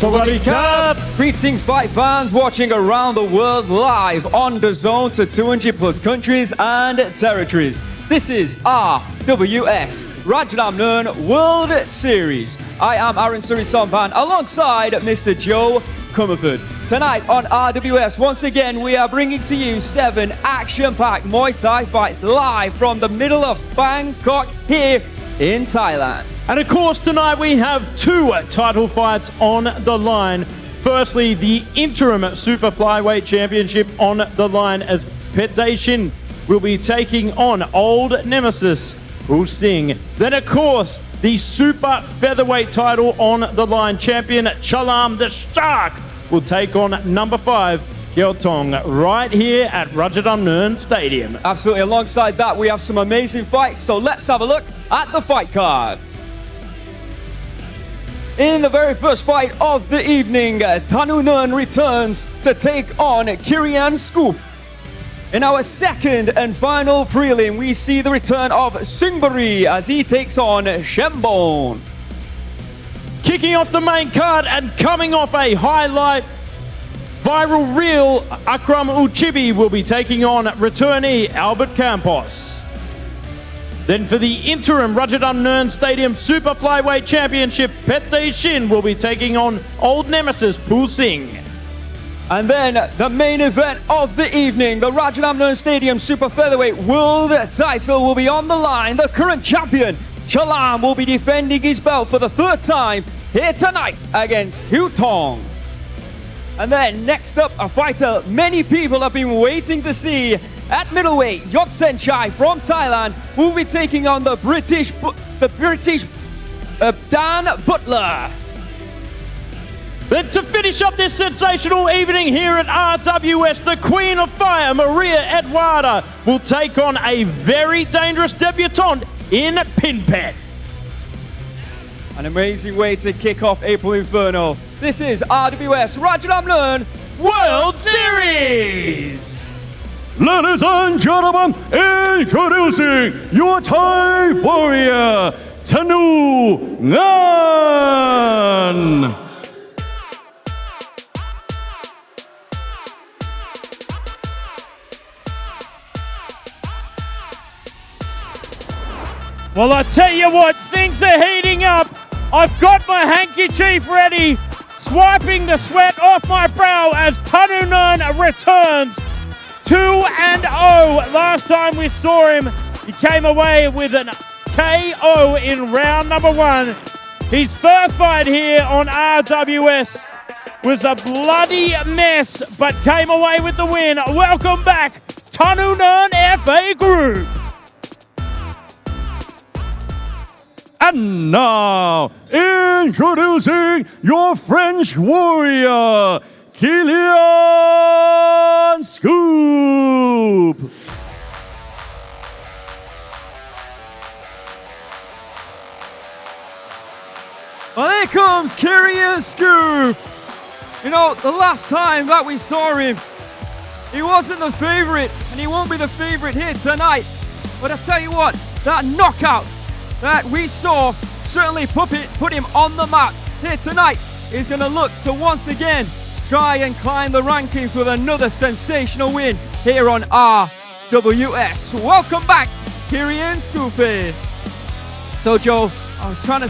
Sawadee-krap! Greetings, fight fans watching around the world live on DAZN to 200 plus countries and territories. This is RWS Rajadamnern World Series. I am Aaron Surisampan alongside Mr. Joe Comerford. Tonight on RWS, once again, we are bringing to you 7 action-packed Muay Thai fights live from the middle of Bangkok here in Thailand. And of course, tonight we have 2 title fights on the line. Firstly, the Interim Super Flyweight Championship on the line as Phettechin will be taking on old nemesis Phusingha. Then, of course, the Super Featherweight title on the line. Champion Chalarm the Shark will take on number 5 Kiwthong right here at Rajadamnern Stadium. Absolutely. Alongside that, we have some amazing fights. So let's have a look at the fight card. In the very first fight of the evening, Thanungern returns to take on Kirian Scouppe. In our second and final prelim, we see the return of Singburi as he takes on Chembone. Kicking off the main card and coming off a highlight viral reel, Akram Ouchibi will be taking on returnee Albert Campos. Then for the interim Rajadamnern Stadium Super Flyweight Championship, Phettechin will be taking on old nemesis Phusingha. And then the main event of the evening, the Rajadamnern Stadium Super Featherweight World title will be on the line. The current champion, Chalarm, will be defending his belt for the 3rd time here tonight against Kiwthong. And then next up, a fighter many people have been waiting to see at middleweight, Yodsaenchai from Thailand will be taking on the British Dan Butler. Then to finish up this sensational evening here at RWS, the Queen of Fire, Maria Eduarda, will take on a very dangerous debutante in Pinpetch. An amazing way to kick off April Inferno. This is RWS Rajadamnern World Series! Ladies and gentlemen, introducing your Thai warrior, Thanungern. Well, I tell you what, things are heating up. I've got my handkerchief ready, swiping the sweat off my brow as Thanungern returns 2-0. Last time we saw him, he came away with an KO in round number 1. His first fight here on RWS was a bloody mess, but came away with the win. Welcome back, Thanungern FA Group. And now, introducing your French warrior, Kirian Scouppe. Well, here comes Kirian Scouppe. You know, the last time that we saw him, he wasn't the favorite, and he won't be the favorite here tonight. But I tell you what, that knockout that we saw certainly put him on the map. Here tonight, he's going to look to once again try and climb the rankings with another sensational win here on RWS. Welcome back, Kirian Scouppe. So Joe, I was trying to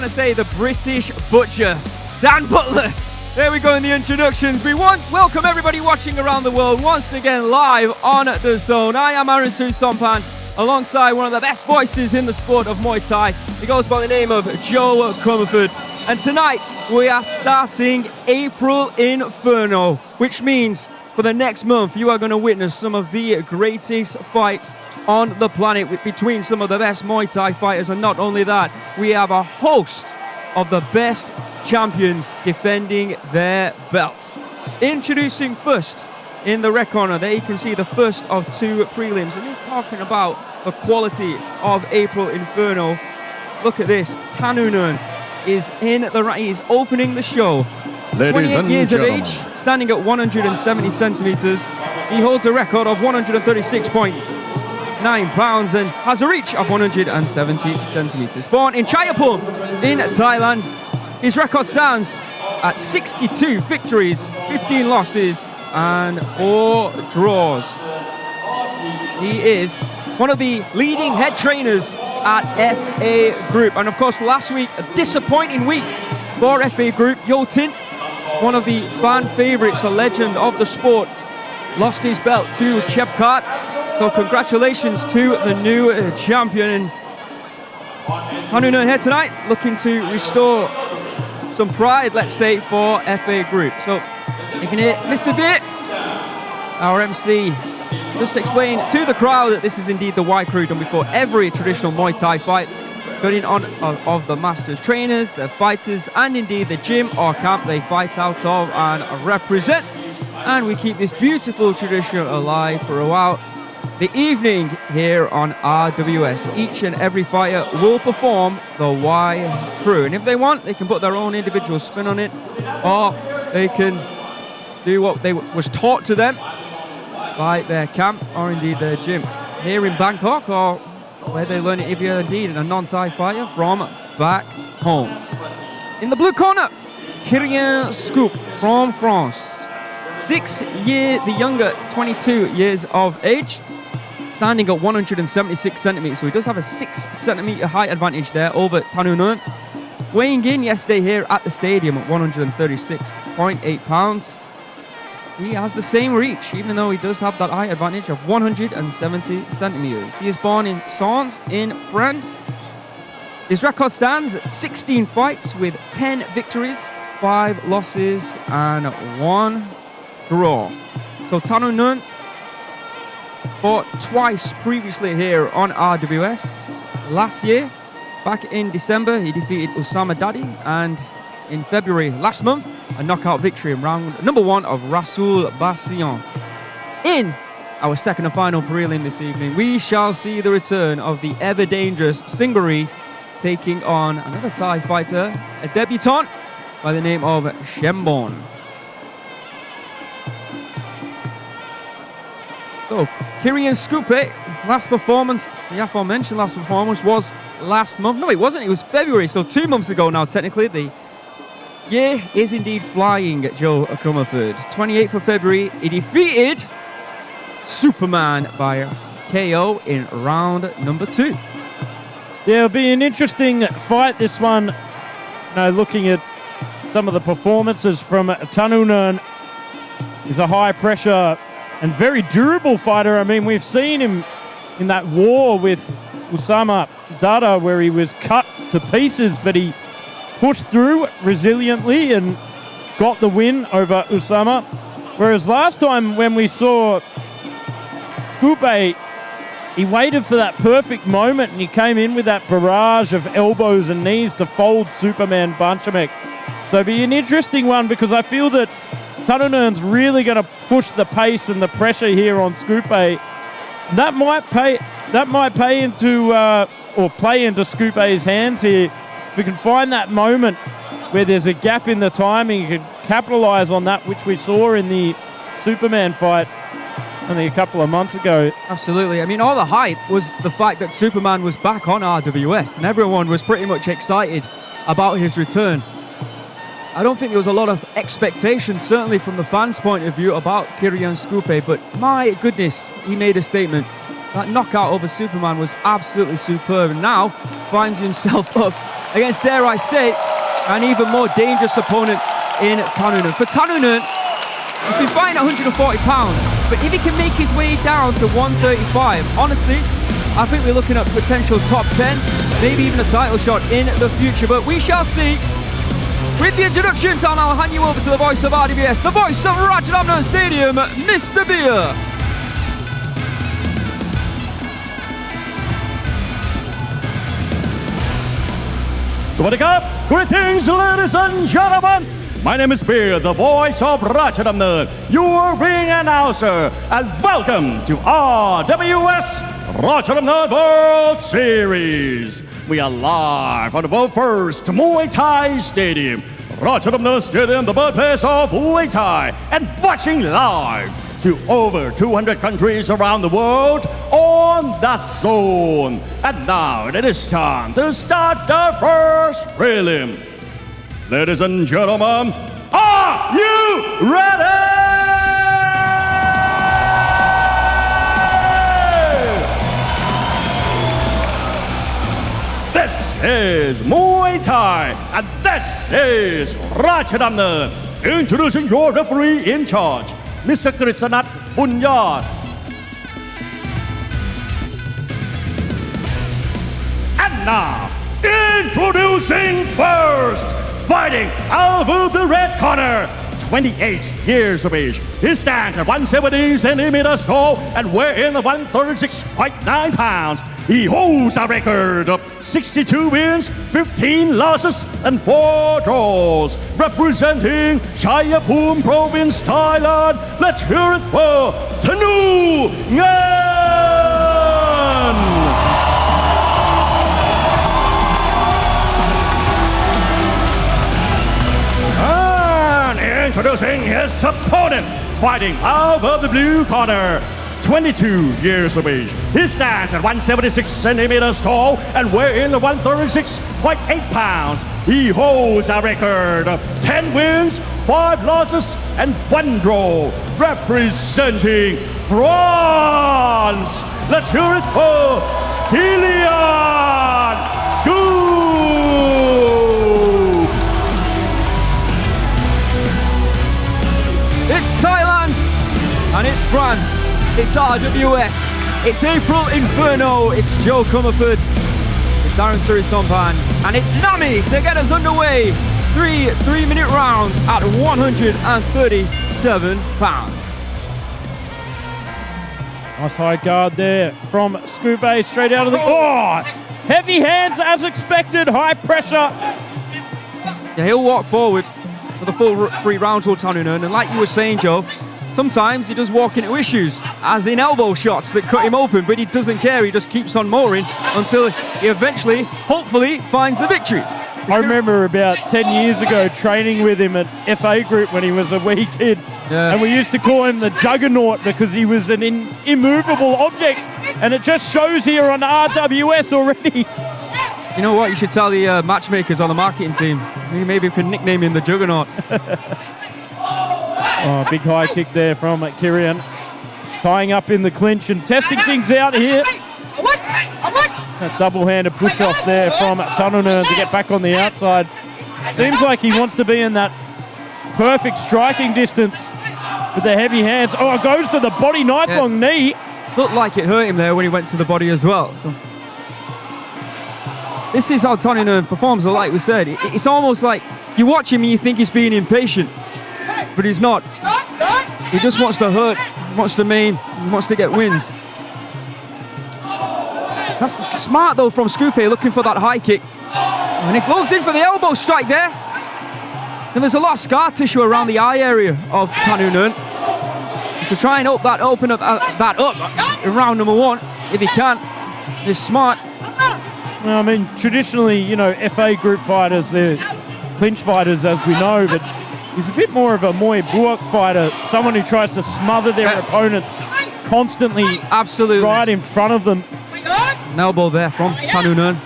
say the British butcher, Dan Butler. There we go in the introductions. We welcome everybody watching around the world once again live on DAZN. I am Aaron Surisampan, alongside one of the best voices in the sport of Muay Thai. He goes by the name of Joe Comerford. And tonight we are starting April Inferno, which means for the next month you are going to witness some of the greatest fights on the planet between some of the best Muay Thai fighters. And not only that, we have a host of the best champions defending their belts. Introducing first in the red corner, there you can see the first of 2 prelims, and he's talking about the quality of April Inferno. Look at this, Thanungern is he's opening the show. 28 years of age, standing at 170 centimeters. He holds a record of 136.9 pounds and has a reach of 170 centimeters. Born in Chalarm in Thailand, his record stands at 62 victories, 15 losses, and 4 draws. He is one of the leading head trainers at FA Group. And of course, last week, a disappointing week for FA Group. Yodsaenchai, one of the fan favorites, a legend of the sport, lost his belt to Chembone. So congratulations to the new champion. Thanungern here tonight, looking to restore some pride, let's say, for FA Group. So you can hear Mr. Beer, our MC, just explain to the crowd that this is indeed the Y crew done before every traditional Muay Thai fight, going on of the masters trainers, the fighters, and indeed the gym or camp they fight out of and represent. And we keep this beautiful tradition alive throughout the evening here on RWS. Each and every fighter will perform the Y crew, and if they want, they can put their own individual spin on it, or they can do what they was taught to them by their camp or indeed their gym here in Bangkok, or where they learn it if you're indeed a non-Thai fighter from back home. In the blue corner, Kirian Scouppe from France, 6 years the younger, 22 years of age, standing at 176 centimeters, so he does have a 6 centimeter height advantage there over Thanungern. Weighing in yesterday here at the stadium at 136.8 pounds. He has the same reach, even though he does have that height advantage of 170 centimeters. He is born in Sens in France. His record stands at 16 fights with 10 victories, 5 losses, and 1 draw. So Thanungern fought twice previously here on RWS. Last year, back in December, he defeated Osama Dadi, and in February last month, a knockout victory in round number 1 of Rasoul Bassion. In our second and final prelim this evening, we shall see the return of the ever-dangerous Singburi taking on another Thai fighter, a debutant by the name of Chembone. So, Kirian Scouppe, last performance, the aforementioned last performance was last month. No, it wasn't. It was February, so 2 months ago now, technically. The year is indeed flying, Joe Comerford. 28th of February, he defeated Superman by KO in round number 2. Yeah, it'll be an interesting fight, this one. Looking at some of the performances from Thanungern, he's a high-pressure and very durable fighter. I mean, we've seen him in that war with Osama Dada where he was cut to pieces, but he pushed through resiliently and got the win over Osama. Whereas last time when we saw Scouppe, he waited for that perfect moment and he came in with that barrage of elbows and knees to fold Superman Banchamek. So it'll be an interesting one because I feel that Thanungern's really going to push the pace and the pressure here on Scouppe. That might pay into or play into Scouppe's hands here. If we can find that moment where there's a gap in the timing, you can capitalize on that, which we saw in the Superman fight only a couple of months ago. Absolutely. I mean, all the hype was the fact that Superman was back on RWS, and everyone was pretty much excited about his return. I don't think there was a lot of expectation, certainly from the fans' point of view, about Kirian Scouppe, but my goodness, he made a statement. That knockout over Superman was absolutely superb, and now finds himself up against, dare I say, an even more dangerous opponent in Thanungern. For Thanungern, he's been fighting at 140 pounds, but if he can make his way down to 135, honestly, I think we're looking at potential top 10, maybe even a title shot in the future, but we shall see. With the introductions, I'll now hand you over to the voice of RWS, the voice of Rajadamnern Stadium, Mr. Beer. Swadikap, greetings ladies and gentlemen. My name is Beer, the voice of Rajadamnern, your ring announcer, and welcome to RWS Rajadamnern World Series. We are live from the world's first Muay Thai stadium, Rajadamnern Stadium, the birthplace of Muay Thai, and watching live to over 200 countries around the world on DAZN. And now it is time to start the first prelim. Ladies and gentlemen, are you ready? This is Muay Thai, and this is Rajadamnern. Introducing your referee in charge, Mr. Krishnat Bunyad. And now, introducing first, fighting out of the red corner, 28 years of age. He stands at 170 centimeters tall and weighs in 136.9 pounds. He holds a record of 62 wins, 15 losses, and 4 draws. Representing Chayapum Province, Thailand, let's hear it for Thanungern! And introducing his opponent, fighting out of the blue corner, 22 years of age. He stands at 176 centimeters tall and weighs in 136.8 pounds. He holds a record of 10 wins, 5 losses, and 1 draw. Representing France, let's hear it for Kirian Scouppe. It's Thailand and it's France. It's RWS, it's April Inferno, it's Joe Comerford, it's Aaron Surisompan, and it's Nami to get us underway. 3-minute rounds at 137 pounds. Nice high guard there from Scouppe straight out of the... Oh! Heavy hands as expected, high pressure. Yeah, he'll walk forward for the full 3 rounds with Thanungern, and like you were saying, Joe, sometimes he does walk into issues, as in elbow shots that cut him open, but he doesn't care. He just keeps on mooring until he eventually, hopefully, finds the victory. I remember about 10 years ago training with him at FA Group when he was a wee kid. Yeah. And we used to call him the Juggernaut because he was an immovable object. And it just shows here on RWS already. You know what? You should tell the matchmakers on the marketing team. Maybe you can nickname him the Juggernaut. Oh, big high kick there from Kirian. Tying up in the clinch and testing things out here. That double-handed push-off there from Thanungern to get back on the outside. Seems like he wants to be in that perfect striking distance with the heavy hands. Oh, it goes to the body, nice long knee. Looked like it hurt him there when he went to the body as well. So this is how Thanungern performs, like we said. It's almost like you watch him and you think he's being impatient, but he's not. He just wants to hurt, wants to maim, wants to get wins. That's smart though from Scouppe, looking for that high kick. And he goes in for the elbow strike there. And there's a lot of scar tissue around the eye area of Thanungern. To try and open up that up in round number 1, if he can, is smart. Well, I mean, traditionally, you know, FA Group fighters, they're clinch fighters, as we know, but he's a bit more of a Muay Buok fighter, someone who tries to smother their opponents constantly, absolutely, right in front of them. An elbow there from Thanungern.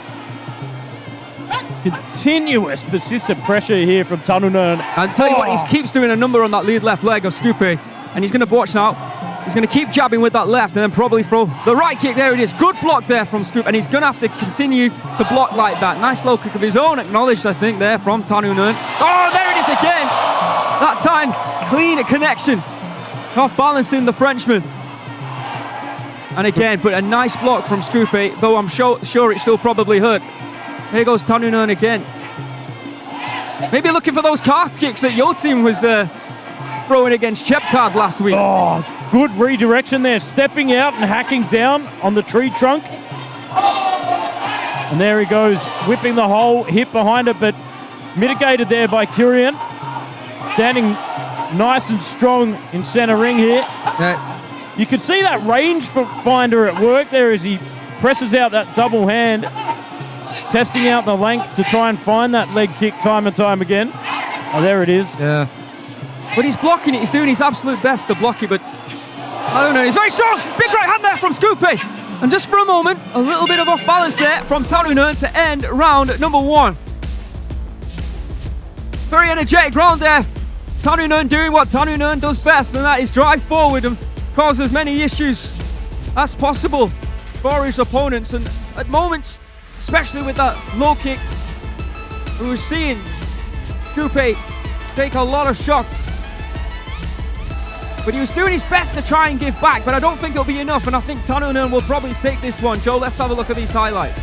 Continuous, persistent pressure here from Thanungern. And tell you what, he keeps doing a number on that lead left leg of Scouppe, and he's going to watch now. He's going to keep jabbing with that left and then probably throw the right kick. There it is. Good block there from Scouppe, and he's going to have to continue to block like that. Nice low kick of his own, acknowledged, I think, there from Thanungern. Oh, there it is again. That time, clean connection. Off balancing the Frenchman. And again, but a nice block from Scouppe, though I'm sure it still probably hurt. Here goes Thanungern again. Maybe looking for those calf kicks that your team was throwing against Chepkard last week. Oh, good redirection there, stepping out and hacking down on the tree trunk. And there he goes, whipping the whole hip behind it, but mitigated there by Kirian. Standing nice and strong in center ring here. You can see that range finder at work there as he presses out that double hand, testing out the length to try and find that leg kick time and time again. Oh, there it is. Yeah. But he's blocking it. He's doing his absolute best to block it, but I don't know. He's very strong. Big right hand there from Scouppe. And just for a moment, a little bit of off balance there from Thanungern to end round number 1. Very energetic round there. Thanungern doing what Thanungern does best, and that is drive forward and cause as many issues as possible for his opponents. And at moments, especially with that low kick, we were seeing Scouppe take a lot of shots. But he was doing his best to try and give back, but I don't think it'll be enough, and I think Thanungern will probably take this one. Joe, let's have a look at these highlights.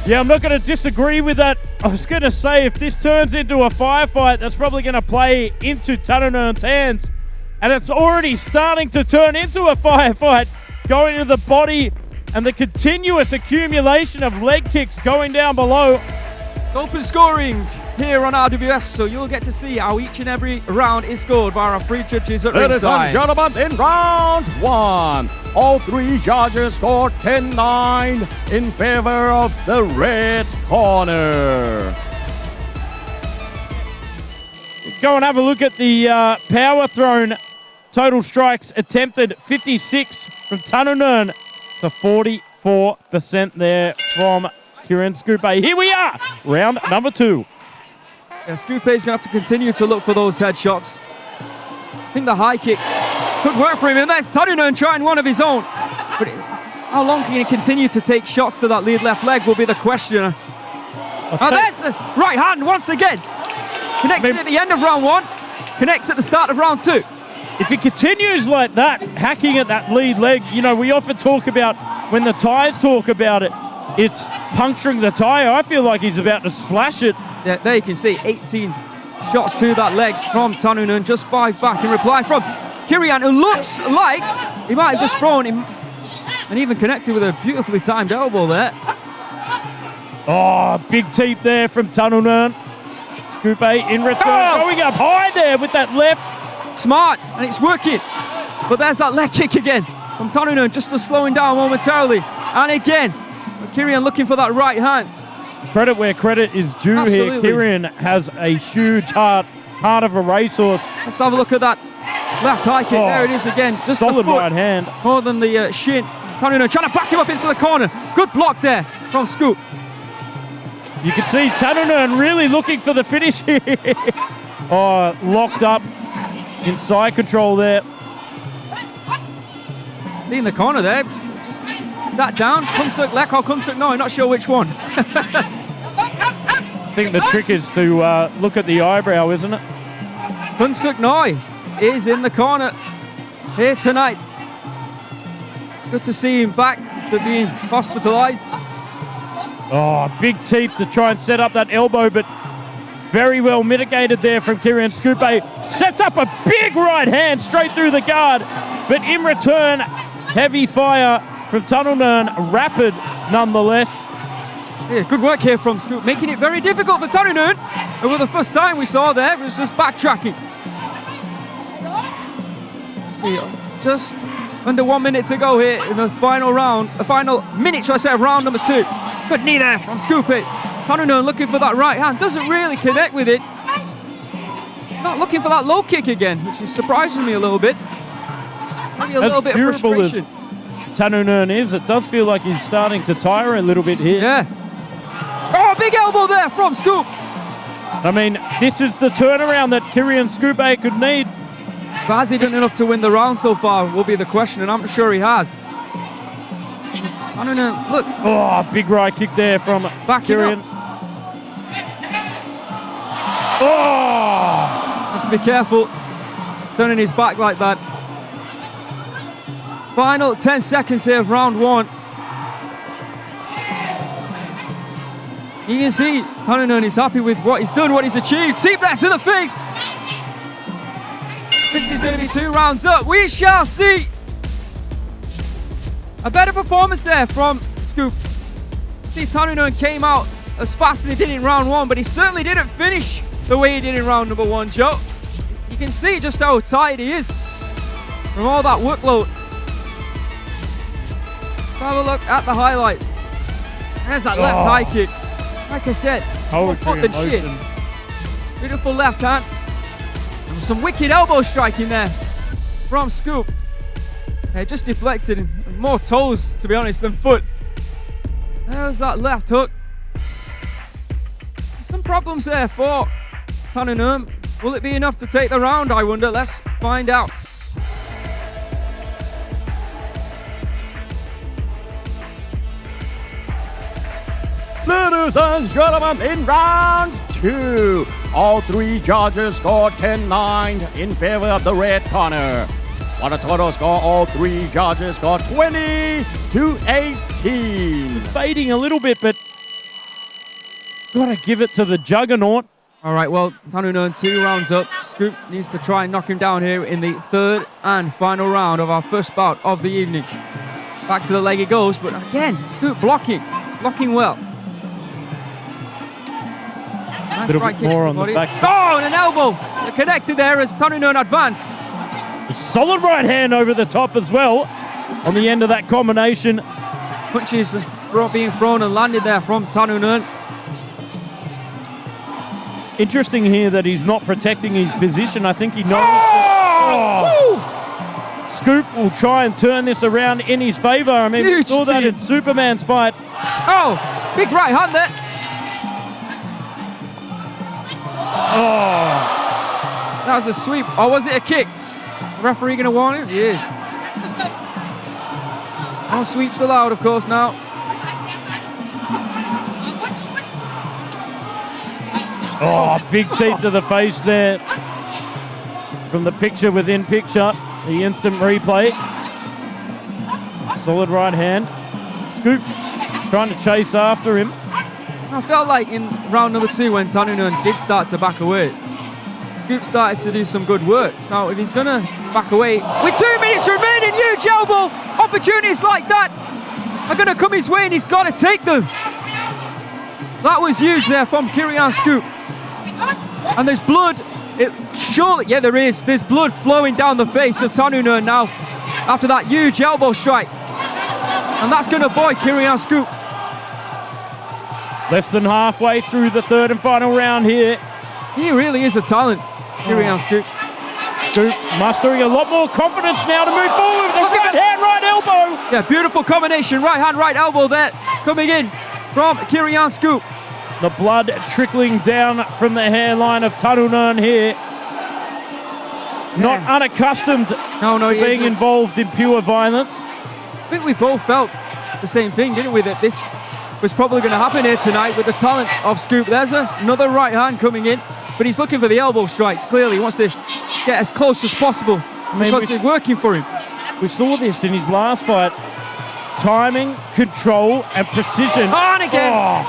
Yeah, I'm not going to disagree with that. I was going to say, if this turns into a firefight, that's probably going to play into Thanungern's hands. And it's already starting to turn into a firefight, going to the body and the continuous accumulation of leg kicks going down below. Open scoring here on RWS, so you'll get to see how each and every round is scored by our three judges at Ladies and ringside. gentlemen, in round one, all three judges scored 10-9 in favor of the red corner. Go and have a look at the power thrown. Total strikes attempted 56 from Thanungern to 44% there from Kirian Scouppe. Here we are, round number 2. Yeah, Scouppe is going to have to continue to look for those headshots. I think the high kick could work for him, and that's Thanungern trying one of his own. But how long can he continue to take shots to that lead left leg will be the question. Oh, there's the right hand once again. Connected at the end of round 1, connects at the start of round 2. If he continues like that, hacking at that lead leg, you know, we often talk about, when the Thais talk about it, it's puncturing the tyre. I feel like he's about to slash it. Yeah, there you can see 18 shots to that leg from Thanungern, just 5 back in reply from Kirian, who looks like he might have just thrown him and even connected with a beautifully timed elbow there. Oh, big teep there from Thanungern. Scouppe in return, going up high there with that left. Smart, and it's working. But there's that leg kick again from Thanungern, just to slow him down momentarily. And again, Kirian looking for that right hand. Credit where credit is due. Absolutely. Here. Kirian has a huge heart of a racehorse. Let's have a look at that left high kick. There it is again. Just solid the foot right hand. more than the shin. Thanungern trying to back him up into the corner. Good block there from Scouppe. You can see Thanungern really looking for the finish here. Oh, locked up in side control there. See in the corner there. Just sat down. Kunsuk lek or Kunsuk no, not sure which one. I think the trick is to look at the eyebrow, isn't it? Kunsuk Noi is in the corner here tonight. Good to see him back after being hospitalized. Oh, big teep to try and set up that elbow, but very well mitigated there from Kirian Scouppe. Sets up a big right hand straight through the guard, but in return, heavy fire from Thanungern, rapid nonetheless. Yeah, good work here from Scouppe, making it very difficult for Thanungern. And for the first time we saw there, it was just backtracking. Just under 1 minute to go here in the final round, the final minute, should I say, of round number 2. Good knee there from Scouppe. Thanungern looking for that right hand, doesn't really connect with it. He's not looking for that low kick again, which is surprising me a little bit. Maybe a little bit of frustration. Thanungern is, it does feel like he's starting to tire a little bit here. Yeah. Oh, big elbow there from Scouppe. I mean, this is the turnaround that Kirian Scouppe could need. But has he done enough to win the round so far will be the question, and I'm not sure he has. Thanungern, look. Oh, big right kick there from Kirian. Oh! Has to be careful turning his back like that. Final 10 seconds here of round 1. You can see Thanungern is happy with what he's done, what he's achieved. Teep that to the face. Thinks he's going to be 2 rounds up. We shall see. A better performance there from Scouppe. See, Thanungern came out as fast as he did in round 1, but he certainly didn't finish the way he did in round number 1, Joe. You can see just how tired he is from all that workload. Let's have a look at the highlights. There's that left high kick. Like I said, more foot than shin. Beautiful left hand. And some wicked elbow striking there from Scouppe. Just deflected, and more toes, to be honest, than foot. There's that left hook. Some problems there for Thanungern. Will it be enough to take the round, I wonder? Let's find out. Ladies and gentlemen, in round 2, all 3 judges scored 10-9 in favor of the red corner. On a total score, all 3 judges scored 20-18. Fading a little bit, but gotta give it to the juggernaut. All right, well, Thanungern 2 rounds up. Scouppe needs to try and knock him down here in the 3rd and final round of our first bout of the evening. Back to the leg it goes, but again, Scouppe blocking well. Nice Little right bit kick more to on the body. back foot. Oh, and an elbow. They're connected there as Thanungern advanced. A solid right hand over the top as well on the end of that combination. Punches being thrown and landed there from Thanungern. Interesting here that he's not protecting his position. I think he knows. Scouppe will try and turn this around in his favor. I mean, we saw that in Superman's fight. Oh, big right hand there. Oh, That was a sweep. Or was it a kick? Referee going to warn him? He is. No sweeps allowed, of course, now. oh, big teeth to the face there. From the picture within picture, the instant replay. Solid right hand. Scouppe trying to chase after him. I felt like in round number 2 when Thanungern did start to back away, Scouppe started to do some good work. So if he's going to back away, with 2 minutes remaining, huge elbow, opportunities like that are going to come his way and he's got to take them. That was huge there from Kirian Scouppe. And there's blood. Surely, yeah, there is. There's blood flowing down the face of Thanungern now after that huge elbow strike. And that's going to buoy Kirian Scouppe. Less than halfway through the 3rd and final round here. He really is a talent, Kirian Scouppe. Scouppe mustering a lot more confidence now to move forward with the right hand, right elbow. Yeah, beautiful combination. Right hand, right elbow there coming in from Kirian Scouppe. The blood trickling down from the hairline of Thanungern here. Not unaccustomed to being involved in pure violence. I think we both felt the same thing, didn't we? That this was probably going to happen here tonight with the talent of Scouppe. There's another right hand coming in, but he's looking for the elbow strikes. Clearly, he wants to get as close as possible because they're working for him. We saw this in his last fight. Timing, control, and precision. On again.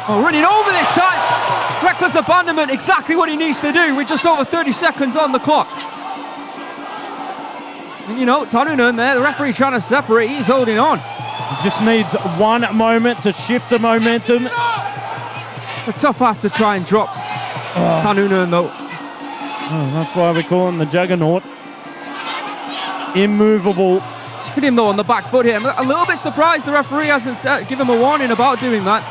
Oh, running over this time. Reckless abandonment, exactly what he needs to do with just over 30 seconds on the clock. And you know, Thanungern there, the referee trying to separate, he's holding on. He just needs one moment to shift the momentum. It's a tough ass to try and drop Thanungern though. Oh, that's why we call him the juggernaut. Immovable. Look at him though on the back foot here. I'm a little bit surprised the referee hasn't given him a warning about doing that.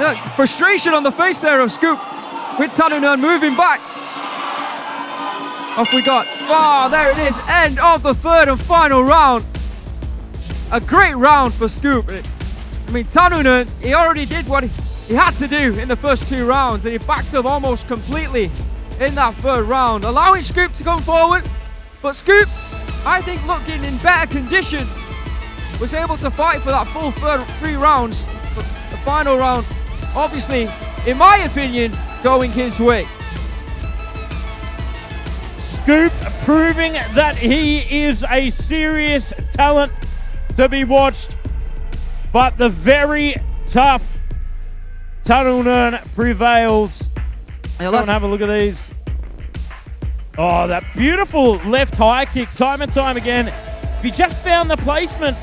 Look, frustration on the face there of Scouppe with Thanungern moving back. Off we got. Oh, there it is. End of the 3rd and final round. A great round for Scouppe. I mean, Thanungern, he already did what he had to do in the first 2 rounds, and he backed up almost completely in that 3rd round, allowing Scouppe to come forward. But Scouppe, I think, looking in better condition, was able to fight for that full 3 rounds. But the final round, obviously, in my opinion, going his way. Scouppe proving that he is a serious talent to be watched, but the very tough Thanungern prevails. Yeah, let's have a look at these. Oh, that beautiful left high kick time and time again. If he just found the placement,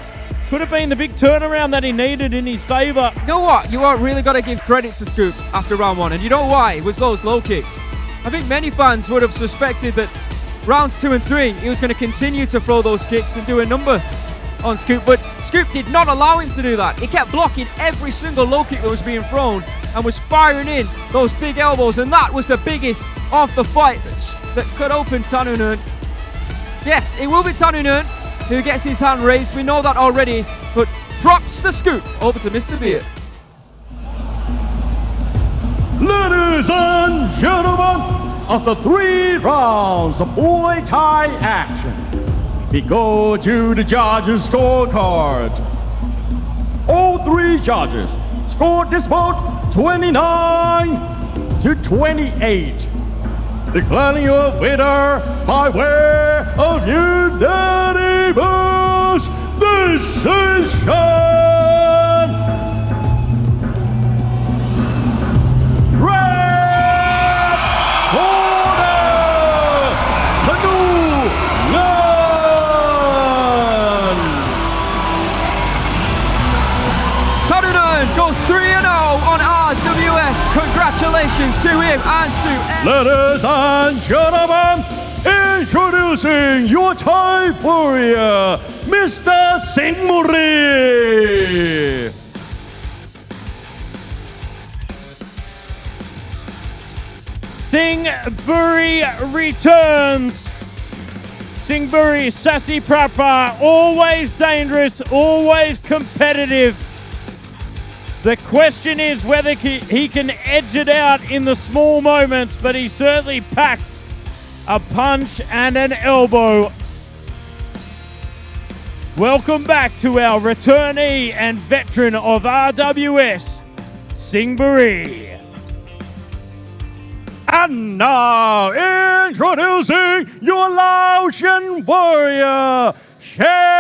could have been the big turnaround that he needed in his favor. You know what? You are really got to give credit to Scouppe after round 1. And you know why? It was those low kicks. I think many fans would have suspected that rounds 2 and 3, he was going to continue to throw those kicks and do a number on Scouppe. But Scouppe did not allow him to do that. He kept blocking every single low kick that was being thrown and was firing in those big elbows. And that was the biggest of the fight that could open Thanungern. Yes, it will be Thanungern who gets his hand raised. We know that already. But drops the scoop over to Mr. Beard. Ladies and gentlemen, after 3 rounds of Muay Thai action, we go to the judges' scorecard. All 3 judges scored this bout 29 to 28, declaring your winner by way of unanimous decision. Red corner, Thanungern. Thanungern goes 3-0 on RWS. Congratulations to him and to Ladies and gentlemen, introducing your Thai warrior, Mr. Singburi. Singburi returns. Singburi, sassy prapa, always dangerous, always competitive. The question is whether he can edge it out in the small moments, but he certainly packs a punch and an elbow. Welcome back to our returnee and veteran of RWS, Singburi. And now, introducing your Laotian warrior, Chembone.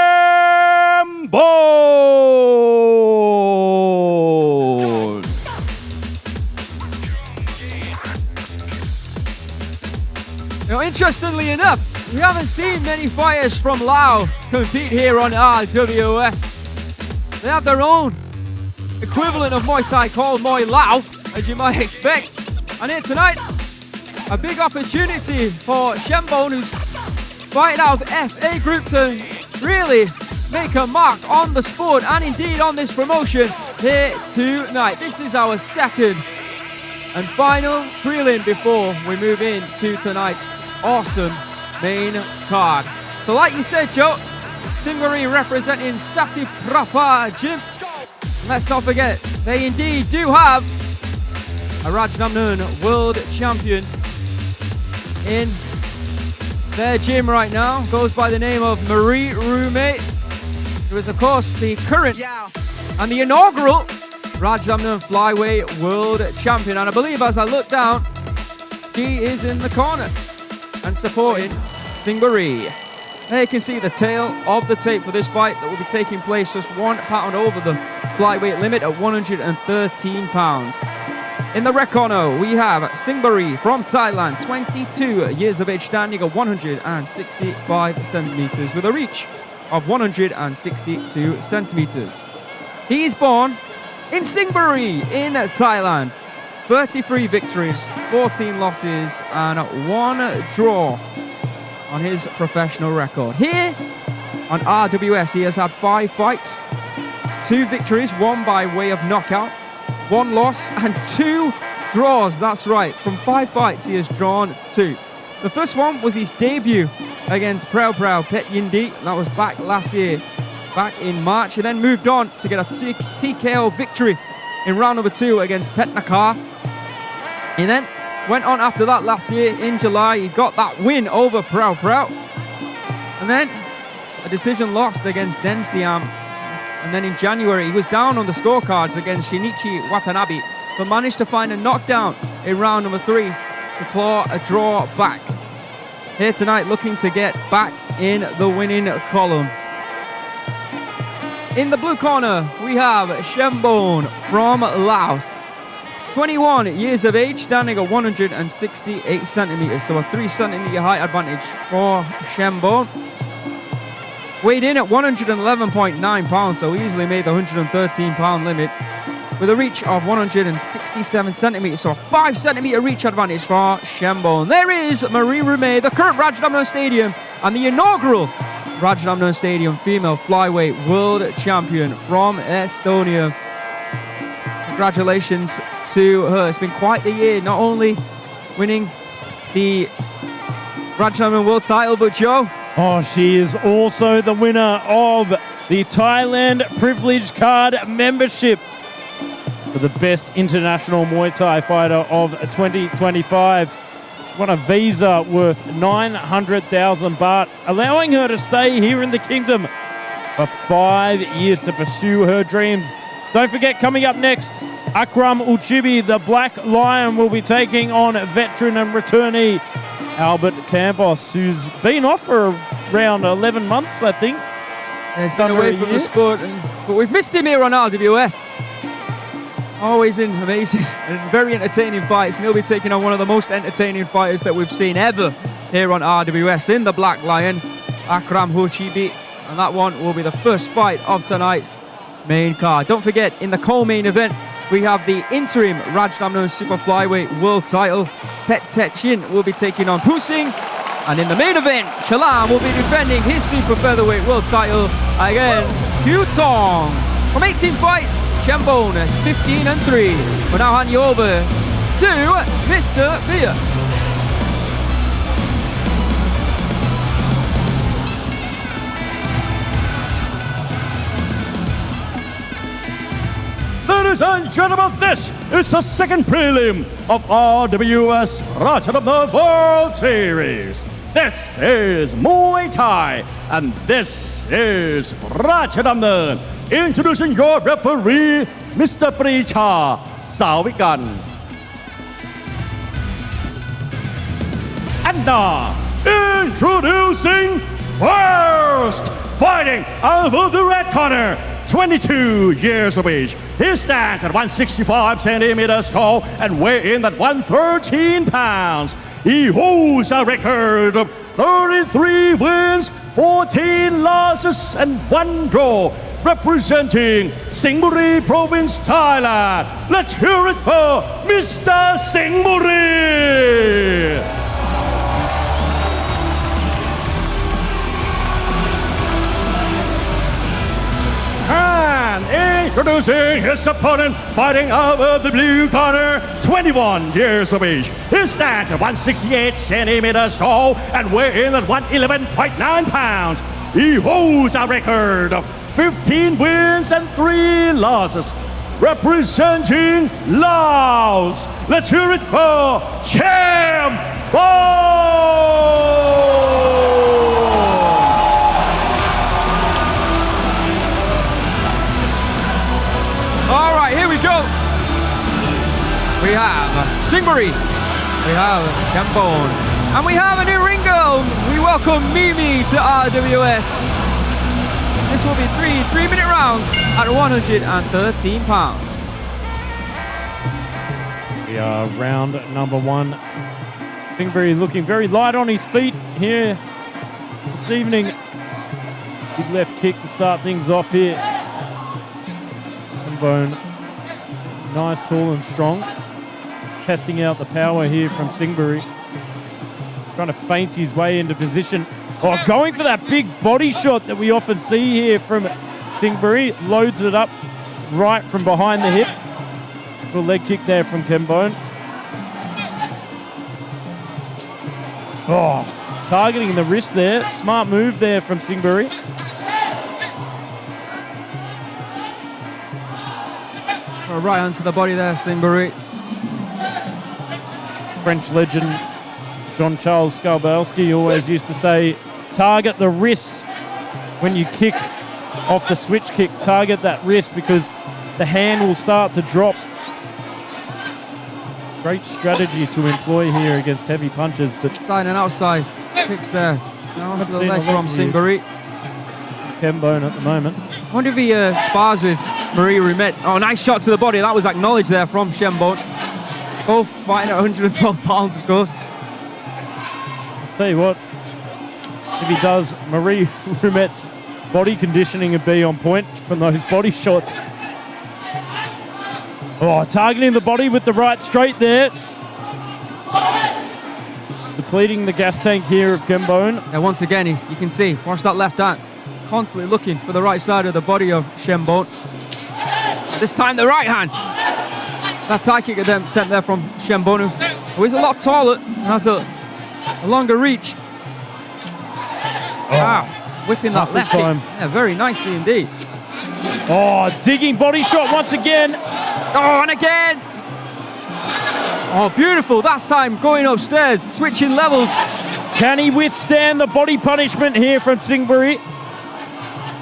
Interestingly enough, we haven't seen many fighters from Laos compete here on RWS. They have their own equivalent of Muay Thai called Muay Lao, as you might expect. And here tonight, a big opportunity for Chembone, who's fighting out of the FA group, to really make a mark on the sport and indeed on this promotion here tonight. This is our second and final prelim before we move into tonight's awesome main card. So like you said, Joe, Singburi representing Sassy Prapa Gym. Let's not forget, they indeed do have a Rajadamnern world champion in their gym right now. Goes by the name of Maria Eduarda, who is of course the current and the inaugural Rajadamnern Flyweight world champion. And I believe as I look down, he is in the corner and supporting Singburi. There you can see the tail of the tape for this fight that will be taking place just 1 pound over the flyweight limit at 113 pounds. In the red corner, we have Singburi from Thailand, 22 years of age, standing at 165 centimeters with a reach of 162 centimeters. He's born in Singburi in Thailand. 33 victories, 14 losses, and 1 draw on his professional record. Here on RWS, he has had 5 fights, 2 victories, 1 by way of knockout, 1 loss, and 2 draws. That's right, from 5 fights, he has drawn 2. The first one was his debut against Phettechin. That was back last year, back in March. He then moved on to get a TKO victory in round number 2 against Phettechin. He then went on after that last year in July. He got that win over Prao. And then a decision lost against Den Siam. And then in January, he was down on the scorecards against Shinichi Watanabe, but managed to find a knockdown in round number 3 to claw a draw back. Here tonight, looking to get back in the winning column. In the blue corner, we have Chembone from Laos. 21 years of age, standing at 168 centimeters, so a 3 centimeter height advantage for Chembone. Weighed in at 111.9 pounds, so easily made the 113 pound limit, with a reach of 167 centimeters, so a 5 centimeter reach advantage for Chembone. There is Maria Eduarda, the current Rajadamnern Stadium and the inaugural Rajadamnern Stadium female flyweight world champion from Estonia. Congratulations to her. It's been quite the year, not only winning the Rajadamnern world title, but Joe, Oh, she is also the winner of the Thailand Privilege Card membership for the best international Muay Thai fighter of 2025. She won a visa worth 900,000 baht, allowing her to stay here in the kingdom for 5 years to pursue her dreams. Don't forget, coming up next, Akram Ouchibi, the Black Lion, will be taking on veteran and returnee Albert Campos, who's been off for around 11 months, I think. He's been away from the sport, but we've missed him here on RWS. Always in amazing and very entertaining fights, and he'll be taking on one of the most entertaining fighters that we've seen ever here on RWS in the Black Lion, Akram Ouchibi, and that one will be the first fight of tonight's main card. Don't forget, in the co-main event, we have the interim Rajadamnern Super Flyweight World Title. Phettechin will be taking on Phusingha. And in the main event, Chalarm will be defending his Super Featherweight World Title against Kiwthong. From 18 fights, Chembone is 15-3. We'll now hand you over to Mr. Beer. Ladies and gentlemen, this is the second prelim of RWS Rajadamnern World Series. This is Muay Thai, and this is Rajadamnern. Introducing your referee, Mr. Pricha Sawikan. And now, introducing first, fighting out of the red corner, 22 years of age. He stands at 165 centimeters tall and weighs in at 113 pounds. He holds a record of 33 wins, 14 losses, and 1 draw, representing Singburi Province, Thailand. Let's hear it for Mr. Singburi! And introducing his opponent, fighting out of the blue corner, 21 years of age. He stands at 168 centimeters tall and weighs in at 111.9 pounds. He holds a record of 15 wins and 3 losses, representing Laos. Let's hear it for Chembone! All right, here we go. We have Singburi, we have Chembone, and we have a new ring girl. We welcome Mimi to RWS. This will be three-minute rounds at 113 pounds. We are round number 1. Singburi looking very light on his feet here this evening. Big left kick to start things off here. Chembone, nice, tall and strong. Just casting out the power here from Singburi. Trying to feint his way into position. Oh, going for that big body shot that we often see here from Singburi. Loads it up right from behind the hip. Little leg kick there from Chembone. Oh, targeting the wrist there. Smart move there from Singburi. Right onto the body there, Singburi. French legend Jean-Charles Scouppe always used to say, target the wrist when you kick off the switch kick. Target that wrist because the hand will start to drop. Great strategy to employ here against heavy punches, but Side and outside kicks there. Now onto the leg from Singburi. Chembone at the moment. I wonder if he spars with Maria Eduarda. Oh, nice shot to the body. That was acknowledged there from Chembone. Both fighting at 112 pounds, of course. I'll tell you what, if he does, Maria Eduarda's body conditioning would be on point from those body shots. Oh, targeting the body with the right straight there. Depleting the gas tank here of Chembone. Yeah, once again, you can see, watch that left hand. Constantly looking for the right side of the body of Chembone. This time the right hand. Left high kick attempt there from Chembone, who is a lot taller and has a longer reach. Oh. Wow. whipping that Muscle left kick. time. Yeah, very nicely indeed. Oh, digging body shot once again. Oh, and again. Oh, beautiful. That's time going upstairs, switching levels. Can he withstand the body punishment here from Singburi?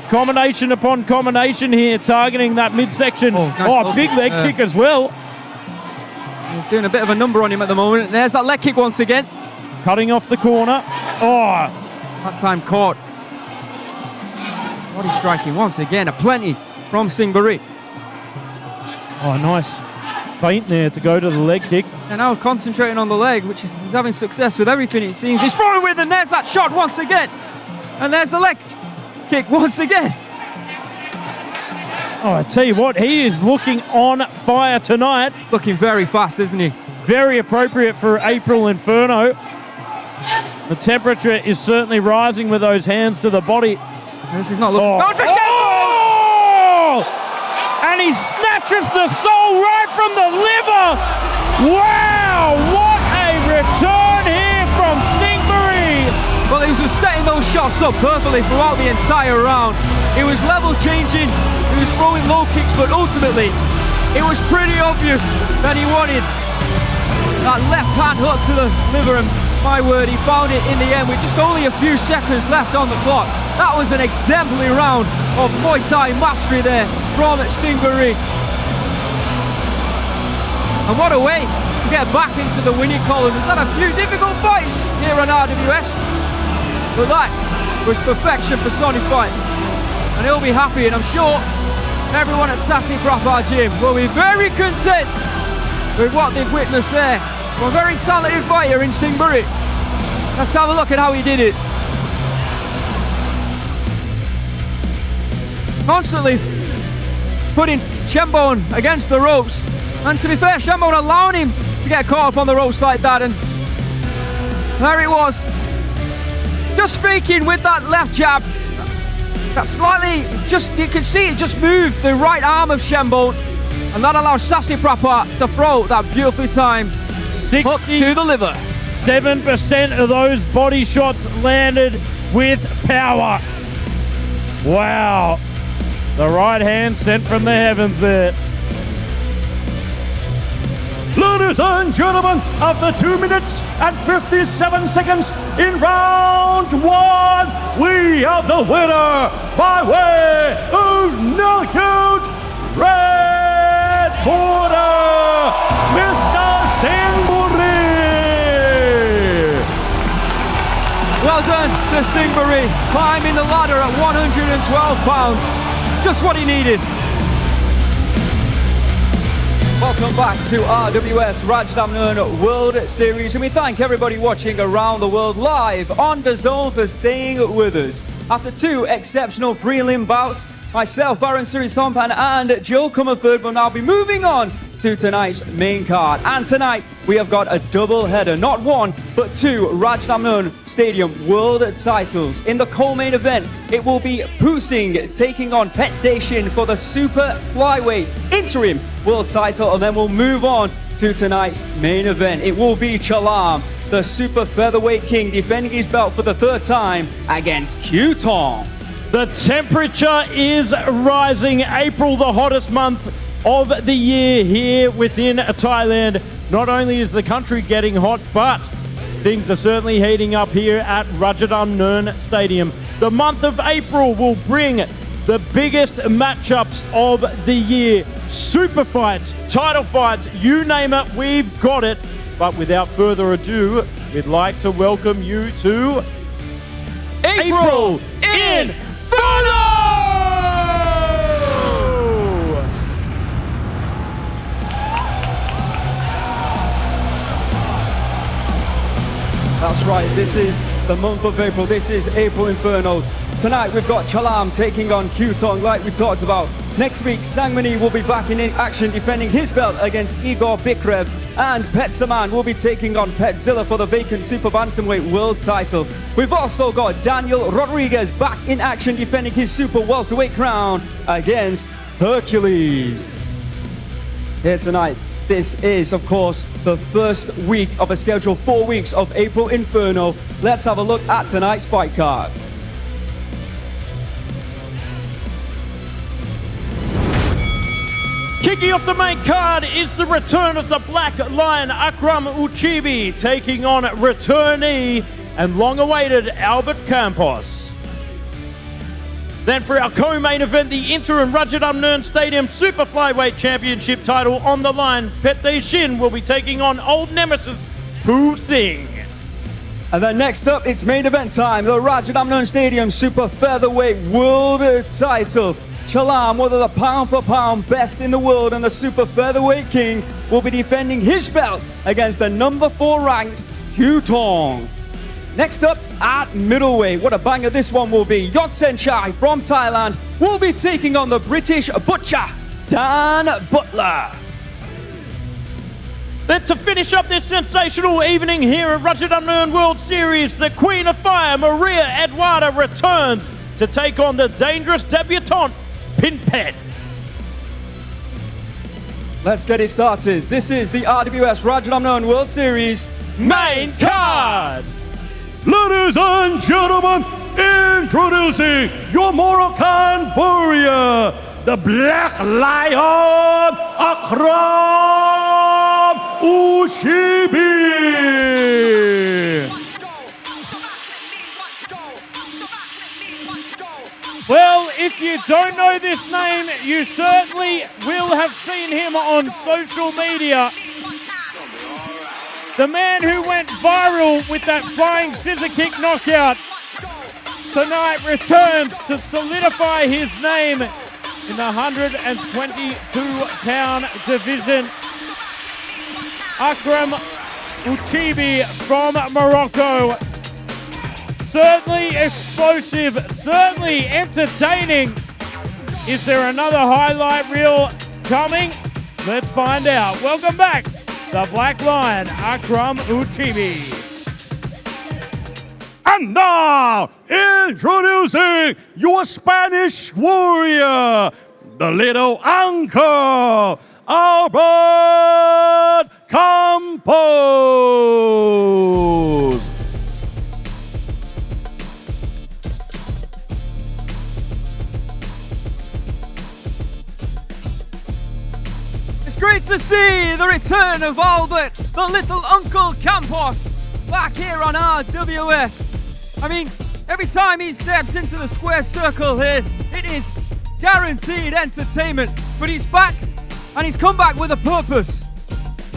Combination upon combination here, targeting that midsection. Oh, nice big leg kick as well. He's doing a bit of a number on him at the moment. There's that leg kick once again. Cutting off the corner. Oh, That time caught. Body striking once again. A plenty from Singburi. oh, nice feint there to go to the leg kick. And now concentrating on the leg, which is he's having success with everything it seems. He's throwing with, and there's that shot once again. And there's the leg kick once again. Oh, I tell you what, he is looking on fire tonight. Looking very fast, isn't he? Very appropriate for April Inferno. The temperature is certainly rising with those hands to the body. This is not looking. Oh. Going for Chembone! Oh! And he snatches the soul right from the liver. Wow, what a return here from Singburi. Well, he was just setting those shots up perfectly throughout the entire round. He was level changing, he was throwing low kicks, but ultimately, it was pretty obvious that he wanted that left hand hook to the liver, and my word, he found it in the end with just only a few seconds left on the clock. That was an exemplary round of Muay Thai mastery there from Singburi. And what a way to get back into the winning column. He's had a few difficult fights here on RWS, but that was perfection personified. And he'll be happy, and I'm sure everyone at Sassy Proper Gym will be very content with what they've witnessed there from a very talented fighter in Singburi. Let's have a look at how he did it. Constantly putting Chembone against the ropes, and to be fair, Chembone allowing him to get caught up on the ropes like that, and there it was, just faking with that left jab. That slightly, you can see it just moved the right arm of Chembone, and that allows Sassy Proper to throw that beautifully timed hook to the liver. 7% of those body shots landed with power. Wow. The right hand sent from the heavens there. Ladies and gentlemen, after 2 minutes and 57 seconds in round one, we have the winner by way of knockout red corner, Mr. Singburi. Well done to Singburi, climbing the ladder at 112 pounds. Just what he needed. Welcome back to RWS Rajadamnern World Series, and we thank everybody watching around the world live on DAZN for staying with us. After two exceptional prelim bouts, myself, Aaron Surisompan, and Joe Comerford will now be moving on to tonight's main card. And tonight we have got a double header, not one but two Rajadamnern Stadium world titles. In the co-main event, it will be Phusingha taking on Phettechin for the super flyweight interim world title, and then we'll move on to tonight's main event. It will be Chalarm, the super featherweight king, defending his belt for the third time against Kiwthong. The temperature is rising. April, the hottest month of the year here within Thailand. Not only is the country getting hot, but things are certainly heating up here at Rajadamnern Stadium. The month of April will bring the biggest matchups of the year. Super fights, title fights, you name it, we've got it. But without further ado, we'd like to welcome you to April Inferno! That's right, this is the month of April, this is April Inferno. Tonight we've got Chalarm taking on Kiwthong like we talked about. Next week, Singburi will be back in action defending his belt against Igor Bikrev, and Phettechin will be taking on Petzilla for the vacant super bantamweight world title. We've also got Daniel Rodriguez back in action defending his super welterweight crown against Hercules. Here tonight, this is, of course, the first week of a scheduled 4 weeks of April Inferno. Let's have a look at tonight's fight card. Kicking off the main card is the return of the Black Lion Akram Ouchibi taking on returnee and long-awaited Albert Campos. Then for our co-main event, the Interim Rajadamnern Stadium Super Flyweight Championship title on the line, Phettechin will be taking on old nemesis Phusingha. And then next up, it's main event time, the Rajadamnern Stadium Super Featherweight World title. Chalarm, one of the pound-for-pound best in the world and the Super Featherweight King, will be defending his belt against the number 4 ranked Kiwthong. Next up, at middleweight, what a banger this one will be. Yodsaenchai from Thailand will be taking on the British butcher, Dan Butler. Then to finish up this sensational evening here at Rajadamnern World Series, the Queen of Fire, Maria Eduarda, returns to take on the dangerous debutante, Pinpetch. Let's get it started. This is the RWS Rajadamnern World Series Main card! Ladies and gentlemen, introducing your Moroccan warrior, the Black Lion, Akram Ouchibi. Well, if you don't know this name, you certainly will have seen him on social media. The man who went viral with that flying scissor kick knockout tonight returns to solidify his name in the 122-pound division. Akram Ouchibi from Morocco. Certainly explosive, certainly entertaining. Is there another highlight reel coming? Let's find out. Welcome back, the Black Lion, Akram Ouchibi. And now, introducing your Spanish warrior, the little uncle, Albert Campos. It's great to see the return of Albert, the little Uncle Campos, back here on RWS. I mean, every time he steps into the squared circle here, it is guaranteed entertainment. But he's back, and he's come back with a purpose,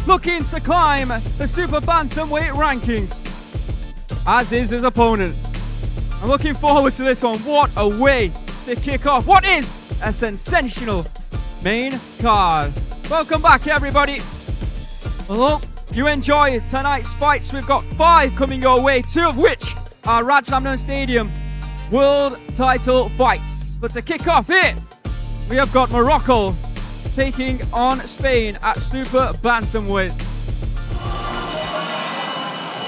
looking to climb the Super Bantamweight rankings, as is his opponent. I'm looking forward to this one. What a way to kick off what is a sensational main card. Welcome back, everybody. Well, you enjoy tonight's fights. We've got 5 coming your way, 2 of which are Rajadamnern Stadium world title fights. But to kick off here, we have got Morocco taking on Spain at Super Bantamweight.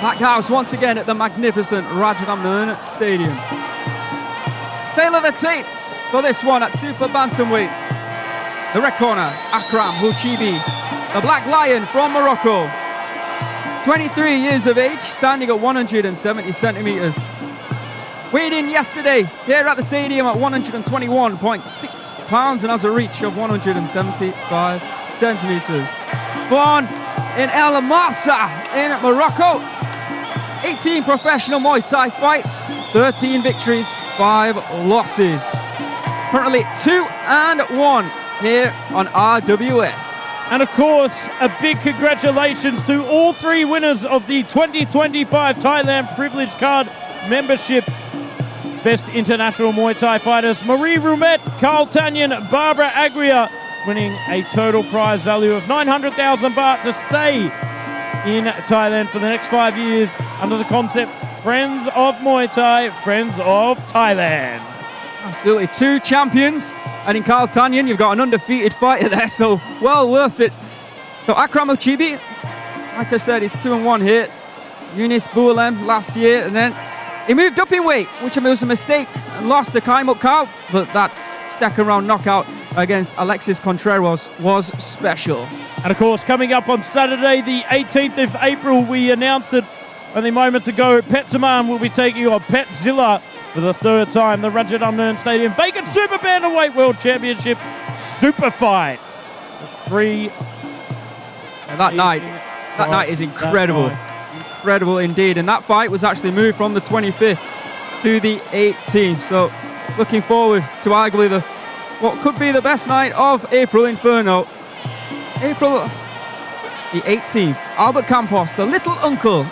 Packed house once again at the magnificent Rajadamnern Stadium. Tailor the tape for this one at Super Bantamweight. The red corner, Akram Ouchibi, the Black Lion from Morocco. 23 years of age, standing at 170 centimeters. Weighed in yesterday here at the stadium at 121.6 pounds and has a reach of 175 centimeters. Born in El Marsa in Morocco. 18 professional Muay Thai fights, 13 victories, 5 losses. Currently 2-1 here on RWS. And of course, a big congratulations to all 3 winners of the 2025 Thailand Privilege Card membership. Best international Muay Thai fighters, Marie Rumet, Carl Tanyan, Barbara Agria, winning a total prize value of 900,000 baht to stay in Thailand for the next 5 years under the concept Friends of Muay Thai, Friends of Thailand. Absolutely, 2 champions. And in Carl Tanyan, you've got an undefeated fighter there, so well worth it. So Akram Ouchibi, like I said, he's 2-1 here. Yunis Boulem last year, and then he moved up in weight, which was a mistake, and lost to Kaimuk Kao, but that second round knockout against Alexis Contreras was special. And of course, coming up on Saturday, the 18th of April, we announced it only moments ago, Phettechin will be taking on Petzilla for the 3rd time, the Rajadamnern Stadium Vacant Super Bantamweight World Championship Super Fight. 3. And that night is incredible. Incredible indeed. And that fight was actually moved from the 25th to the 18th. So looking forward to arguably what could be the best night of April Inferno. April the 18th. Albert Campos, the little uncle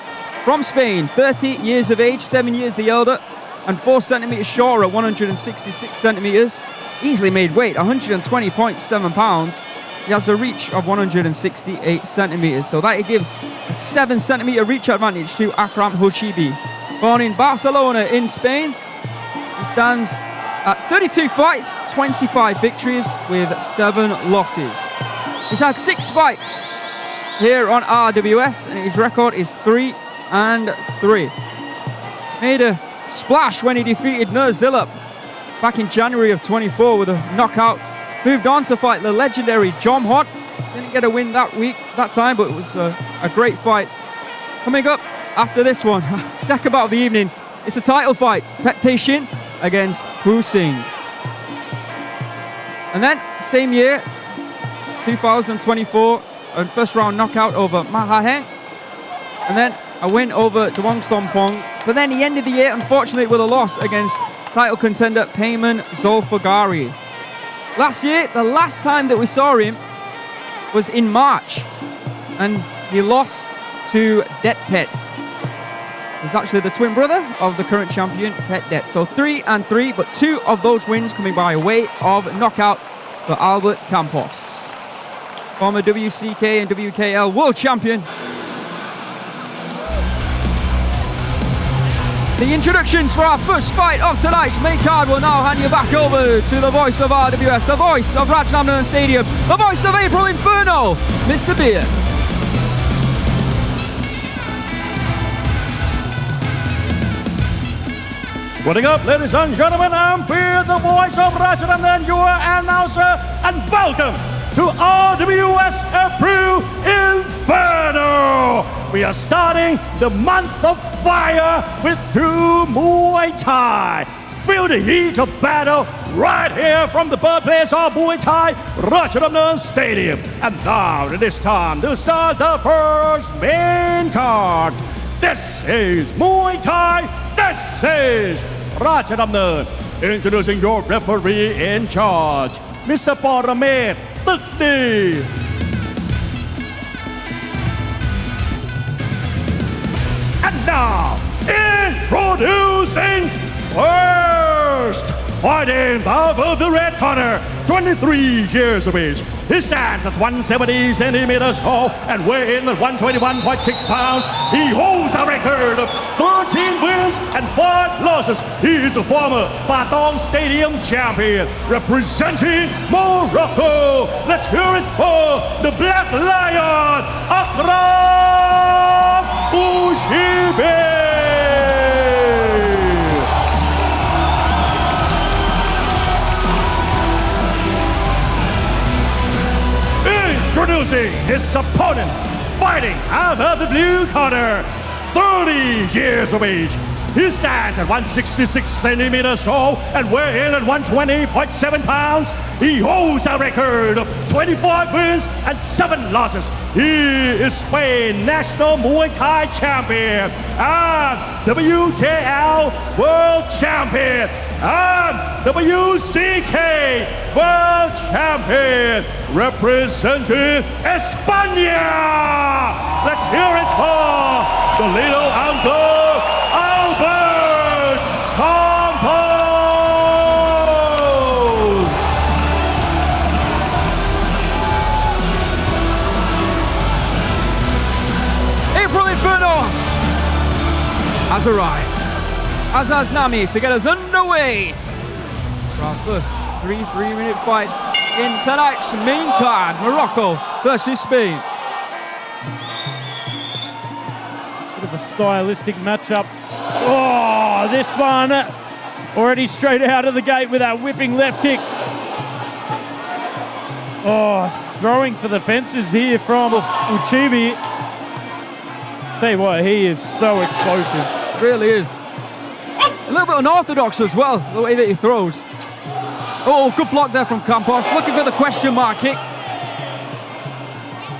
from Spain, 30 years of age, 7 years the elder, and 4 centimeters shorter at 166 centimeters. Easily made weight, 120.7 pounds. He has a reach of 168 centimeters, so that gives a 7 centimeter reach advantage to Akram Ouchibi. Born in Barcelona in Spain, he stands at 32 fights, 25 victories with 7 losses. He's had 6 fights here on RWS, and his record is 3-3. Made a splash when he defeated Nurzilip back in January of 24 with a knockout. Moved on to fight the legendary John Hott. Didn't get a win that time, but it was a great fight. Coming up after this one, second bout of the evening, it's a title fight. Phettechin against Phusingha. And then, same year, 2024, a first round knockout over Mahaheng. And then a win over Dwang Sompong. But then he ended the year, unfortunately, with a loss against title contender Payman Zulfagari. Last year, the last time that we saw him was in March, and he lost to Detpet. He's actually the twin brother of the current champion, Petdet. So 3-3, but 2 of those wins coming by way of knockout for Albert Campos, former WCK and WKL world champion. The introductions for our first fight of tonight's main card will now hand you back over to the voice of RWS, the voice of Rajadamnern Stadium, the voice of April Inferno, Mr. Beer. What up, ladies and gentlemen? I'm Beer, the voice of Rajadamnern, your announcer, and welcome to RWS April Inferno. We are starting the month of fire with true Muay Thai. Feel the heat of battle right here from the birthplace of Muay Thai, Rajadamnern Stadium. And now it is time to start the first main card. This is Muay Thai. This is Rajadamnern. Introducing your referee in charge, Mr. Paramet Tukdi. And now, introducing first, fighting out of the red corner, 23 years of age. He stands at 170 centimeters tall and weighs in at 121.6 pounds. He holds a record of 13 wins and 5 losses. He is a former Kiwthong Stadium champion representing Morocco. Let's hear it for the Black Lion, Akram Ouchibi. Introducing his opponent, fighting out of the blue corner, 30 years of age. He stands at 166 centimeters tall and weighs in at 120.7 pounds. He holds a record of 25 wins and 7 losses. He is Spain National Muay Thai Champion and WKL World Champion and WCK World Champion representing España. Let's hear it for the little uncle, Albert Campos. April Inferno has arrived, as has Nami, to get us underway for our first 3-minute fight in tonight's main card, Morocco versus Spain. Bit of a stylistic matchup. Oh, this one already straight out of the gate with that whipping left kick. Oh, throwing for the fences here from Ouchibi. Tell you what, he is so explosive. Really is. A little bit unorthodox as well, the way that he throws. Oh, good block there from Campos. Looking for the question mark kick.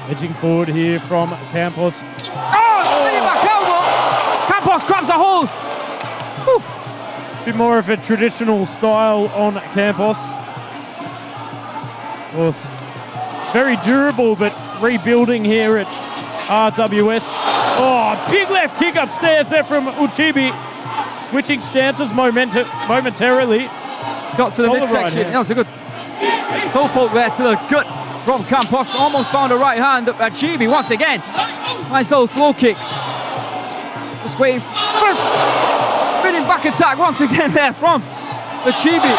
Edging forward here from Campos. Spinning back elbow. Campos grabs a hold. Oof. Bit more of a traditional style on Campos. Of course, very durable, but rebuilding here at RWS. Oh, big left kick upstairs there from Ouchibi. Switching stances momentarily. Got to the midsection. That was a good toe poke there to the gut from Campos. Almost found a right hand. Ouchibi once again. Nice little slow kicks. Just waiting. First spinning back attack once again there from Ouchibi.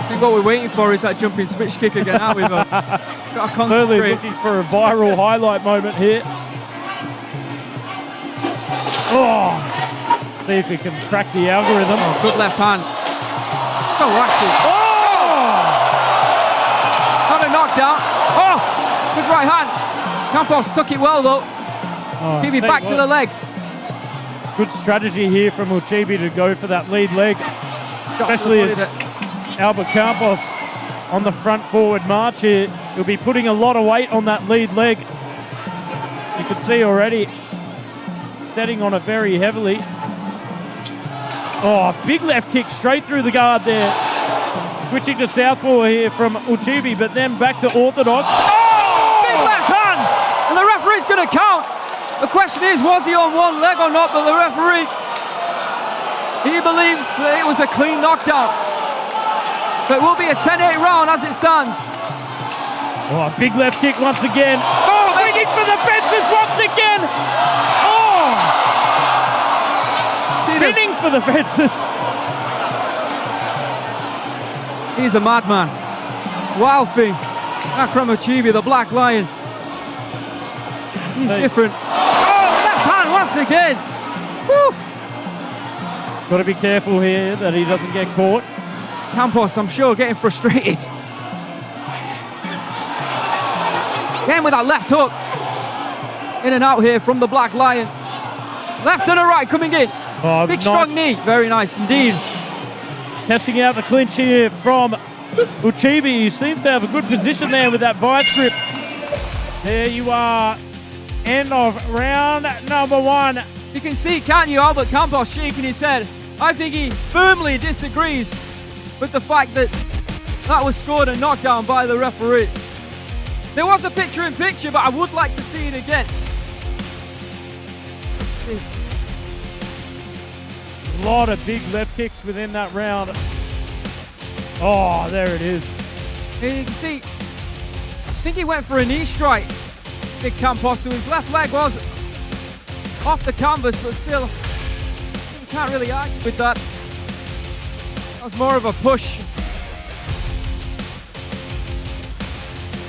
I think what we're waiting for is that jumping switch kick again, aren't we? Though? Got to concentrate. Clearly looking for a viral highlight moment here. Oh, see if he can crack the algorithm. Oh, good left hand. So active. Oh! Not a knockdown. Oh, good right hand. Campos took it well though. Oh, Keep it back to the legs. Good strategy here from Ouchibi to go for that lead leg, especially as Albert Campos on the front forward march here. He'll be putting a lot of weight on that lead leg. You can see already setting on it very heavily. Oh, big left kick straight through the guard there. Switching to southpaw here from Ouchibi, but then back to orthodox. Oh! Big left hand! And the referee's going to count. The question is, was he on one leg or not? But the referee, he believes it was a clean knockdown. But it will be a 10-8 round as it stands. Oh, big left kick once again. Oh, waiting for the fences once again. Oh! Spinning for the fences. He's a madman. Wild thing. Akram Ouchibi, the Black Lion. He's different. Oh, left hand once again. Woof. Got to be careful here that he doesn't get caught. Campos, I'm sure, getting frustrated. Again with that left hook. In and out here from the Black Lion. Left and a right coming in. Oh, big nice. strong knee. Very nice indeed. Testing out the clinch here from Ouchibi. He seems to have a good position there with that vice grip. There you are. End of round number one. You can see, can't you, Albert Campos shaking his head. I think he firmly disagrees with the fact that that was scored a knockdown by the referee. There was a picture-in-picture, but I would like to see it again. A lot of big left kicks within that round. Oh, there it is. And you can see, I think he went for a knee strike, big Campos, so his left leg was off the canvas, but still, you can't really argue with that. That was more of a push.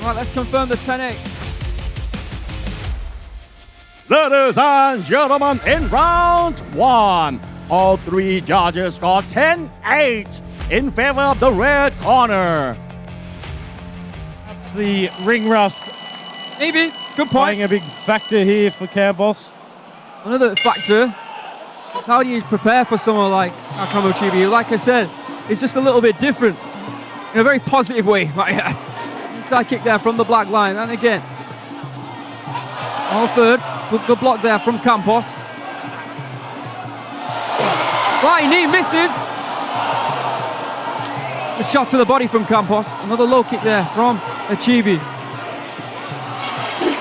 Right, let's confirm the 10-8. Ladies and gentlemen, in round one, all three judges scored 10-8 in favor of the red corner. That's the ring rust. Maybe, good Playing point. a big factor here for Campos. Another factor is how do you prepare for someone like Akram Ouchibi, who, like I said, is just a little bit different in a very positive way. Inside kick there from the Black Lion, and again, on the third, good block there from Campos. Right knee misses. A shot to the body from Campos. Another low kick there from Ouchibi.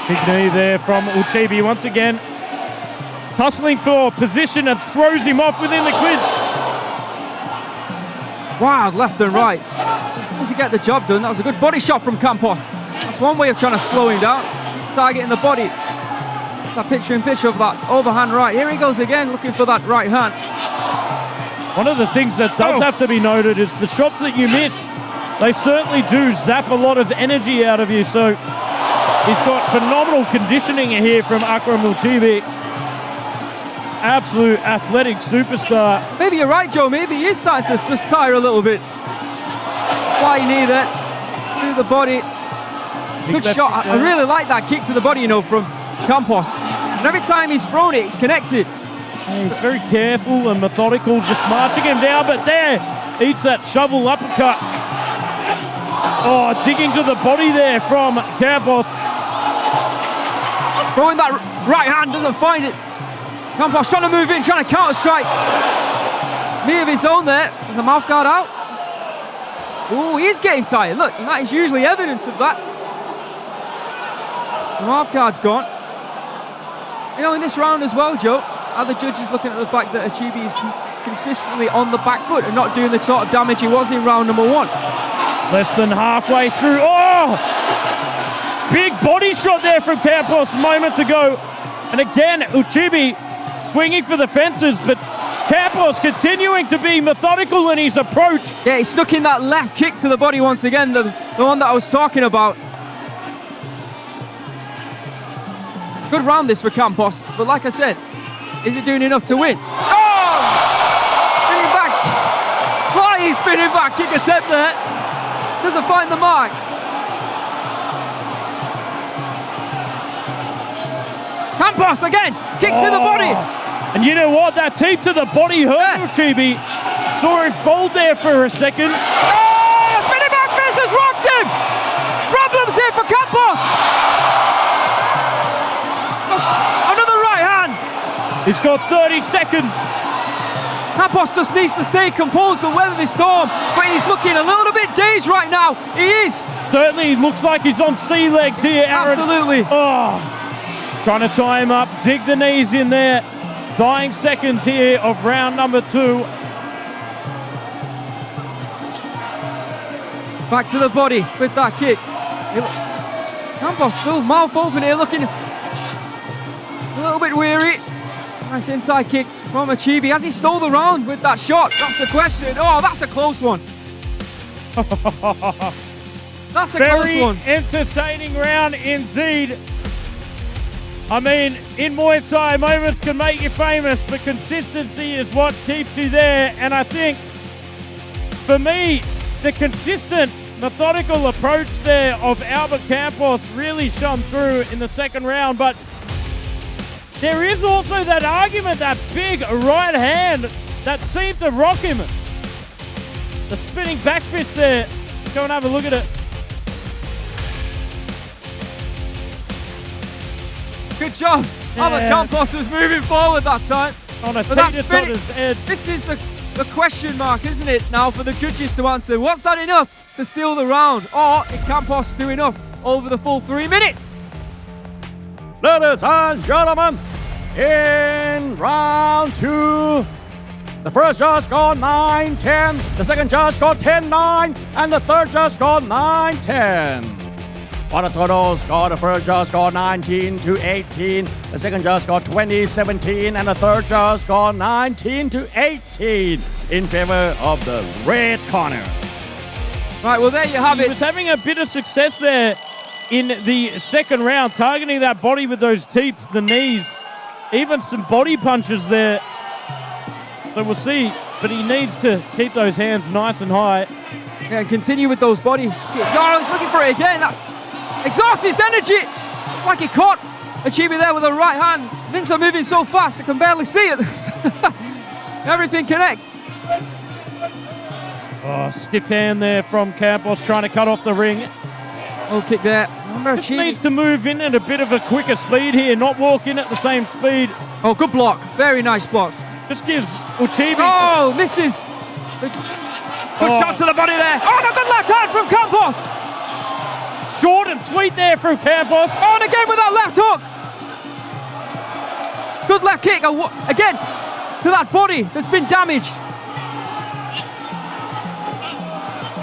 Big knee there from Ouchibi once again. Hustling for position and throws him off within the clinch. Wild left and right. Seems to get the job done. That was a good body shot from Campos. That's one way of trying to slow him down. Targeting the body. That picture-in-picture of that overhand right. Here he goes again, looking for that right hand. One of the things that does have to be noted is the shots that you miss, they certainly do zap a lot of energy out of you. So he's got phenomenal conditioning here from Akram Ouchibi. Absolute athletic superstar. Maybe you're right, Joe. Maybe he is starting to just tire a little bit. Why knee there through the body. Good shot. I really like that kick to the body, you know, from Campos. And every time he's thrown it, it's connected. Yeah, he's very careful and methodical, just marching him down. But there, eats that shovel uppercut. Oh, digging to the body there from Campos. Throwing that right hand, doesn't find it. Campos trying to move in, trying to counter-strike. Knee of his own there, with the mouth guard out. Oh, he's getting tired. Look, that is usually evidence of that. The mouth guard's gone. You know, in this round as well, Joe, are the judges looking at the fact that Ouchibi is consistently on the back foot and not doing the sort of damage he was in round number 1? Less than halfway through. Oh! Big body shot there from Campos moments ago. And again, Ouchibi swinging for the fences, but Campos continuing to be methodical in his approach. Yeah, he snuck in that left kick to the body once again, the one that I was talking about. Good round this for Campos, but like I said, is it doing enough to win? Oh! Spinning back. Flying spinning back kick attempt there. Doesn't find the mark. Campos again, kick to the body. And you know what? That tape to the body hurt Ouchibi. Saw him fold there for a second. Oh! Spinning back fist has rocked him. Problems here for Campos. Another right hand. He's got 30 seconds. Campos just needs to stay composed and weather this storm, but he's looking a little bit dazed right now. He is. Certainly looks like he's on sea legs here, Aaron. Absolutely. Oh, trying to tie him up, dig the knees in there. Dying seconds here of round number 2. Back to the body with that kick. Campos still mouth open here, looking a little bit weary. Nice inside kick from Ouchibi. Has he stole the round with that shot? That's the question. Oh, that's a close one. That's a close one. Very entertaining round indeed. I mean, in Muay Thai, moments can make you famous, but consistency is what keeps you there. And I think, for me, the consistent, methodical approach there of Albert Campos really shone through in the second round. But there is also that argument, that big right hand that seemed to rock him. The spinning back fist there. Let's go and have a look at it. Good job. Albert Campos was moving forward that time. On a teeter-totter's edge. This is the question mark, isn't it, now for the judges to answer. Was that enough to steal the round? Or did Campos do enough over the full 3 minutes? Ladies and gentlemen, in round 2, the first judge scored 9-10, the second judge scored 10-9, and the third judge scored 9-10. On a total score, the first judge scored 19-18, the second judge scored 20-17, and the third judge scored 19-18 in favor of the red corner. Right, well, there you have it. He was having a bit of success there in the second round, targeting that body with those teeps, the knees, even some body punches there. So we'll see, but he needs to keep those hands nice and high. Yeah, and continue with those body kicks. Oh, he's looking for it again. That's exhausts his energy. Like he caught Ouchibi there with a right hand. Things are moving so fast, I can barely see it. Everything connects. Oh, stiff hand there from Campos, trying to cut off the ring. Oh, kick there. Just needs to move in at a bit of a quicker speed here, not walk in at the same speed. Oh, good block. Very nice block. Just gives Ouchibi. Oh, misses. Good shot to the body there. Oh, no, good left hand from Campos. Short and sweet there from Campos. Oh, and again with that left hook. Good left kick. Again, to that body that's been damaged.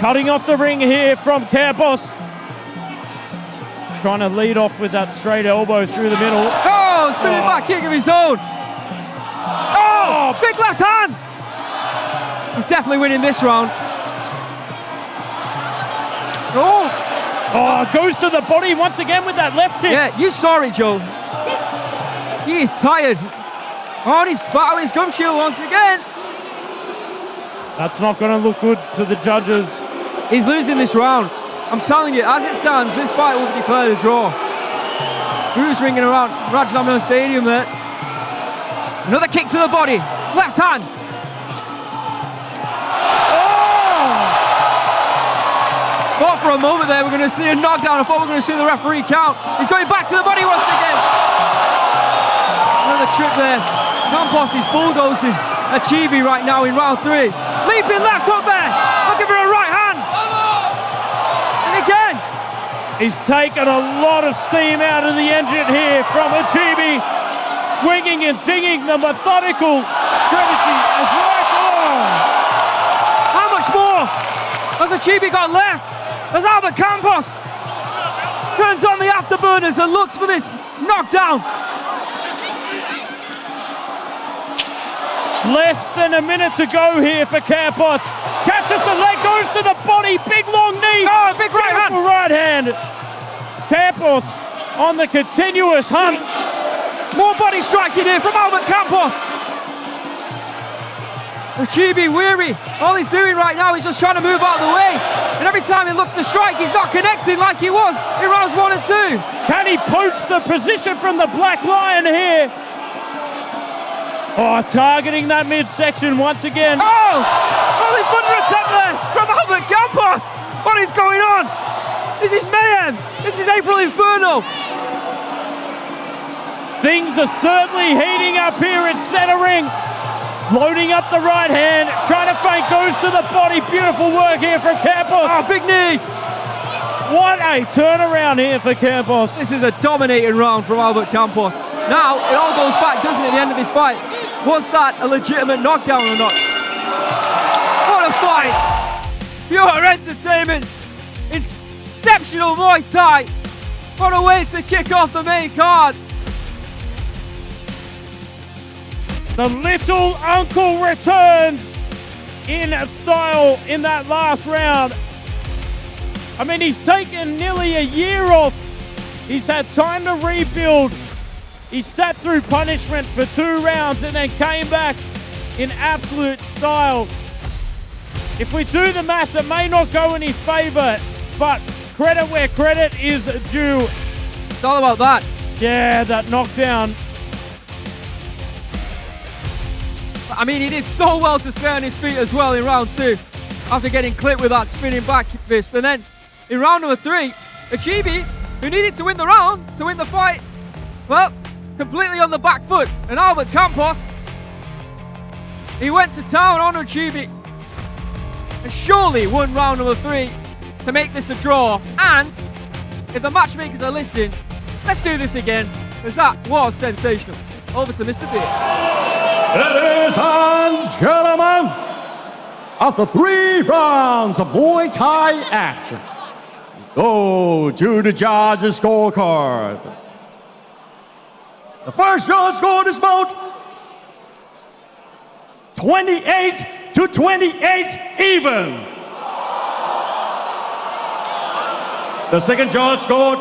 Cutting off the ring here from Campos. Trying to lead off with that straight elbow through the middle. Oh, spinning back kick of his own. Oh, big left hand. He's definitely winning this round. Oh, goes to the body once again with that left kick. Yeah, you saw it, Joe. He is tired. Oh, and he's battling his gum shield once again. That's not going to look good to the judges. He's losing this round. I'm telling you, as it stands, this fight will be declared a draw. Who's ringing around Rajadamnern Stadium there? Another kick to the body. Left hand. for a moment there, we're going to see a knockdown. I thought we were going to see the referee count. He's going back to the body once again. Another trip there. Campos is bulldozing Ouchibi right now in round 3. Leaping left up there, looking for a right hand. And again. He's taken a lot of steam out of the engine here from Ouchibi. Swinging and dinging, the methodical strategy has worked on. How much more has Ouchibi got left? As Albert Campos turns on the afterburners and looks for this knockdown. Less than a minute to go here for Campos. Catches the leg, goes to the body, big long knee. Oh, big right hand. Right hand. Campos on the continuous hunt. More body striking here from Albert Campos. Ouchibi weary. All he's doing right now is just trying to move out of the way. And every time he looks to strike, he's not connecting like he was in rounds 1 and 2. Can he poach the position from the Black Lion here? Oh, targeting that midsection once again. Oh! Holy thunder attempt there from Albert Campos! What is going on? This is mayhem! This is April Inferno! Things are certainly heating up here at center ring. Loading up the right hand, trying to feint, goes to the body. Beautiful work here from Campos. Oh, big knee! What a turnaround here for Campos. This is a dominating round from Albert Campos. Now, it all goes back, doesn't it, at the end of this fight? Was that a legitimate knockdown or not? What a fight! Pure entertainment! Exceptional Muay Thai! What a way to kick off the main card! The little uncle returns in style in that last round. I mean, he's taken nearly a year off. He's had time to rebuild. He sat through punishment for 2 rounds and then came back in absolute style. If we do the math, it may not go in his favor, but credit where credit is due. It's all about that. Yeah, that knockdown. I mean, he did so well to stay on his feet as well in round 2 after getting clipped with that spinning back fist. And then in round number 3, Ouchibi, who needed to win the round to win the fight, well, completely on the back foot. And Albert Campos, he went to town on Ouchibi and surely won round number 3 to make this a draw. And if the matchmakers are listening, let's do this again, because that was sensational. Over to Mr. Beer. Ladies and gentlemen, after 3 rounds of Muay Thai action, go to the judges' scorecard. The first judge scored this bout 28-28 even. The second judge scored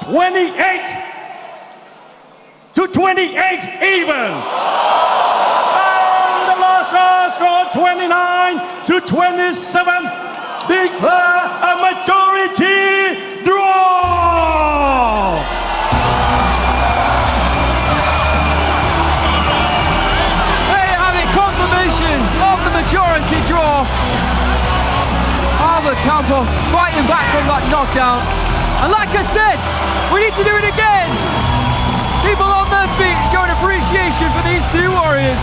28-28 even. And the last judge scored 29-27. Declare a majority draw. There you have it, confirmation of the majority draw. Albert Campos fighting back from that knockdown. And like I said, we need to do it again. People on their feet showing appreciation for these 2 warriors.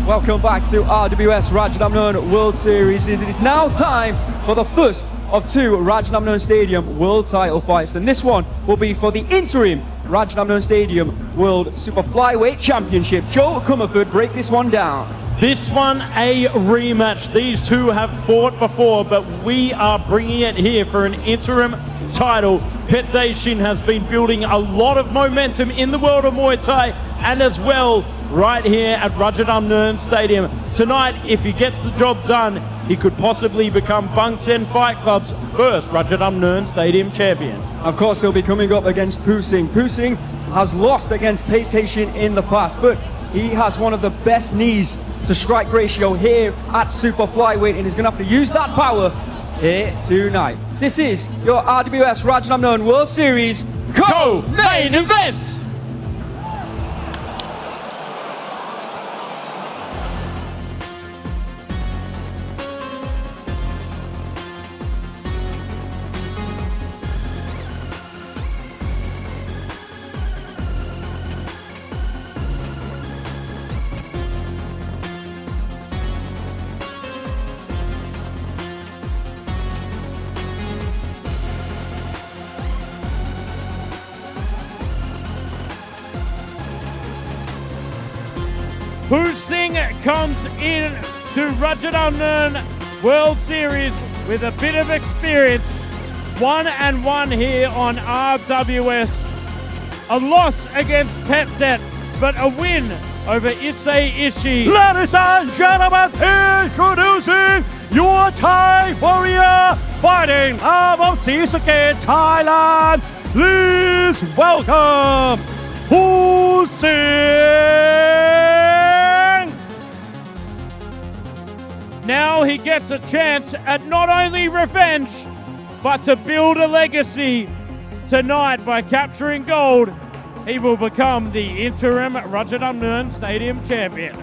Welcome back to RWS Rajadamnern World Series. It is now time for the first of 2 Rajadamnern Stadium World title fights. And this one will be for the interim Rajadamnern Stadium World Super Flyweight Championship. Joe Comerford, break this one down. This one a rematch. These 2 have fought before, but we are bringing it here for an interim title. Phettechin has been building a lot of momentum in the world of Muay Thai and as well right here at Rajadamnern Stadium. Tonight, if he gets the job done, he could possibly become Bang Sen Fight Club's first Rajadamnern Stadium champion. Of course, he'll be coming up against Phusingha. Phusingha has lost against Phettechin in the past, but he has one of the best knees to strike ratio here at Super Flyweight, and he's going to have to use that power here tonight. This is your RWS Rajadamnern World Series co-main event. Phusingha comes in to Rajadamnern World Series with a bit of experience. 1-1 here on RWS. A loss against Pinpetch, but a win over Issei Ishii. Ladies and gentlemen, introducing your Thai warrior fighting out of Sisake, Thailand. Please welcome Phusingha. Now he gets a chance at not only revenge, but to build a legacy. Tonight, by capturing gold, he will become the interim Rajadamnern Stadium champion.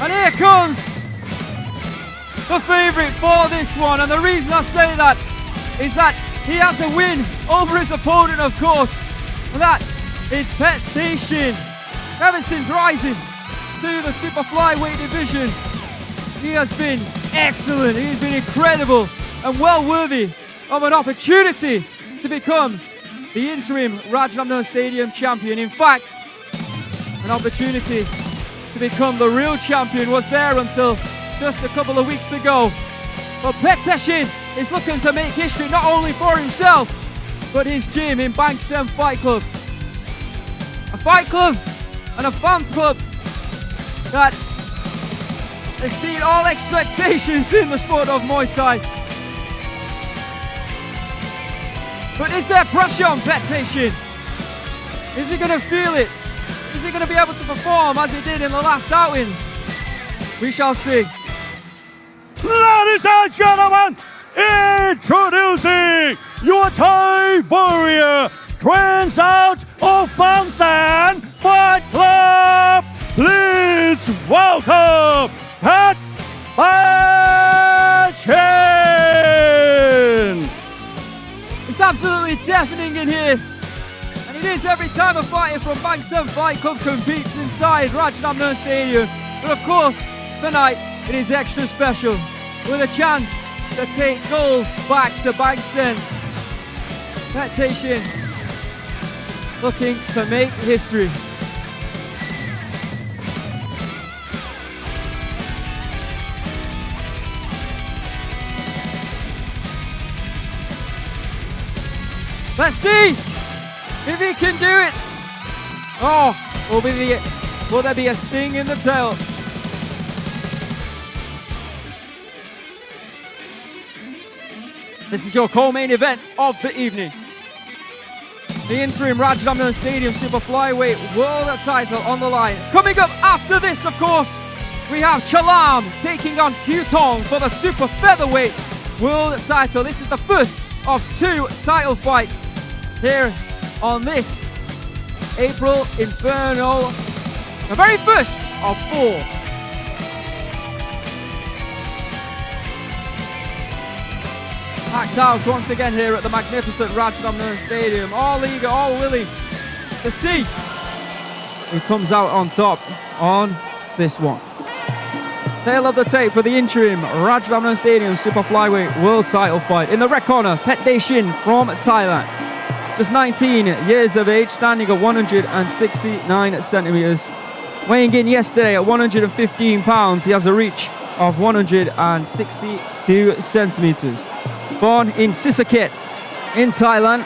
And here comes the favourite for this one, and the reason I say that is that he has a win over his opponent, of course, and that is Phettechin. Ever since rising to the super flyweight division, he has been excellent, he has been incredible and well worthy of an opportunity to become the interim Rajadamnern Stadium champion. In fact, an opportunity to become the real champion was there until just a couple of weeks ago. But Phettechin is looking to make history not only for himself, but his gym in Banksem Fight Club. A fight club and a fan club that has seen all expectations in the sport of Muay Thai. But is there pressure on Phettechin? Is he going to feel it? Is he going to be able to perform as he did in the last outing? We shall see. Ladies and gentlemen, introducing your Thai warrior, trains out of Bangsan Fight Club. Please welcome Phettechin. It's absolutely deafening in here. And it is every time a fighter from Banksem Fight Club competes inside Rajadamnern Stadium. But of course, tonight it is extra special with a chance to take gold back to Banksem. Phettechin looking to make history. Let's see if he can do it. Oh, will there be a sting in the tail? This is your co-main event of the evening. The interim Rajadamnern Stadium Super Flyweight World title on the line. Coming up after this, of course, we have Chalarm taking on Kiwthong for the Super Featherweight World title. This is the first of 2 title fights here on this April Inferno, the very first of 4. Packed house once again here at the magnificent Rajadamnern Stadium. All eager, all willing to see who comes out on top on this one. Tail of the tape for the interim Rajadamnern Stadium Super Flyweight World title fight. In the red corner, Phettechin from Thailand. Just 19 years of age, standing at 169 centimeters. Weighing in yesterday at 115 pounds, he has a reach of 162 centimeters. Born in Sisakhet in Thailand,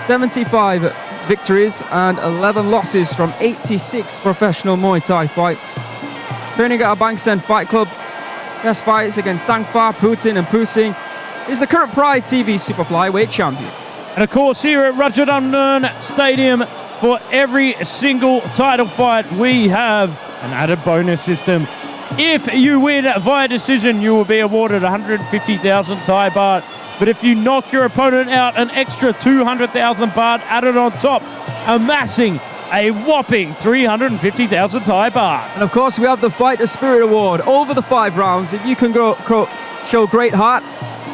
75 victories and 11 losses from 86 professional Muay Thai fights. Training at a Banksem Fight Club, best fights against Sangfa, Putin and Phusingha. Is the current Pride TV Super Flyweight champion. And of course, here at Rajadamnern Stadium, for every single title fight, we have an added bonus system. If you win via decision, you will be awarded 150,000 Thai baht. But if you knock your opponent out, an extra 200,000 baht added on top, amassing a whopping 350,000 Thai baht. And of course, we have the Fighter Spirit Award over the 5 rounds. If you can show great heart,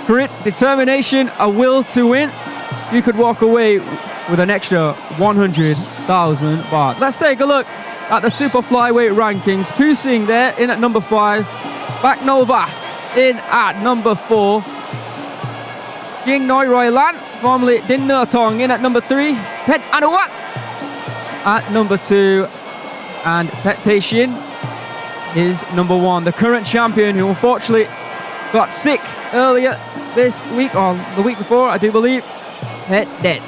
grit, determination, a will to win, you could walk away with an extra 100,000 baht. Let's take a look at the Super Flyweight rankings. Phusingha there in at number 5. Baknova in at number 4. Ying Noi Roy Lan, formerly Din Tong, in at number 3. Phet Anuwat at number 2. And Phettechin is number 1. The current champion, who unfortunately got sick earlier this week, or the week before, I do believe, Phettechin,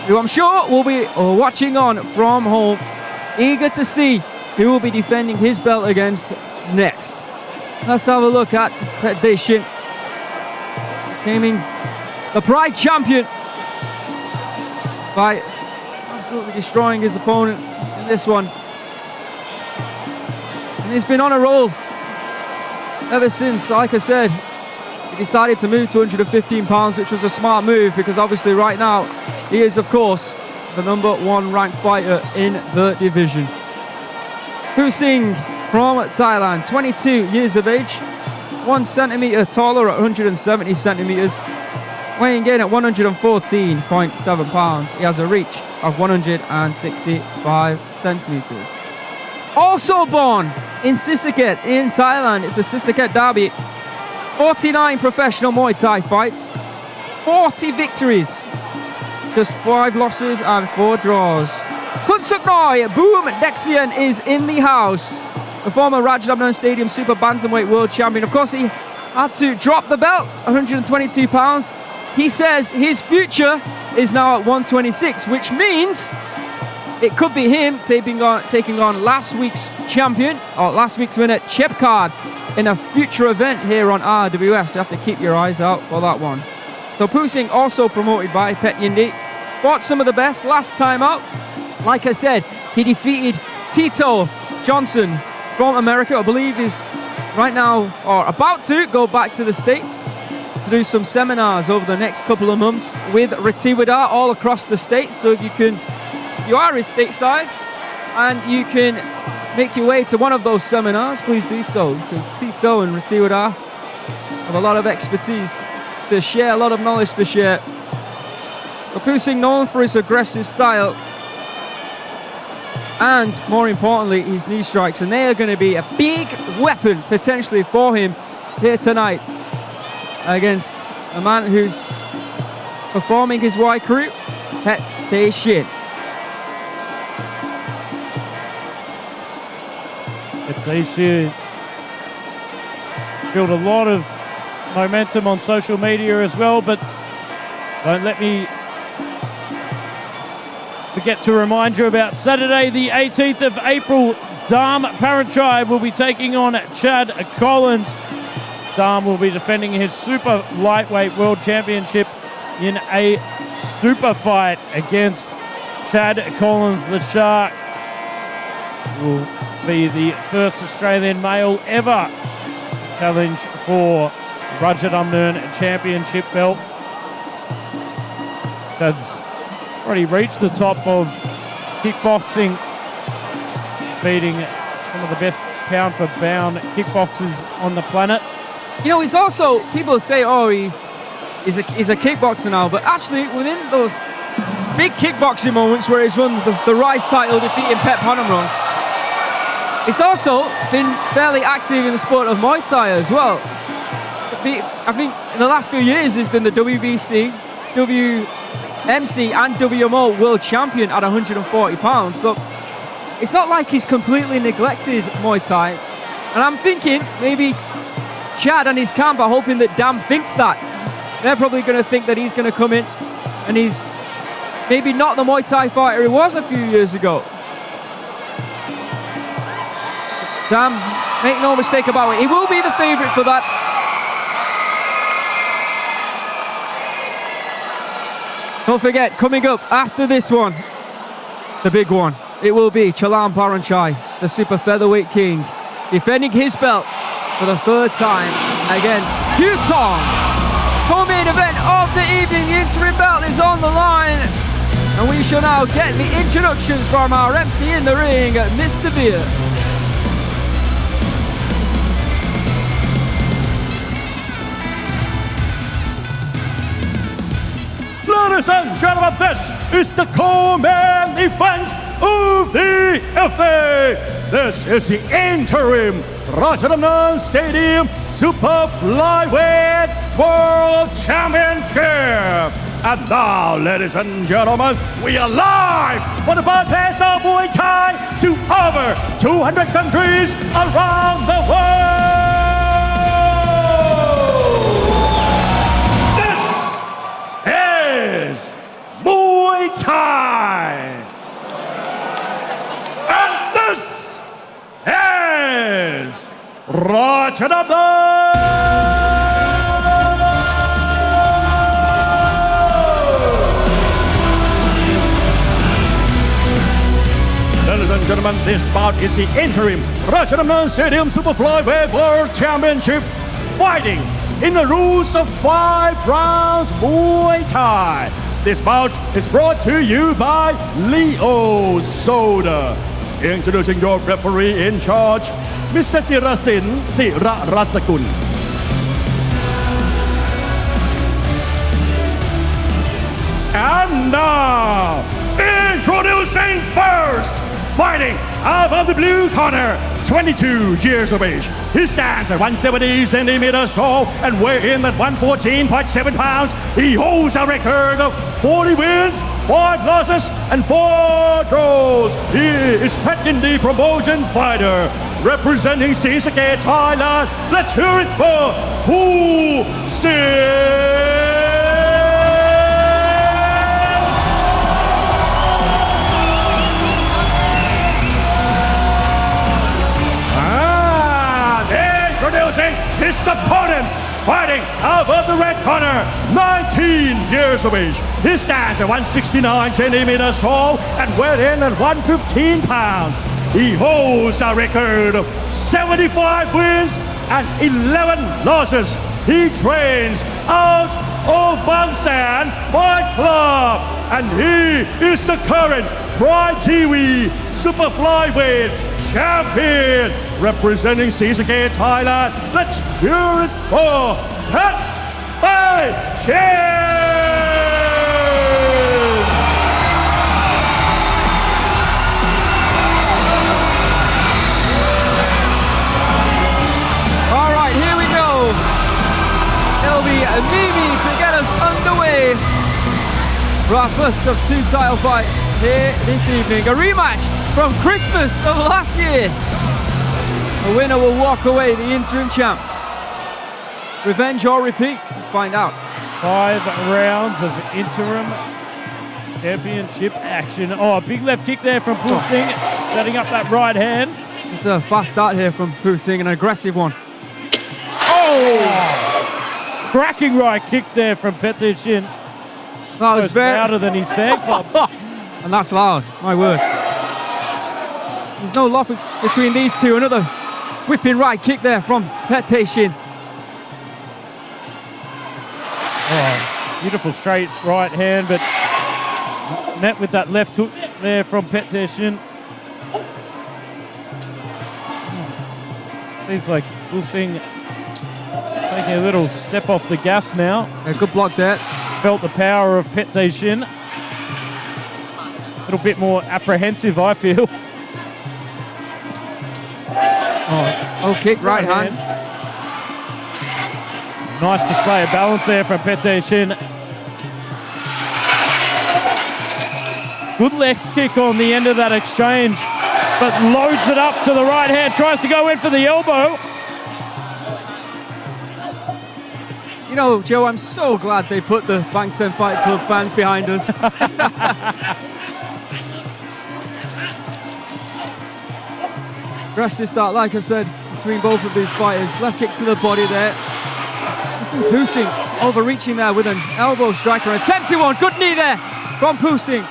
who I'm sure will be watching on from home, eager to see who will be defending his belt against next. Let's have a look at Phettechin, claiming the Pride champion by absolutely destroying his opponent in this one. And he's been on a roll ever since, like I said, he decided to move to 115 pounds, which was a smart move because obviously right now he is, of course, the number 1 ranked fighter in the division. Phusingha from Thailand, 22 years of age, 1 centimeter taller at 170 centimeters, weighing in at 114.7 pounds. He has a reach of 165 centimeters. Also born in Sisaket in Thailand. It's a Sisaket derby. 49 professional Muay Thai fights, 40 victories, just 5 losses and 4 draws. Kunsuknoi Boom Dexian is in the house. The former Rajadamnern Stadium Super Bantamweight World Champion. Of course, he had to drop the belt, 122 pounds. He says his future is now at 126, which means it could be him taking on last week's champion, or last week's winner, Chepkard, in a future event here on RWS. You have to keep your eyes out for that one. So Phusingha, also promoted by Pet Yindi, fought some of the best last time out. Like I said, he defeated Tito Johnson from America. I believe is right now, or about to, go back to the States to do some seminars over the next couple of months with Retiwada all across the States. So if you are stateside and you can make your way to one of those seminars, please do so, because Tito and Retiwada have a lot of expertise to share, a lot of knowledge to share. So Phusingha, known for his aggressive style and, more importantly, his knee strikes, and they are going to be a big weapon potentially for him here tonight against a man who's performing his Y crew, Phettechin. Phettechin built a lot of momentum on social media as well, but don't let me forget to remind you about Saturday the 18th of April. Dam Paranchai will be taking on Chad Collins. Dam will be defending his super lightweight world championship in a super fight against Chad Collins. The Shark will be the first Australian male ever to challenge for Rajadamnern championship belt. Chad's already reached the top of kickboxing, beating some of the best pound for pound kickboxers on the planet. You know, he's also, people say, oh, he's a kickboxer now, but actually within those big kickboxing moments where he's won the Rise title defeating Pep Honamrong, he's also been fairly active in the sport of Muay Thai as well. I think in the last few years he's been the WBC, WMC and WMO world champion at 140 pounds. So it's not like he's completely neglected Muay Thai. And I'm thinking maybe Chad and his camp are hoping that Dam thinks that. They're probably going to think that he's going to come in and he's maybe not the Muay Thai fighter he was a few years ago. Dam, make no mistake about it, he will be the favourite for that. Don't forget, coming up after this one, the big one, it will be Chalarm Paranchai, the super featherweight king, defending his belt for the third time against Kiwthong. Co-main event of the evening, the interim belt is on the line. And we shall now get the introductions from our MC in the ring, Mr. Beer. Ladies and gentlemen, this is the co-main event of the evening. This is the interim Rajadamnern Stadium Super Flyweight World Championship. And now, ladies and gentlemen, we are live for the broadcast of Muay Thai to over 200 countries around the world. This is Muay Thai. And this is Rajadamnern. Ladies and gentlemen, this bout is the interim Rajadamnern Stadium Super Flyweight World Championship, fighting in the rules of 5 rounds Muay Thai. This bout is brought to you by Leo Soda. Introducing your referee in charge, Mr. Jirasin Sirarasakun. And now, introducing first, fighting out of the blue corner, 22 years of age. He stands at 170 centimeters tall and weighs in at 114.7 pounds. He holds a record of 40 wins, 5 losses, and 4 draws. He is Phettechin the promotion fighter, representing Phusingha, Thailand. Let's hear it for Phusingha. His opponent, fighting out of the red corner, 19 years of age. He stands at 169 centimeters tall and weighs in at 115 pounds. He holds a record of 75 wins and 11 losses. He trains out of Bangsan Fight Club, and he is the current Pride TV Super Flyweight Champion, representing Phusingha, Thailand. Let's hear it for Phettechin! All right, here we go. It'll be Mimi to get us underway for our first of 2 title fights here this evening. A rematch from Christmas of last year. The winner will walk away the interim champ. Revenge or repeat? Let's find out. 5 rounds of interim championship action. Oh, a big left kick there from Phusingha, setting up that right hand. It's a fast start here from Phusingha, an aggressive one. Oh! Cracking right kick there from Phettechin. That was very louder than his fan club. And that's loud, my word. There's no love between these two. Another whipping right kick there from Phettechin. Oh, beautiful straight right hand, but met with that left hook there from Phettechin. Seems like Phusingha taking a little step off the gas now. A good block there. Felt the power of Phettechin. A little bit more apprehensive, I feel. Oh, kick, right hand. Nice display of balance there from Phettechin. Good left kick on the end of that exchange, but loads it up to the right hand, tries to go in for the elbow. You know, Joe, I'm so glad they put the Bangsan Fight Club fans behind us. Aggressive start, like I said, between both of these fighters. Left kick to the body there. You see Phusingha overreaching there with an elbow striker. Attempting one, good knee there from Phusingha.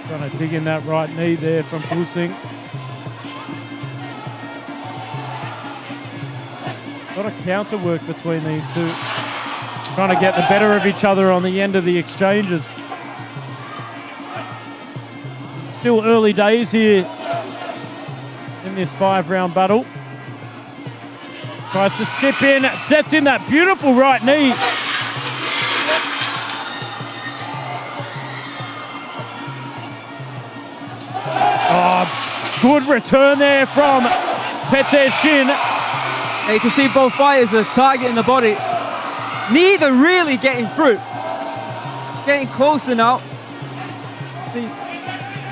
Trying to dig in that right knee there from Phusingha. lot of counter work between these two. Trying to get the better of each other on the end of the exchanges. Still early days here in this 5-round battle. Tries to skip in, sets in that beautiful right knee. Oh, good return there from Phettechin. You can see both fighters are targeting the body. Neither really getting through. Getting closer now. See,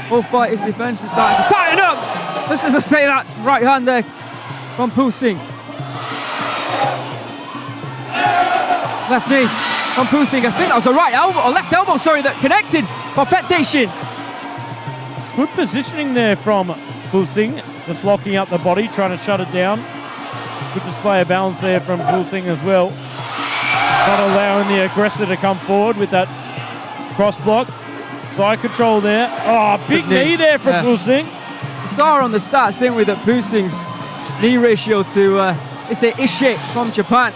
both fighters' defense is starting to tighten up. Just as I say that, right hand there from Phusingha. Left knee from Phusingha. I think that was a right elbow, or left elbow, sorry, that connected for Phettechin. Good positioning there from Phusingha, just locking up the body, trying to shut it down. Good display of balance there from Phusingha as well. Not allowing the aggressor to come forward with that cross block. Side control there. Oh, big knee there from Phusingha. We saw on the stats, didn't we, that Phusingha's knee ratio to, it's a Ishe from Japan.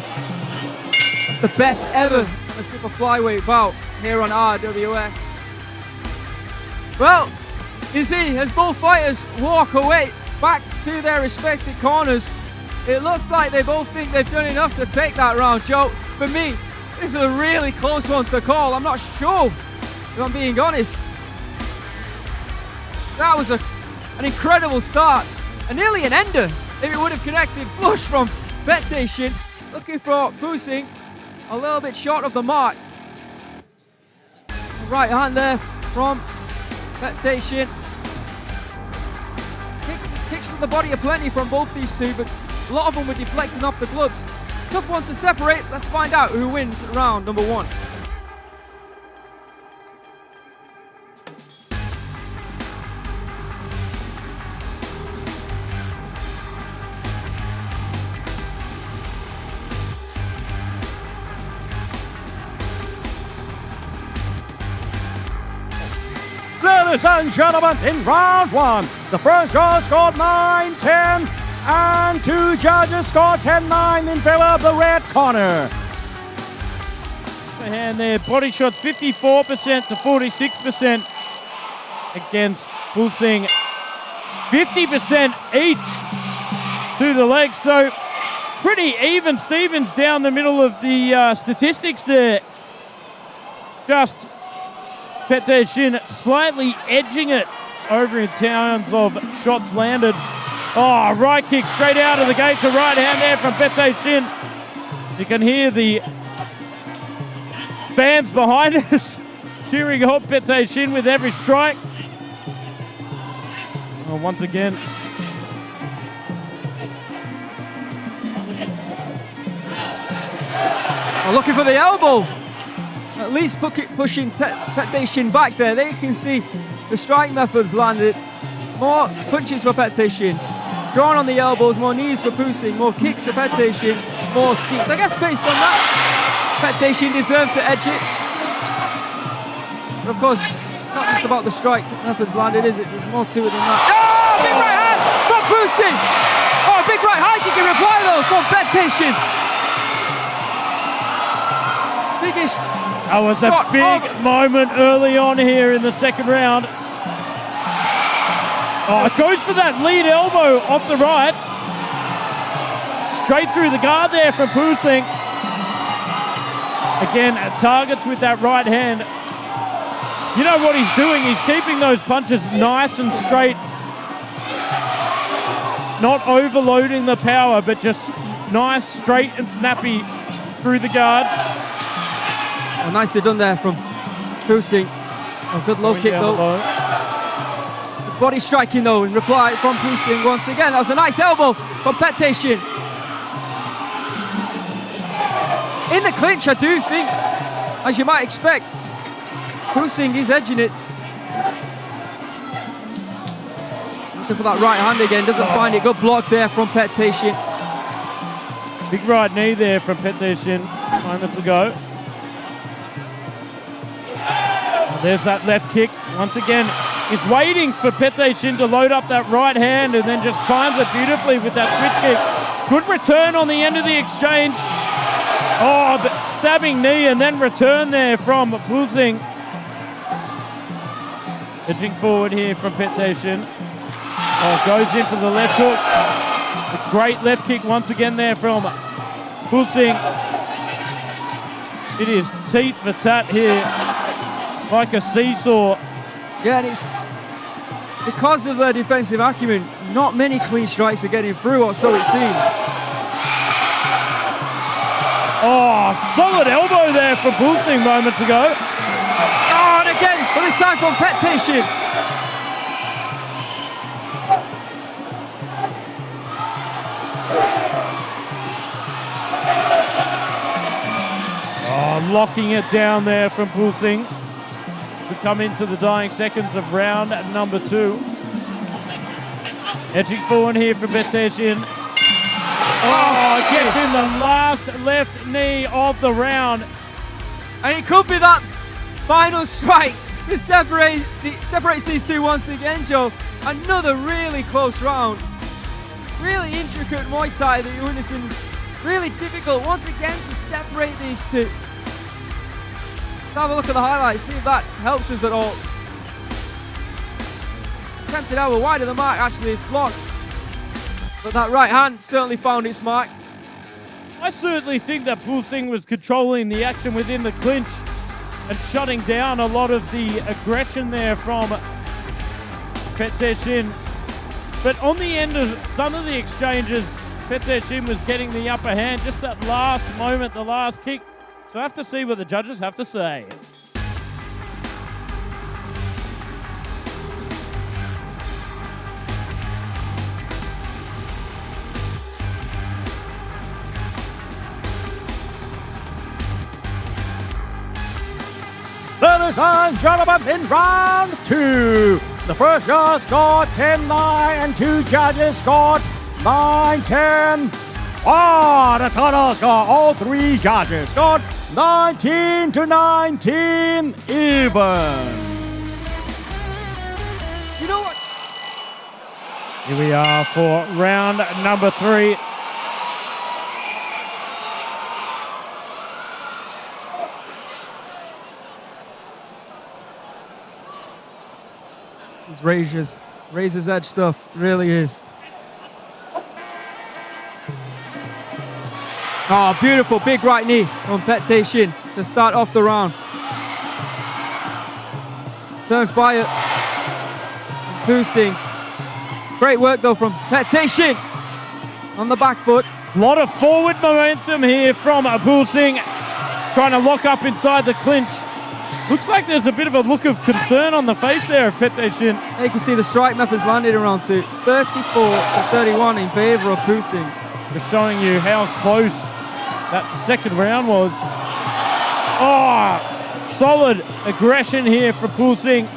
It's the best ever in a super flyweight bout here on RWS. Well, you see, as both fighters walk away back to their respective corners, it looks like they both think they've done enough to take that round. Joe, for me, this is a really close one to call. I'm not sure, if I'm being honest. That was an incredible start, and nearly an ender if it would have connected flush from Phettechin. Looking for Phusingha, a little bit short of the mark. Right hand there from Phettechin. Kicks to the body are plenty from both these two, but a lot of them were deflecting off the gloves. Tough one to separate. Let's find out who wins round number one. Ladies and gentlemen, in round one, the first judge scored 9-10, and two judges scored 10-9 in favor of the red corner. And their body shots 54% to 46% against Phusingha. 50% each to the legs, so pretty even Stevens down the middle of the statistics there. Just Phettechin slightly edging it over in terms of shots landed. Oh, right kick straight out of the gate to right hand there from Phettechin. You can hear the fans behind us cheering on Phettechin with every strike. Oh, once again. Looking for the elbow. At least pushing Phettechin back there. There you can see the strike methods landed. More punches for Phettechin. Drawn on the elbows, more knees for Phusingha, more kicks for Phettechin, more teeps. I guess based on that, Phettechin deserved to edge it. But of course, it's not just about the strike methods landed, is it? There's more to it than that. Oh, big right hand from Phusingha. Oh, big right high kick in reply though from Phettechin. Biggest. That was a big moment early on here in the second round. Oh, it goes for that lead elbow off the right. Straight through the guard there from Phusingha. Again, targets with that right hand. You know what he's doing? He's keeping those punches nice and straight. Not overloading the power, but just nice, straight and snappy through the guard. Oh, nicely done there from Phusingha. Oh, good low kick though. Body striking though in reply from Phusingha once again. That was a nice elbow from Phettechin. In the clinch, I do think, as you might expect, Phusingha is edging it. Looking for that right hand again, doesn't find it. Good block there from Phettechin. Big right knee there from Phettechin moments ago. There's that left kick. Once again, he's waiting for Phettechin to load up that right hand and then just times it beautifully with that switch kick. Good return on the end of the exchange. Oh, but stabbing knee and then return there from Phusingha. Edging forward here from Phettechin. Oh, goes in for the left hook. A great left kick once again there from Phusingha. It is teat for tat here, like a seesaw. Yeah, and it's because of their defensive acumen, not many clean strikes are getting through, or so it seems. Oh, solid elbow there from Phusingha moments ago. Oh, and again, but this time from Phettechin. Oh, locking it down there from Phusingha. We come into the dying seconds of round number 2. Edging forward here from Phettechin. Oh, gets in the last left knee of the round. And it could be that final strike that separates these two once again, Joe. Another really close round. Really intricate Muay Thai that you understand. Really difficult once again to separate these two. Let's have a look at the highlights, see if that helps us at all. Attempted elbow wide of the mark, actually blocked. But that right hand certainly found its mark. I certainly think that Phusingha was controlling the action within the clinch and shutting down a lot of the aggression there from Phettechin. But on the end of some of the exchanges, Phettechin was getting the upper hand, just that last moment, the last kick. So I have to see what the judges have to say. Ladies and gentlemen, in round 2, the first judge scored 10-9 and 2 judges scored 9-10. Oh, the total score, all 3 judges scored 19-19 even. You know what? Here we are for round number 3. It's razor's edge stuff, really is. Oh, beautiful big right knee from Phettechin to start off the round. Turn fire. Phusingha. Great work though from Phettechin on the back foot. A lot of forward momentum here from Phusingha, trying to lock up inside the clinch. Looks like there's a bit of a look of concern on the face there of Phettechin. You can see the strike methods landed around 2. 34-31 in favor of Phusingha. Just showing you how close that second round was. Oh, solid aggression here for Phusingha.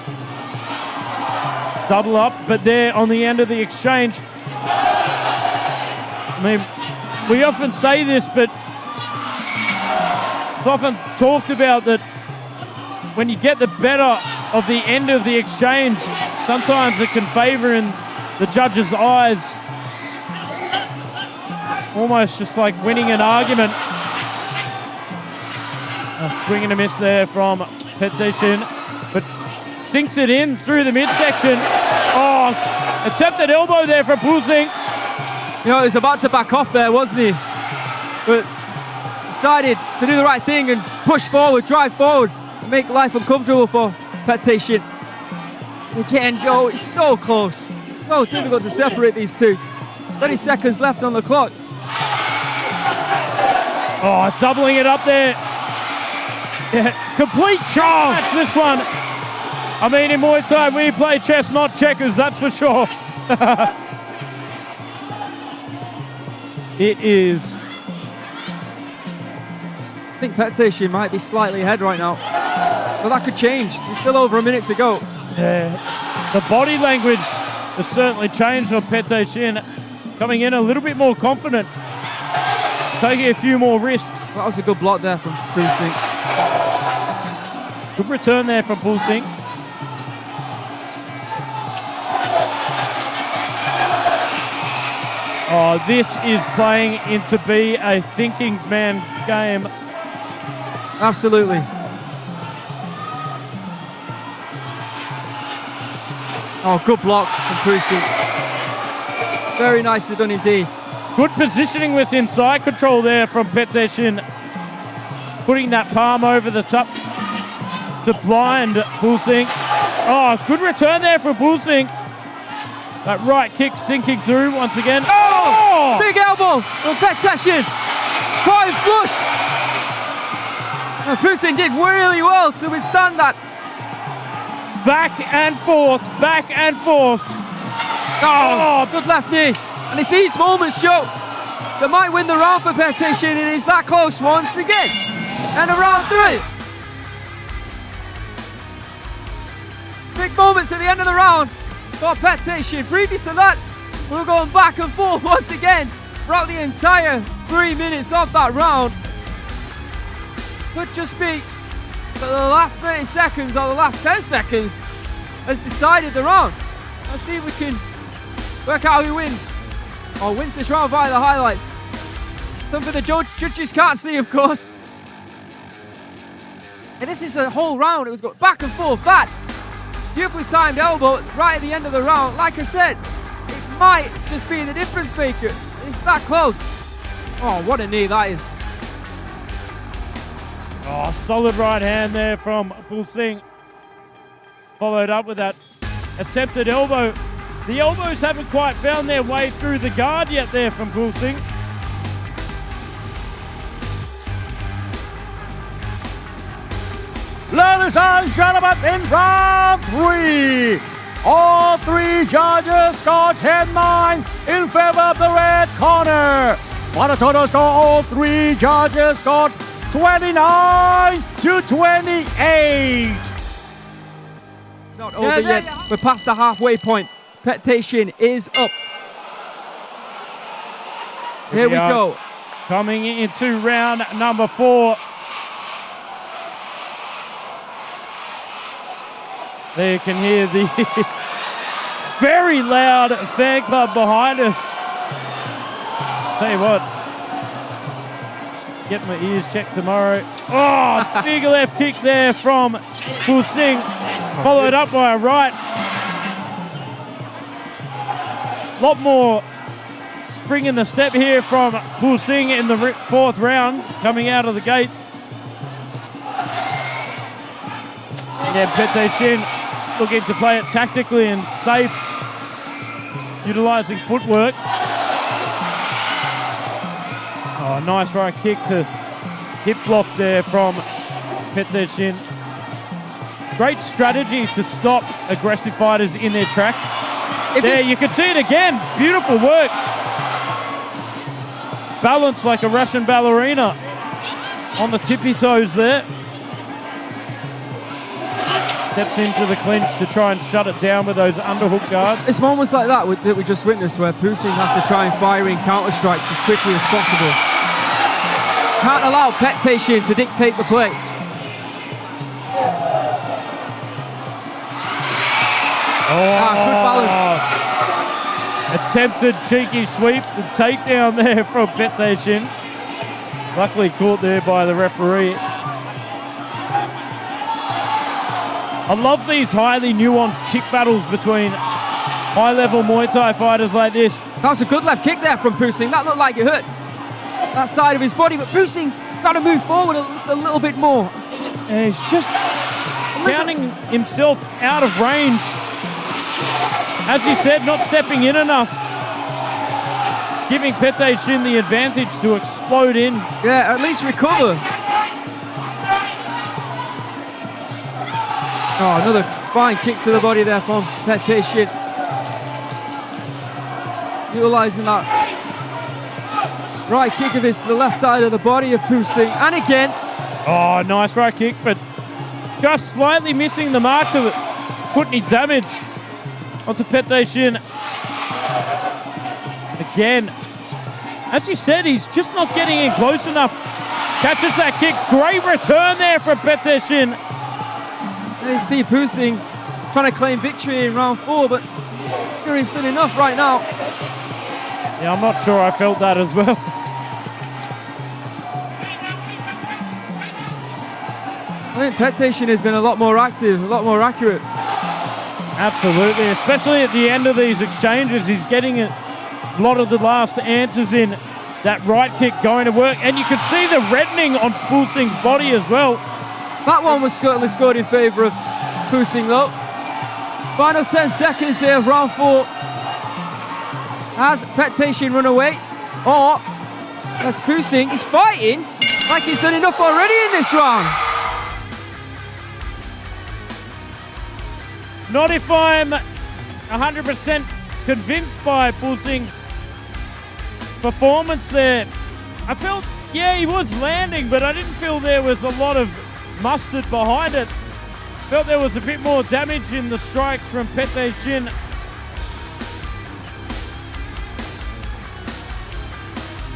Double up, but there on the end of the exchange. I mean, we often say this, but it's often talked about that when you get the better of the end of the exchange, sometimes it can favor in the judge's eyes. Almost just like winning an argument. A swing and a miss there from Phettechin, but sinks it in through the midsection. Oh, attempted elbow there from Phusingha. You know, he was about to back off there, wasn't he? But decided to do the right thing and push forward, drive forward, and make life uncomfortable for Phettechin. Again, Joe, it's so close. It's so difficult to separate these two. 30 seconds left on the clock. Oh, doubling it up there. Yeah, complete charge, this one. I mean, in Muay Thai, we play chess, not checkers, that's for sure. It is. I think Phettechin might be slightly ahead right now. But that could change. There's still over a minute to go. Yeah, the body language has certainly changed on Phettechin. Coming in a little bit more confident. Taking a few more risks. That was a good block there from Phusingha. Good return there from Phusingha. Oh, this is playing into be a thinking's man's game. Absolutely. Oh, good block from Phusingha. Very nicely done indeed. Good positioning with inside control there from Phettechin. Putting that palm over the top to blind Phusingha. Oh, good return there from Phusingha. That right kick sinking through once again. Oh! Big elbow from Phettechin. Quite flush. And Phusingha did really well to withstand that. Back and forth, back and forth. Oh, good left knee. And it's these moments, Joe, that might win the round for Phettechin, and it's that close once again. And a round 3. Big moments at the end of the round for Phettechin. Previous to that, we were going back and forth once again throughout the entire 3 minutes of that round. Could just be that the last 30 seconds or the last 10 seconds has decided the round. Let's see if we can work out who wins. Or wins this round via the highlights. Something the judges can't see, of course. And this is the whole round. It was going back and forth. That beautifully timed elbow right at the end of the round. Like I said, it might just be the difference maker. It's that close. Oh, what a knee that is. Oh, solid right hand there from Phusingha. Followed up with that attempted elbow. The elbows haven't quite found their way through the guard yet there from Phusingha. Ladies and gentlemen, in round 3, all 3 judges scored 10-9 in favor of the red corner. For the total score, all 3 judges scored 29-28. Not over yet. We're past the halfway point. Phettechin is up. Here we go. Coming into round number 4. There you can hear the very loud fan club behind us. Tell you what, get my ears checked tomorrow. Oh, big left kick there from Phusingha, followed up by a right. Lot more spring in the step here from Phusingha in the 4th round, coming out of the gates. Yeah, Phettechin looking to play it tactically and safe, utilising footwork. Oh, nice right kick to hip block there from Phettechin. Great strategy to stop aggressive fighters in their tracks. There, you can see it again. Beautiful work. Balance like a Russian ballerina on the tippy toes there. Steps into the clinch to try and shut it down with those underhook guards. It's moments like that that we just witnessed where Phusingha has to try and fire in counter strikes as quickly as possible. Can't allow Phettechin to dictate the play. Good balance. Attempted cheeky sweep, the takedown there from Phettechin. Luckily caught there by the referee. I love these highly nuanced kick battles between high-level Muay Thai fighters like this. That was a good left kick there from Phusingha. That looked like it hurt that side of his body, but Phusingha got to move forward just a little bit more. And he's just counting himself out of range. As he said, not stepping in enough. Giving Phettechin the advantage to explode in. Yeah, at least recover. Oh, another fine kick to the body there from Phettechin. Utilising that right kick of his to the left side of the body of Phusingha. And again. Oh, nice right kick, but just slightly missing the mark to put any damage onto Phettechin. Again, as you said, he's just not getting in close enough. Catches that kick. Great return there from Phettechin. You see Phusingha trying to claim victory in round 4, but he's done enough right now. Yeah, I'm not sure I felt that as well. I think Phettechin has been a lot more active, a lot more accurate. Absolutely, especially at the end of these exchanges. He's getting a lot of the last answers in. That right kick going to work. And you could see the reddening on Phusingha's body as well. That one was certainly scored in favour of Phusingha though. Final 10 seconds here of round 4. Has Phettechin run away? Or as Phusingha is fighting like he's done enough already in this round. Not if I'm 100% convinced by Phusingha's performance there. I felt, yeah, he was landing, but I didn't feel there was a lot of mustard behind it. Felt there was a bit more damage in the strikes from Phettechin.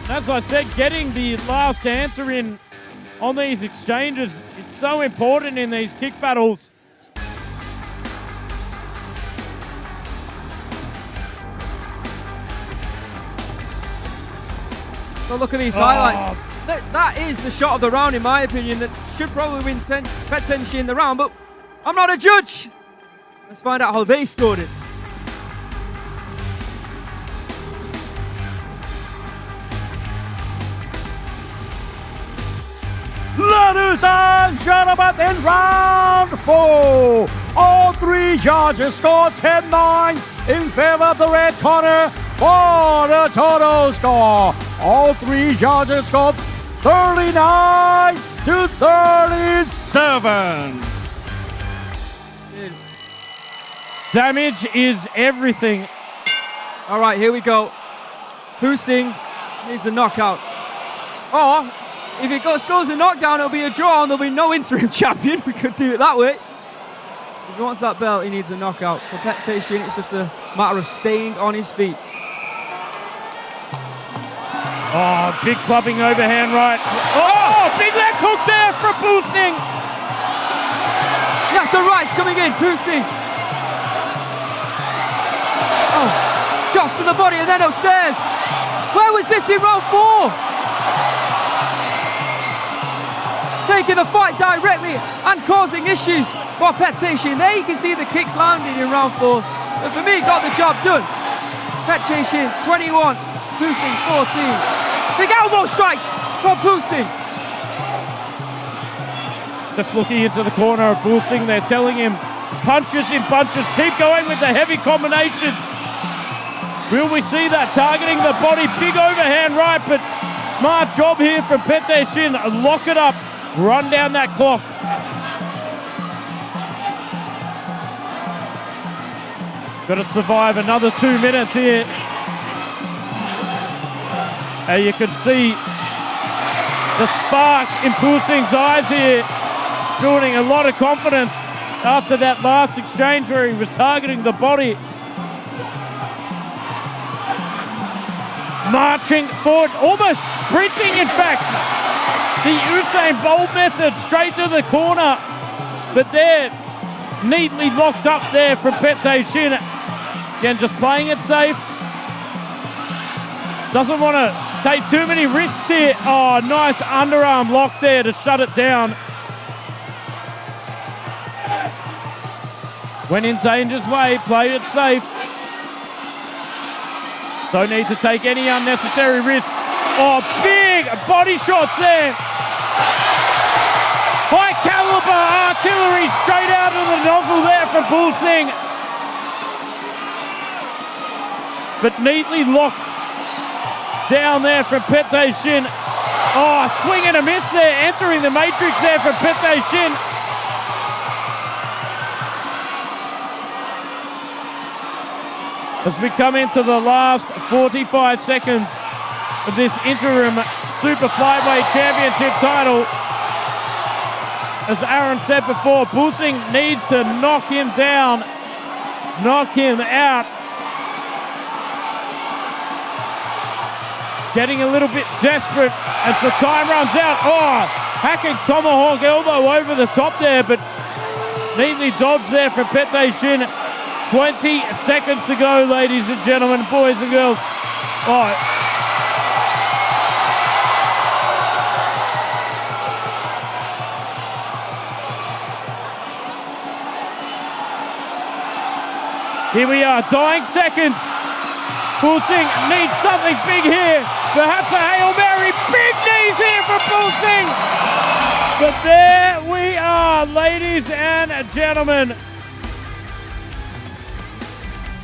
As I said, getting the last answer in on these exchanges is so important in these kick battles. But look at these highlights. That is the shot of the round, in my opinion, that should probably win Phettechin the round, but I'm not a judge. Let's find out how they scored it. Ladies and gentlemen, in round 4, all 3 judges scored 10-9 in favor of the red corner. For the total score, all 3 judges scored 39 to 37. Damage is everything. All right, here we go. Phusingha needs a knockout. Or, if he scores a knockdown, it'll be a draw and there'll be no interim champion. We could do it that way. If he wants that belt, he needs a knockout. For Phettechin, it's just a matter of staying on his feet. Oh, big clubbing overhand right. Oh, big left hook there from Phusingha. Left and right's coming in, Phusingha. Oh, shots to the body and then upstairs. Where was this in round 4? Taking the fight directly and causing issues for Phettechin. There you can see the kicks landing in round 4. But for me, got the job done. Phettechin 21, Phusingha 14. Big elbow strikes from Phusingha. Just looking into the corner of Phusingha, they're telling him punches in bunches. Keep going with the heavy combinations. Will we see that targeting the body? Big overhand right, but smart job here from Phettechin. Lock it up, run down that clock. Got to survive another 2 minutes here. You can see the spark in Phusingha's eyes here, building a lot of confidence after that last exchange where he was targeting the body. Marching forward, almost sprinting in fact. The Usain Bolt method, straight to the corner. But they're neatly locked up there from Phettechin. Again, just playing it safe. Doesn't want to take too many risks here. Oh, nice underarm lock there to shut it down. Went in danger's way, played it safe. Don't need to take any unnecessary risks. Oh, big body shots there. High caliber artillery straight out of the nozzle there from Phusingha. But neatly locked down there from Phettechin. Oh, swing and a miss there, entering the matrix there from Phettechin. As we come into the last 45 seconds of this interim Super Flyweight Championship title. As Aaron said before, Phusingha needs to knock him down, knock him out. Getting a little bit desperate as the time runs out. Oh, hacking tomahawk elbow over the top there, but neatly dodged there from Phettechin. 20 seconds to go, ladies and gentlemen, boys and girls. Oh. Here we are, dying seconds. Phusingha needs something big here. Perhaps a Hail Mary. Big knees here for Phusingha. But there we are, ladies and gentlemen.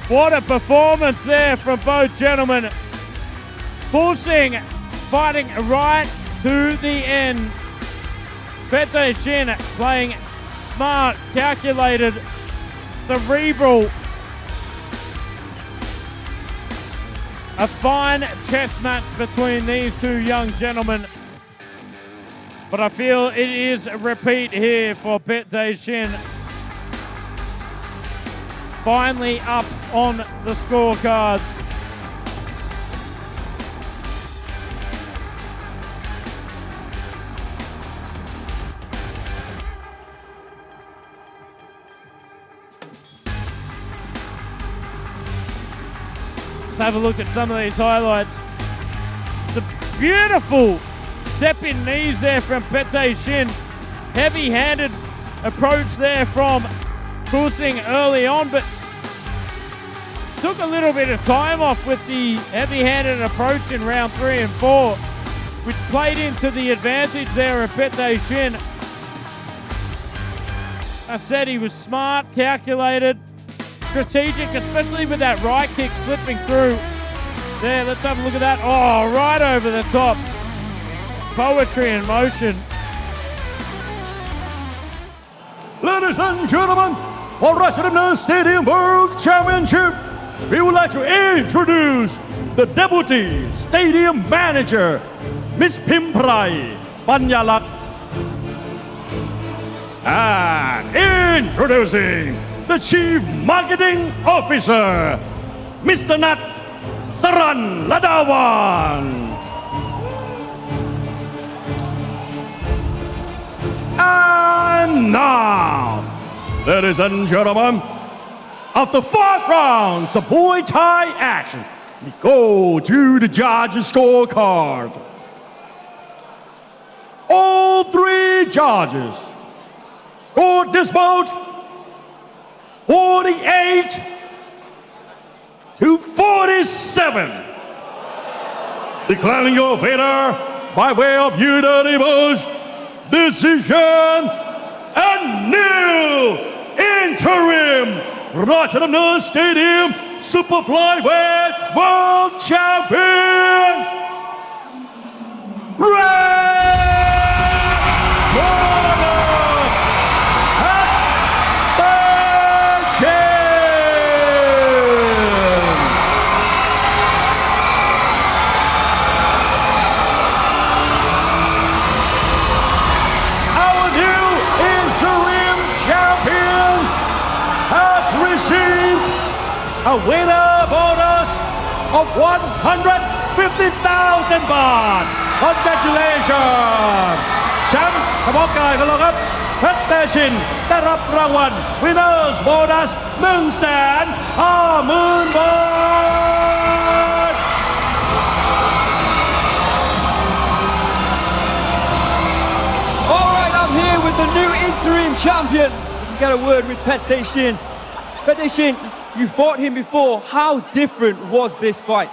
What a performance there from both gentlemen. Phusingha fighting right to the end. Phettechin playing smart, calculated, cerebral. A fine chess match between these two young gentlemen. But I feel it is a repeat here for Phettechin. Finally up on the scorecards. Let's have a look at some of these highlights. The beautiful step-in knees there from Phettechin. Heavy-handed approach there from Phusingha early on, but took a little bit of time off with the heavy-handed approach in round 3 and 4, which played into the advantage there of Phettechin. I said he was smart, calculated, strategic, especially with that right kick slipping through. There, let's have a look at that. Oh, right over the top. Poetry in motion. Ladies and gentlemen, for Rajadamnern Stadium World Championship, we would like to introduce the Deputy Stadium Manager, Miss Pinpetch Panyalak. And introducing the Chief Marketing Officer, Mr. Nat Saran Ladawan. And now, ladies and gentlemen, after 5 rounds of Muay Thai action, we go to the judges' scorecard. All 3 judges scored this bout 48 to 47. Declaring your winner by way of unanimous decision and new interim Rajadamnern Stadium Super Flyweight World Champion, a winner bonus of 150,000 baht. Congratulations แชมป์เฉพาะกายของเราครับเพชรเตชินได้รับรางวัล Winners Bonus 150,000 บาท Alright, I'm here with the new interim champion. We got a word with Phettechin. Phettechin, you fought him before. How different was this fight?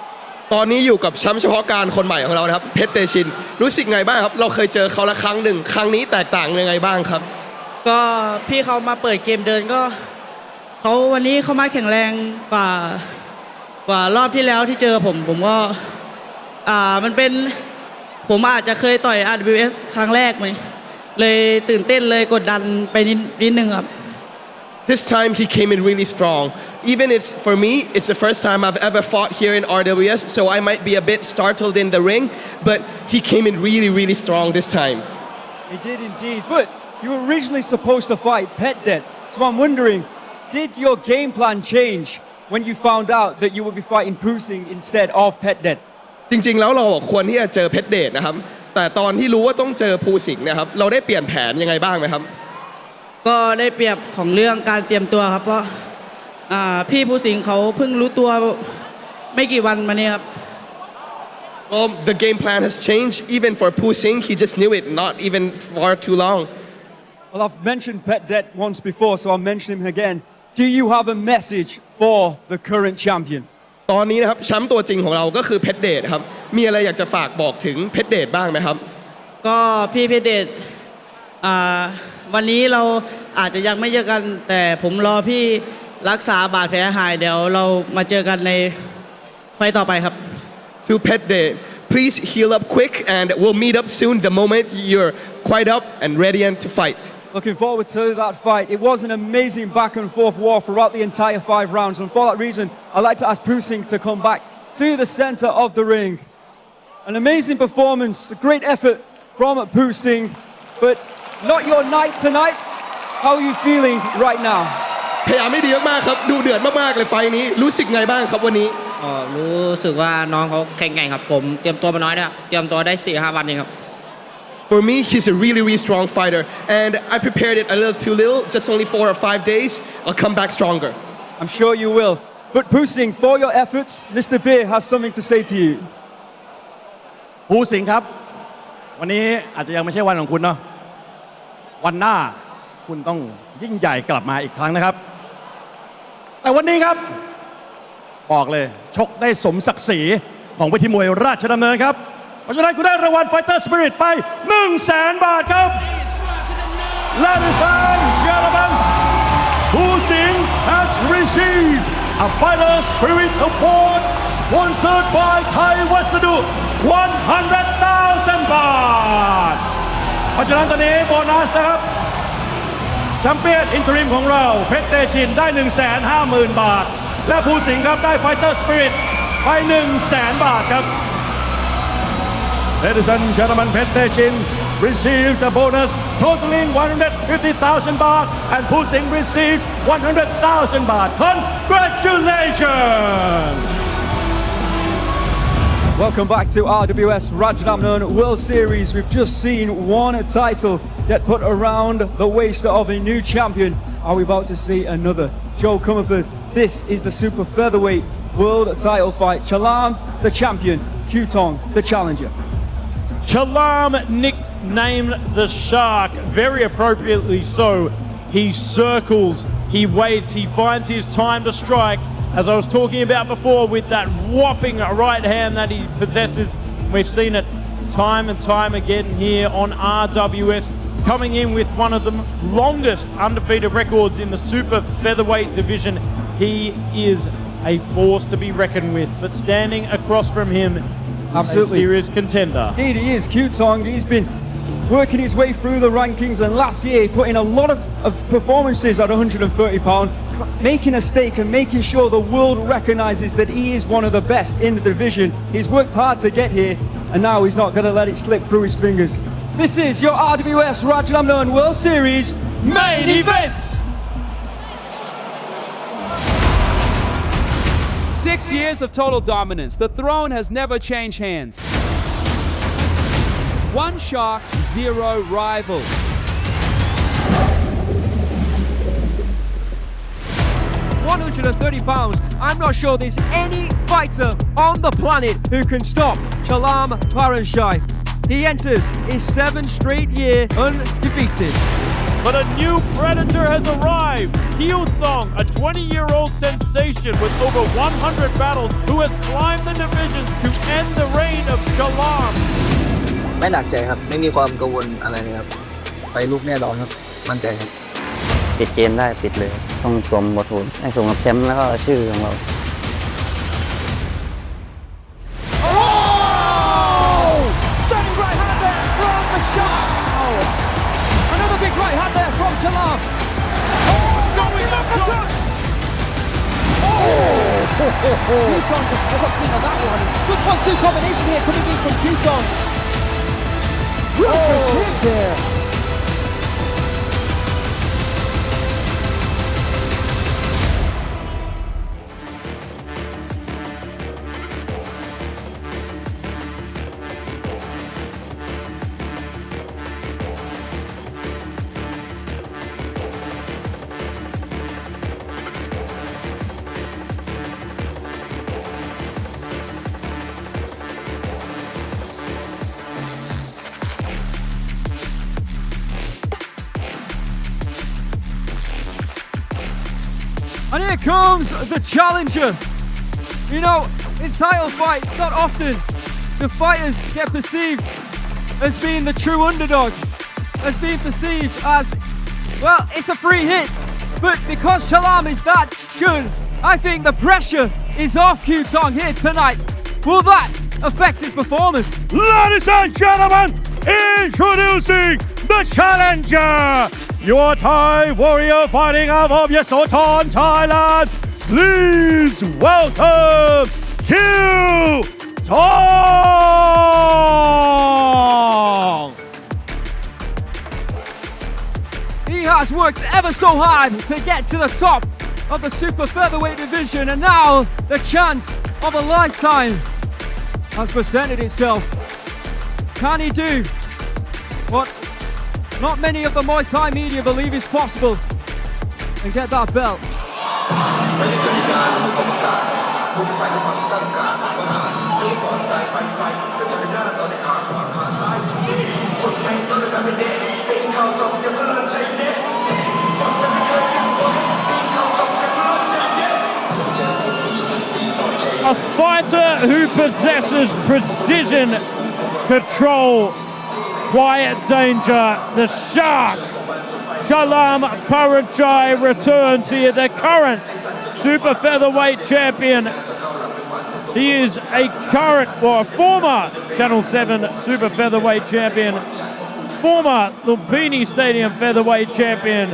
ตอนนี้อยู่กับแชมป์เฉพาะการคนใหม่ของเรานะครับเพชรเตชินรู้สึกไงบ้างครับเราเคยเจอเขาละครั้งหนึ่งครั้งนี้แตกต่างยังไงบ้างครับก็พี่เขามาเปิดเกมเดินก็เขาวันนี้เขามาแข็งแรงกว่ารอบที่แล้วที่เจอผมก็มันเป็นผมอาจจะเคยต่อย RWS ครั้งแรกไหมเลยตื่นเต้นเลยกดดันไปนิดนึงครับThis time he came in really strong. Even for me, it's the first time I've ever fought here in RWS, so I might be a bit startled in the ring, but he came in really strong this time. He did indeed, but you were originally supposed to fight Phettechin, so I'm wondering, did your game plan change when you found out that you would be fighting Phusingha instead of Phettechin? จริงๆแล้วเราควรที่จะเจอเพชรเดชนะครับแต่ตอนที่รู้ว่าต้องเจอภูสิงห์นะครับเราได้เปลี่ยนแผนยังไงบ้างไหมครับก็ได้เปรียบของเรื่องการเตรียมตัวครับเพราะพี่ภูสิงห์เขาเพิ่งรู้ตัวไม่กี่วันมานี้ครับ Well, the game plan has changed. Even for Phusingha, he just knew it, not even for too long. Well, I've mentioned Phettechin once before, so I'll mention him again. Do you have a message for the current champion? ตอนนี้นะครับแชมป์ตัวจริงของเราก็คือเพชรเดชครับมีอะไรอยากจะฝากบอกถึงเพชรเดชบ้างไหมครับก็พี่เพชรเดชวันนี้เราอาจจะยังไม่เจอกันแต่ผมรอพี่รักษาบาดแผลหายเดี๋ยวเรามาเจอกันในไฟต์ต่อไปครับ To Phettechin, please heal up quick and we'll meet up soon the moment you're quite up and ready to fight. Looking forward to that fight. It was an amazing back and forth war throughout the entire 5 rounds, and for that reason, I'd like to ask Phusingha to come back to the center of the ring. An amazing performance, a great effort from Phusingha, but not your night tonight. How are you feeling right now? พยายามไม่ดีมากๆครับดูเดือดมากๆเลยไฟนี้รู้สึกไงบ้างครับวันนี้รู้สึกว่าน้องเขาแข็งแกร่งครับผมเตรียมตัวมาน้อยนะครับเตรียมตัวได้ 4-5 วันเองครับ For me, he's a really, really strong fighter, and I prepared it a little too little, just only 4 or 5 days. I'll come back stronger. I'm sure you will. But Phusingha, for your efforts, Mr. Beer has something to say to you. ผู้สิงห์ครับวันนี้อาจจะยังไม่ใช่วันของคุณเนาะวันหน้าคุณต้องยิ่งใหญ่กลับมาอีกครั้งนะครับแต่วันนี้ครับบอกเลยชกได้สมศักดิ์ศรีของเวทีมวยราชดำเนินครับเพราะฉะนั้นคุณได้รางวัล Fighter Spirit ไป 100,000 บาทครับ Ladies and gentlemen, Phusingha has received a Fighter Spirit Award sponsored by Thai Wassadu 100,000 บาทเพราะฉะนั้นตอนนี้โบนัสนะครับแชมเปี้ยนอินเทอริมของเราเพชรเตชินได้ 150,000 บาทและผู้สิงห์ครับได้ Fighter Spirit ไป 100,000 บาทครับ Ladies and gentlemen, Phettechin received a bonus totaling 150,000 baht and Phusingha received 100,000 baht. Congratulations! Welcome back to RWS Rajadamnern World Series. We've just seen one title get put around the waist of a new champion. Are we about to see another? Joe Comerford, this is the Super Featherweight World title fight. Chalarm, the champion. Kiwthong, the challenger. Chalarm, nicknamed the Shark, very appropriately so. He circles, he waits, he finds his time to strike. As I was talking about before, with that whopping right hand that he possesses, we've seen it time and time again here on RWS, coming in with one of the longest undefeated records in the super featherweight division. He is a force to be reckoned with, but standing across from him, absolutely a serious contender. Indeed he is. Kiwthong, he's been working his way through the rankings, and last year he put in a lot of performances at 130 pound, making a stake and making sure the world recognizes that he is one of the best in the division. He's worked hard to get here, and now he's not going to let it slip through his fingers. This is your RWS Rajadamnern World Series main event. 6 years of total dominance. The throne has never changed hands. One shark, 0 rivals. £130. I'm not sure there's any fighter on the planet who can stop Chalarm Ouchibi. He enters his 7th straight year undefeated. But a new predator has arrived. Kiwthong, a 20-year-old sensation with over 100 battles, who has climbed the divisions to end the reign of Chalarm. ไม่หนักใจครับไม่มีความกังวลอะไรเลยครับไปลุกแน่นอนครับมั่นใจครับปิดเกมได้ปิดเลยต้องสวมบทบาทให้สมกับแชมป์แล้วก็ชื่อของเรา Stunning right hand there from the shark. Another big right hand there from Chalarm. Going up top. Kiwthong just walked into that one. Good 1-2 combination here coming in from Kiwthong. Real kick there. comes the challenger. You know, in title fights, not often do fighters get perceived as being the true underdog, as being perceived as, well, it's a free hit. But because Chalarm is that good, I think the pressure is off Kiwthong here tonight. Will that affect his performance? Ladies and gentlemen, introducing the challenger, your Thai warrior fighting out of Yodsaenchai, Thailand. Please welcome Kiwthong. He has worked ever so hard to get to the top of the super featherweight division, and now the chance of a lifetime has presented itself. Can he do what not many of the Muay Thai media believe is possible and get that belt? A fighter who possesses precision, control, quiet danger. The shark, Chalarm returns here, the current super featherweight champion. He is a current or a former Channel 7 super featherweight champion, former Lumpini Stadium featherweight champion.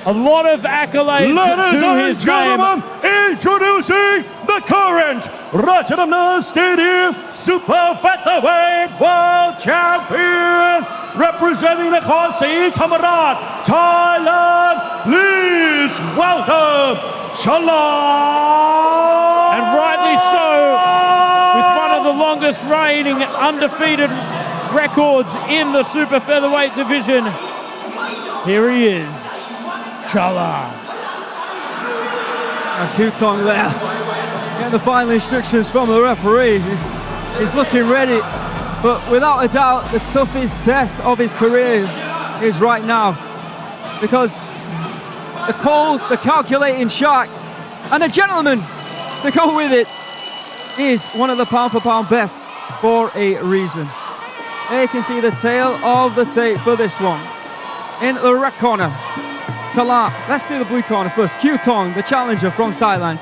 A lot of accolades Ladies to and his gentlemen, name. introducing the current Rajadamnern Stadium Super Featherweight World Champion, representing the Khasi Thamarat, Thailand. Please welcome Chalarm. And rightly so, with one of the longest reigning undefeated records in the super featherweight division. Here he is, Chalarm. And Kiwthong there, getting the final instructions from the referee. He's looking ready, but without a doubt, the toughest test of his career is right now, because the cold, the calculating shark, and a gentleman to go with it is one of the pound-for-pound best for a reason. There you can see the tail of the tape for this one. In the red corner, Chalarm. Let's do the blue corner first. Kiwthong, the challenger from Thailand.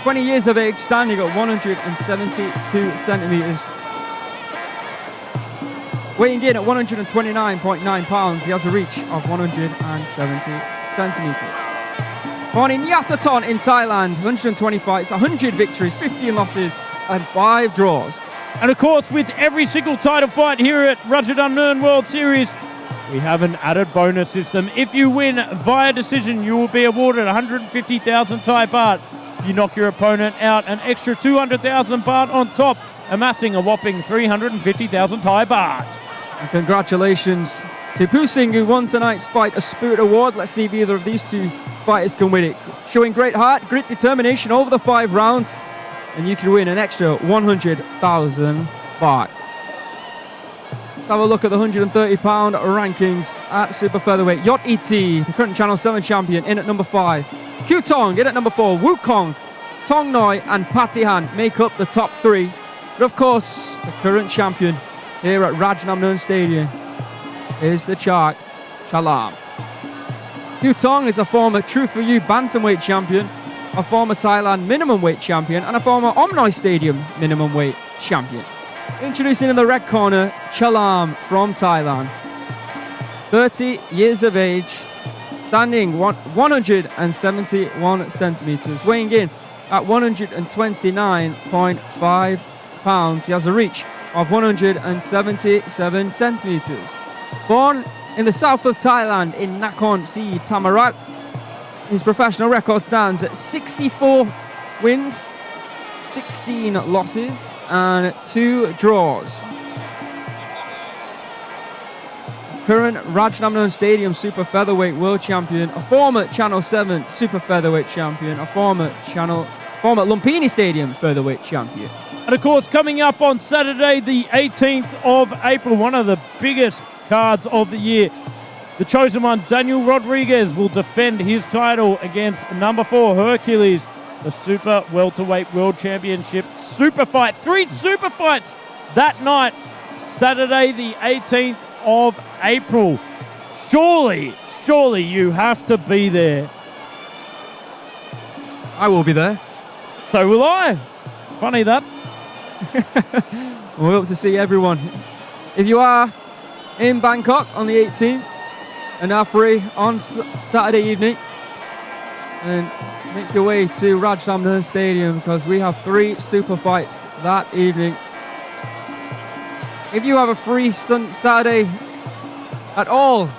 20 years of age, standing at 172 centimeters. Weighing in at 129.9 pounds, he has a reach of 170 centimeters. Born in Yodsaenchai in Thailand, 120 fights, 100 victories, 15 losses, and 5 draws. And of course, with every single title fight here at Rajadamnern World Series, we have an added bonus system. If you win via decision, you will be awarded 150,000 Thai baht. If you knock your opponent out, an extra 200,000 baht on top, amassing a whopping 350,000 Thai baht. And congratulations to Phusingha, who won tonight's fight a Spirit Award. Let's see if either of these two fighters can win it. Showing great heart, grit, determination over the 5 rounds, and you can win an extra 100,000 baht. Let's have a look at the 130-pound rankings at super featherweight. Yodsaenchai, the current Channel 7 champion, in at number 5. Kiwthong in at number 4. Wukong, Tong Noi, and Patihan make up the top 3. But of course, the current champion here at Rajadamnern Stadium is the shark, Chalarm. Kiwthong is a former True For You bantamweight champion, a former Thailand minimum weight champion, and a former Omnoi Stadium minimum weight champion. Introducing in the red corner, Chalarm from Thailand. 30 years of age, standing 171 centimeters, weighing in at 129.5 pounds. He has a reach of 177 centimeters. Born in the south of Thailand in Nakhon Si Thammarat, his professional record stands at 64 wins, 16 losses, and 2 draws. Current Rajadamnern Stadium Super Featherweight World Champion, a former Channel 7 Super Featherweight Champion, a former Lumpini Stadium Featherweight Champion. And of course, coming up on Saturday, the 18th of April, one of the biggest cards of the year. The chosen one, Daniel Rodriguez, will defend his title against number 4, Hercules, the Super Welterweight World Championship Super Fight. 3 Super Fights that night, Saturday the 18th of April. Surely you have to be there. I will be there. So will I. Funny that. We hope to see everyone. If you are in Bangkok on the 18th and are free on Saturday evening, then make your way to Rajadamnern Stadium because we have 3 super fights that evening. If you have a free Saturday at all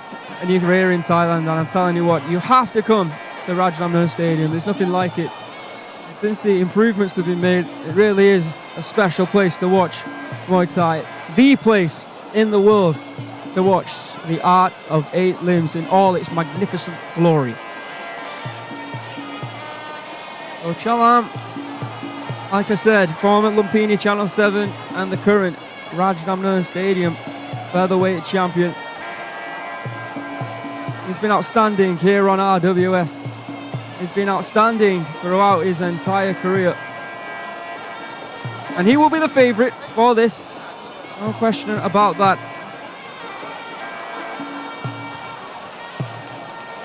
and you're here in Thailand, and I'm telling you what, you have to come to Rajadamnern Stadium. There's nothing like it. Since the improvements have been made, it really is a special place to watch Muay Thai. The place in the world to watch the art of 8 limbs in all its magnificent glory. So Chalarm, like I said, former Lumpini Channel 7 and the current Rajadamnern Stadium featherweight champion. He's been outstanding here on RWS. He's been outstanding throughout his entire career. And he will be the favourite for this. No question about that.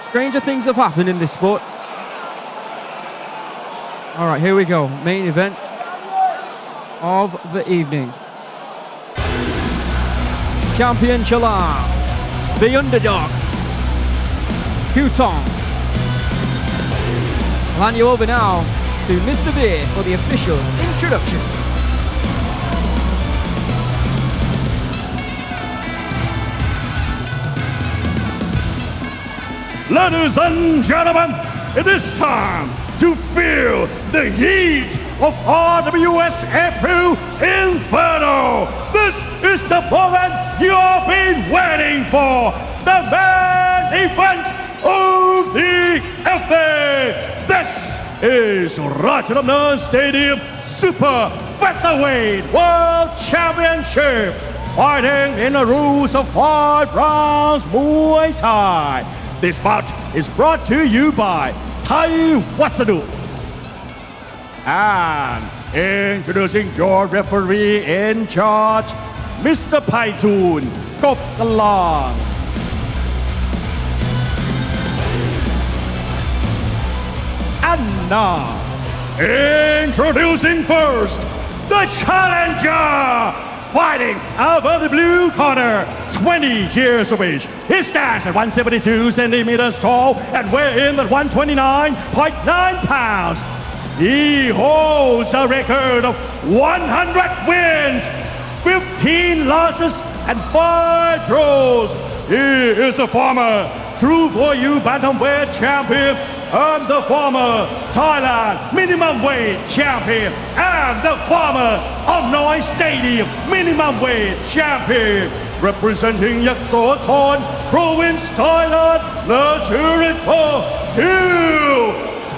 Stranger things have happened in this sport. All right, here we go. Main event of the evening. Champion Chalarm, the underdog, Kiwthong. I'll hand you over now to Mr. Beer for the official introduction. Ladies and gentlemen, it is time to feel the heat of RWS April Inferno. This is the moment you have been waiting for. The main event of the FA. This is Rajadamnern Stadium Super Featherweight World Championship. Fighting in the rules of 5 rounds Muay Thai. This bout is brought to you by Thai Wasadu. And introducing your referee in charge, Mr. Paitun Kopkalang. And now, introducing first, the challenger, fighting out of the blue corner, 20 years of age. He stands at 172 centimeters tall and weighs in at 129.9 pounds. He holds a record of 100 wins, 15 losses, and 5 draws. He is a former True For You Bantamweight champion and the former Thailand minimum weight champion and the former Omnoi Stadium minimum weight champion. Representing Yodsaenchai Province, Thailand, the Chiripo Kiwthong.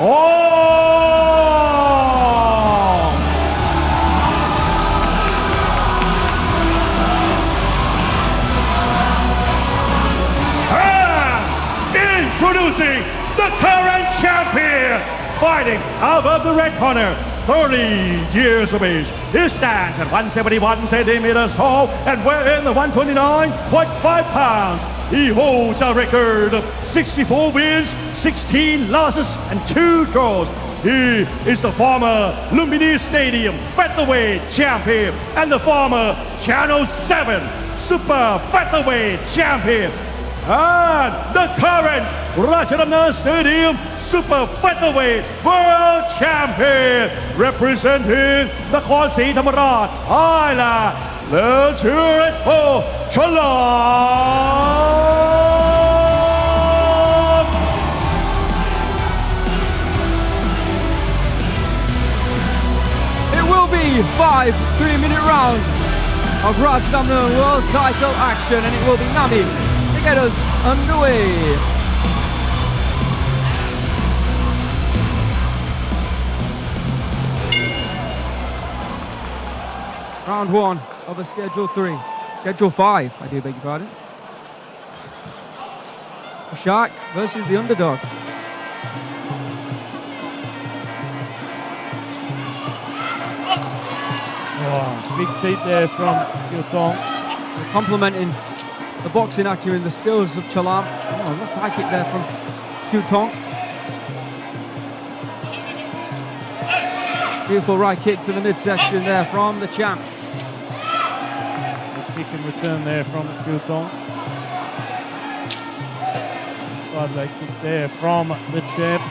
And introducing the current champion, fighting out of the red corner, 30 years of age. He stands at 171 centimeters tall and weighs in the 129.5 pounds. He holds a record of 64 wins, 16 losses, and 2 draws. He is the former Lumpini Stadium featherweight champion and the former Channel 7 Super Featherweight champion. And the current Rajadamnern Stadium Super Featherweight World Champion, representing the Nakhonศรีธรรมราช Thailand, the Chiripo Chalarm. It will be 5 3-minute rounds of Rajadamnern World Title action, and it will be Nami to get us underway. Round 1 of a Schedule 3. Schedule 5, I do beg your pardon. The shark versus the underdog. Oh, big teep there from Kiwthong. Complementing the boxing acumen, the skills of Chalarm. Oh, left high kick there from Kiwthong. Beautiful right kick to the midsection there from the champ. The kick and return there from Kiwthong. Side leg kick there from the champ.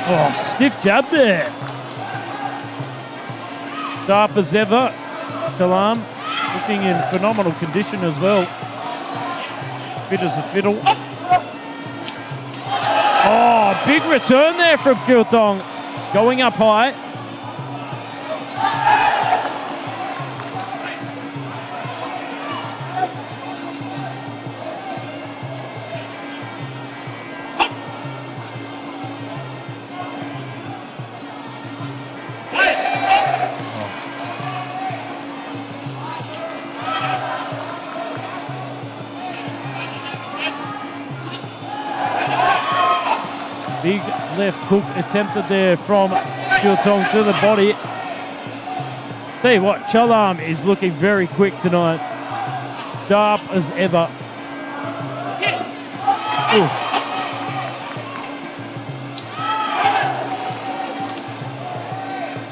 Oh, stiff jab there. Sharp as ever. Chalarm looking in phenomenal condition as well. Fit as a fiddle. Oh, big return there from Kiwthong. Going up high. Big left hook attempted there from Kiwthong to the body. Tell you what, Chalarm is looking very quick tonight. Sharp as ever. Ooh.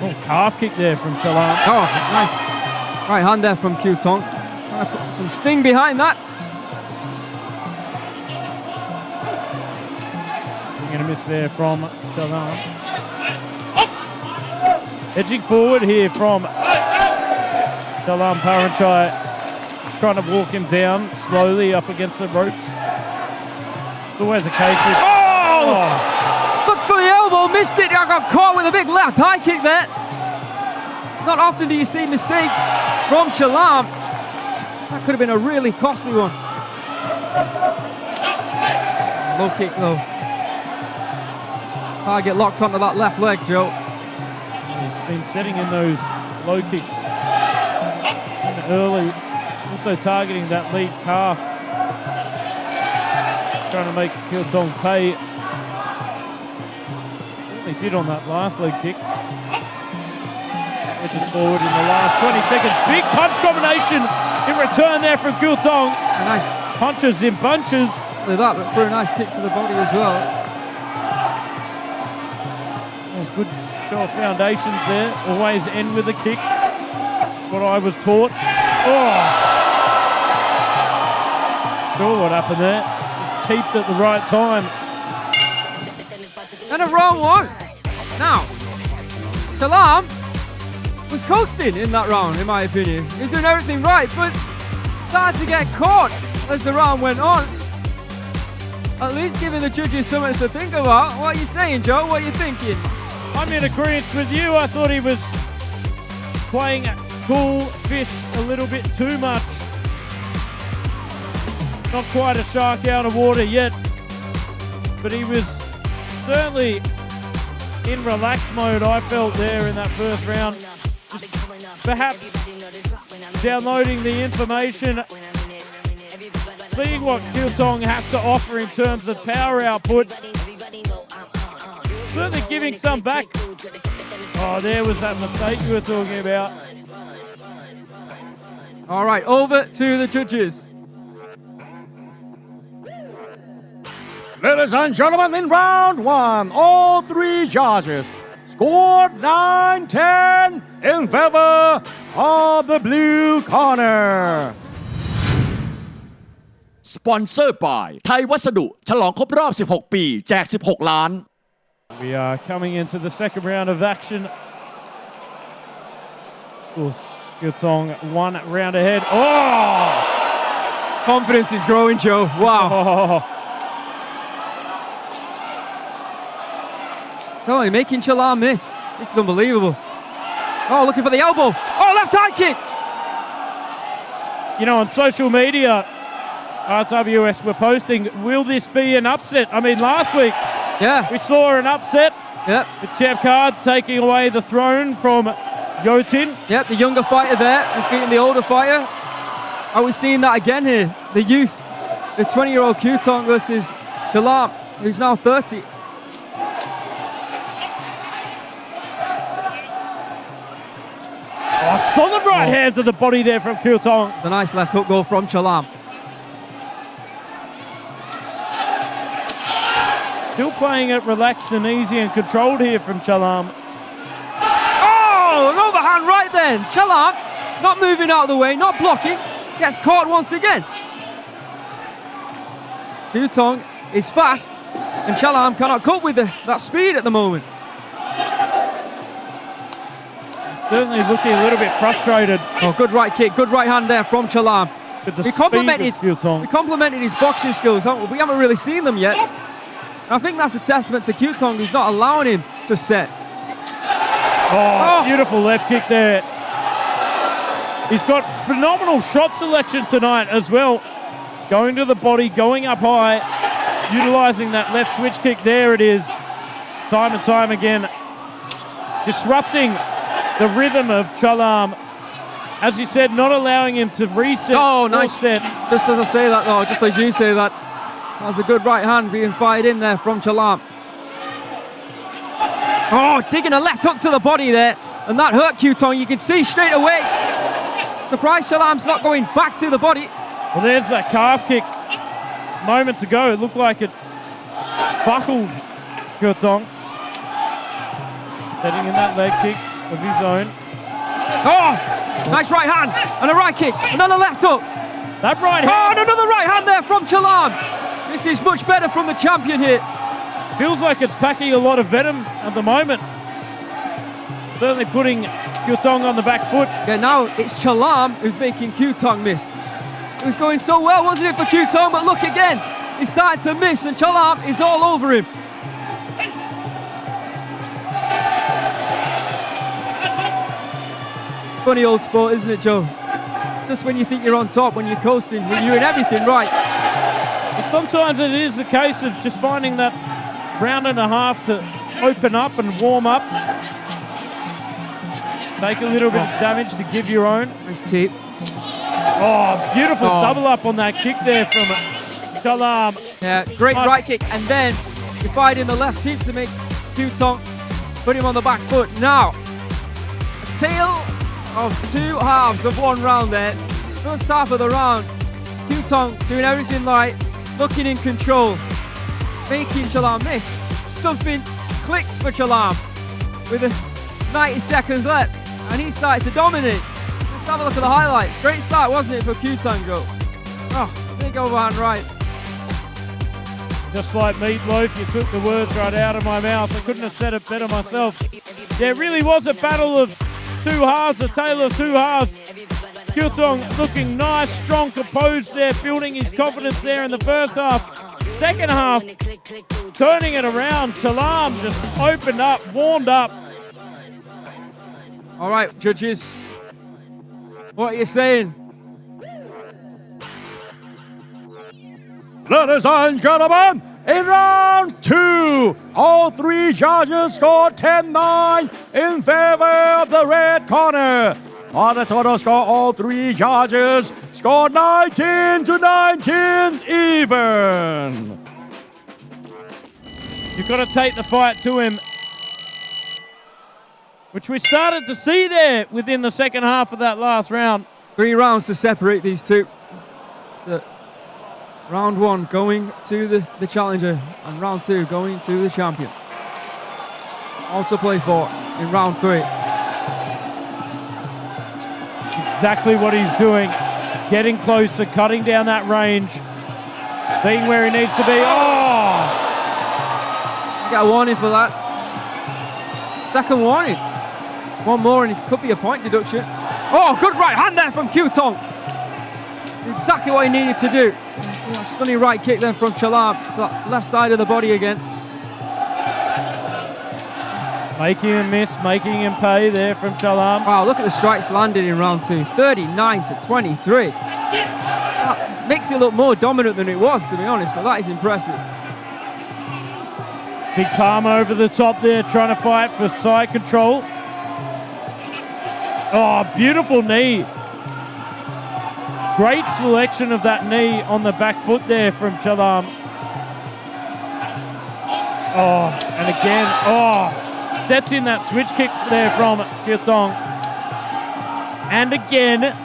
Oh, calf kick there from Chalarm. Oh, nice right hand there from Kiwthong. Trying to put some sting behind that. Going to miss there from Chalarm. Edging forward here from Chalarm Paranchai, trying to walk him down slowly up against the ropes. It's always a case with... Oh! Looked for the elbow, missed it. I got caught with a big left high kick there. Not often do you see mistakes from Chalarm. That could have been a really costly one. Low kick though. Target locked onto that left leg, Joe. He's been setting in those low kicks early. Also targeting that lead calf. Trying to make Kiwthong pay. Certainly did on that last leg kick. Edges forward in the last 20 seconds. Big punch combination in return there from Kiwthong. Nice punches in bunches. Look at that, but threw a nice kick to the body as well. Good show of foundations there. Always end with a kick. What I was taught. Oh! Sure what happened there. Just teeped at the right time. And a wrong one. Now, Chalarm was coasting in that round, in my opinion. He was doing everything right, but started to get caught as the round went on. At least giving the judges something to think about. What are you saying, Joe? What are you thinking? I'm in agreement with you. I thought he was playing cool fish a little bit too much. Not quite a shark out of water yet, but he was certainly in relax mode, I felt, there in that first round. Just perhaps downloading the information, seeing what Kiwthong has to offer in terms of power output. Certainly giving some back. Oh, there was that mistake you were talking about. All right, over to the judges. Ladies and gentlemen, in round one, all three judges scored 9-10 in favor of the blue corner. Sponsored by ไทยวัสดุฉลองครบรอบ 16 ปี แจก 16 ล้าน We are coming into the second round of action. Of course, Kiwthong one round ahead. Oh! Confidence is growing, Joe. Wow. Oh, you're making Chalarm miss. This is unbelievable. Oh, looking for the elbow. Oh, left high kick. You know, on social media, RWS were posting, will this be an upset? I mean, last week, we saw an upset. Yep. The champ card taking away the throne from Yotin. Yep, the younger fighter there defeating the older fighter. Are we seeing that again here? the youth, the 20-year-old Kiwthong versus Chalarm, who's now 30. Oh, solid right hand to the body there from Kiwthong. The nice left hook goal from Chalarm. Still playing it relaxed and easy and controlled here from Chalarm. Oh, an overhand right then. Chalarm not moving out of the way, not blocking, gets caught once again. Kiwthong is fast, and Chalarm cannot cope with that speed at the moment. Certainly looking a little bit frustrated. Oh, good right kick, good right hand there from Chalarm. With the We speed of complimented his boxing skills, haven't we? We haven't really seen them yet. And I think that's a testament to Kiwthong, who's not allowing him to set. Oh, beautiful left kick there. He's got phenomenal shot selection tonight as well. Going to the body, going up high, utilising that left switch kick. There it is. Time and time again. Disrupting the rhythm of Chalarm. As you said, not allowing him to reset. Oh, nice. Set. Just as I say that, though, just as you say that, that was a good right hand being fired in there from Chalarm. Oh, digging a left hook to the body there. And that hurt Kiwthong. You can see straight away. Surprised Chalarm's not going back to the body. Well, there's that calf kick moments ago. It looked like it buckled Kiwthong. Setting in that leg kick of his own. Oh, nice right hand and a right kick. Another left hook. That right hand. Oh, and another right hand there from Chalarm. This is much better from the champion here. Feels like it's packing a lot of venom at the moment. Certainly putting Kiwthong on the back foot. Yeah, now it's Chalarm who's making Kiwthong miss. It was going so well, wasn't it, for Kiwthong? But look again, he's starting to miss, and Chalarm is all over him. Funny old sport, isn't it, Joe? Just when you think you're on top, when you're coasting, when you're doing everything right. But sometimes it is a case of just finding that round and a half to open up and warm up. Take a little bit of damage to give your own. Nice tip. Oh, beautiful double up on that kick there from Chalarm. Yeah, great right kick, and then he fired in the left tip to make Kiwthong put him on the back foot. Now, a tale of two halves of one round there. First half of the round, Kiwthong doing everything right, looking in control, making Chalarm miss. Something clicked for Chalarm with 90 seconds left, and he started to dominate. Let's have a look at the highlights. Great start, wasn't it, for Kiwthong? Oh, big overhand right. Just like Meatloaf, you took the words right out of my mouth. I couldn't have said it better myself. There really was a battle of two halves, a tale of two halves. Kiwthong looking nice, strong, composed there, building his confidence there in the first half. Second half, turning it around. Chalarm just opened up, warmed up. All right, judges, what are you saying? Ladies and gentlemen, in round two, all three judges scored 10-9 in favor of the red corner. On the total score, all three judges scored 19-19 even. You've got to take the fight to him, which we started to see there within the second half of that last round. 3 rounds to separate these two. Round 1 going to the challenger, and round 2 going to the champion. All to play for in round 3. Exactly what he's doing. Getting closer, cutting down that range. Being where he needs to be. Oh! Get a warning for that. Second warning. One more and it could be a point deduction. Oh, good right hand there from Kiwthong. Exactly what he needed to do. Stunning right kick then from Chalarm to that left side of the body again. Making him miss, making him pay there from Chalarm. Wow, look at the strikes landed in round 2. 39-23. That makes it look more dominant than it was, to be honest, but that is impressive. Big palm over the top there, trying to fight for side control. Oh, beautiful knee. Great selection of that knee on the back foot there from Chalarm. Oh, and again, sets in that switch kick there from Kiwthong. And again,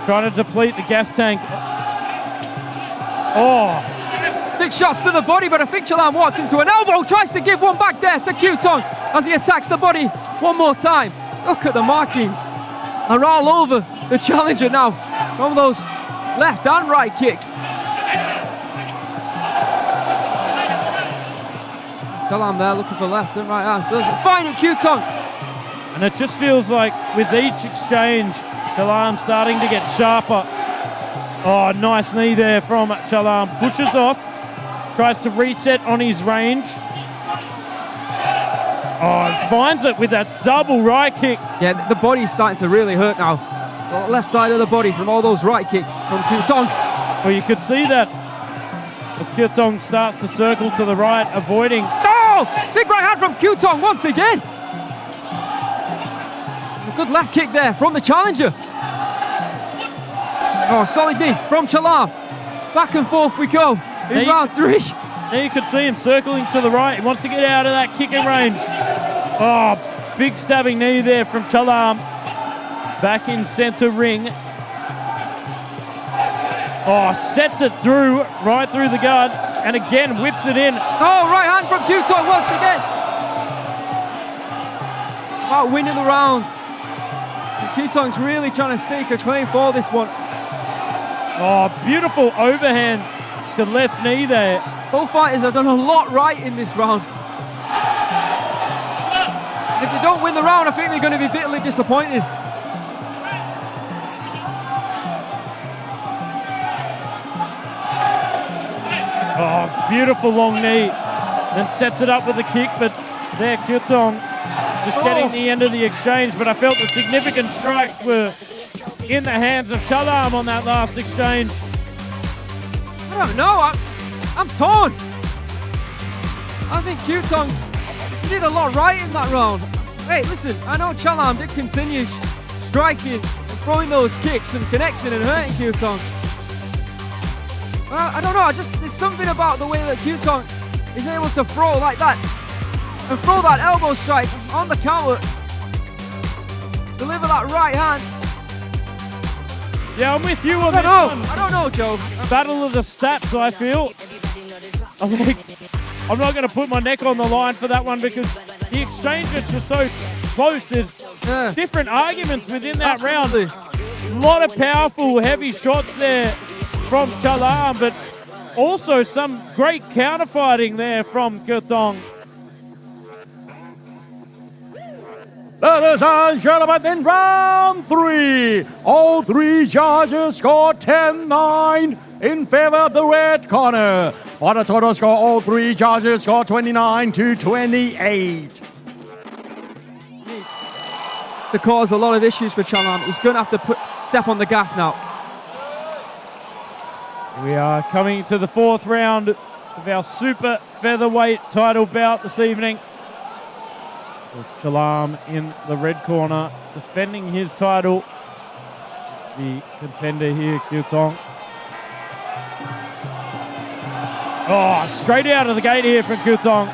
trying to deplete the gas tank. Oh. Big shots to the body, but I think Chalarm walked into an elbow, tries to give one back there to Kiwthong as he attacks the body one more time. Look at the markings. Are all over the challenger now from those left and right kicks. Chalarm there looking for left and right hands. Doesn't find it, Kiwthong. And it just feels like with each exchange, Chalarm starting to get sharper. Oh, nice knee there from Chalarm. Pushes off, tries to reset on his range. Oh, and finds it with that double right kick. Yeah, the body's starting to really hurt now. The left side of the body from all those right kicks from Kiwthong. Well, you could see that as Kiwthong starts to circle to the right, avoiding. Oh! Big right hand from Kiwthong once again. A good left kick there from the challenger. Oh, solid knee from Chalarm. Back and forth we go in round 3. Now you can see him circling to the right. He wants to get out of that kicking range. Oh, big stabbing knee there from Chalarm. Back in centre ring. Oh, sets it through, right through the guard, and again whips it in. Oh, right hand from Kiwthong once again. About winning the rounds. And Kiwthong's really trying to stake a claim for this one. Oh, beautiful overhand to left knee there. Both fighters have done a lot right in this round. And if they don't win the round, I think they're going to be bitterly disappointed. Oh, beautiful long knee. Then sets it up with a kick, but there Kiwthong just getting the end of the exchange. But I felt the significant strikes were in the hands of Chalarm on that last exchange. I don't know. I'm torn. I think Kiwthong did a lot right in that round. Hey, listen, I know Chalarm did continue striking and throwing those kicks and connecting and hurting Kiwthong. I don't know, there's something about the way that Kiwthong is able to throw like that and throw that elbow strike on the counter. Deliver that right hand. Yeah, I'm with you on I this one. I don't know, Joe. Battle of the stats, I feel. I'm not going to put my neck on the line for that one because the exchanges were so close. There's different arguments within that round. A lot of powerful, heavy shots there from Chalarm, but also some great counterfighting there from Kiwthong. Ladies and gentlemen, in round 3, all 3 judges scored 10-9 in favor of the red corner. For the total score, all 3 judges scored 29-28. To cause a lot of issues for Chalarm, he's going to have to step on the gas now. We are coming to the 4th round of our super featherweight title bout this evening. There's Chalarm in the red corner, defending his title. It's the contender here, Kiwthong. Oh, straight out of the gate here from Kiwthong.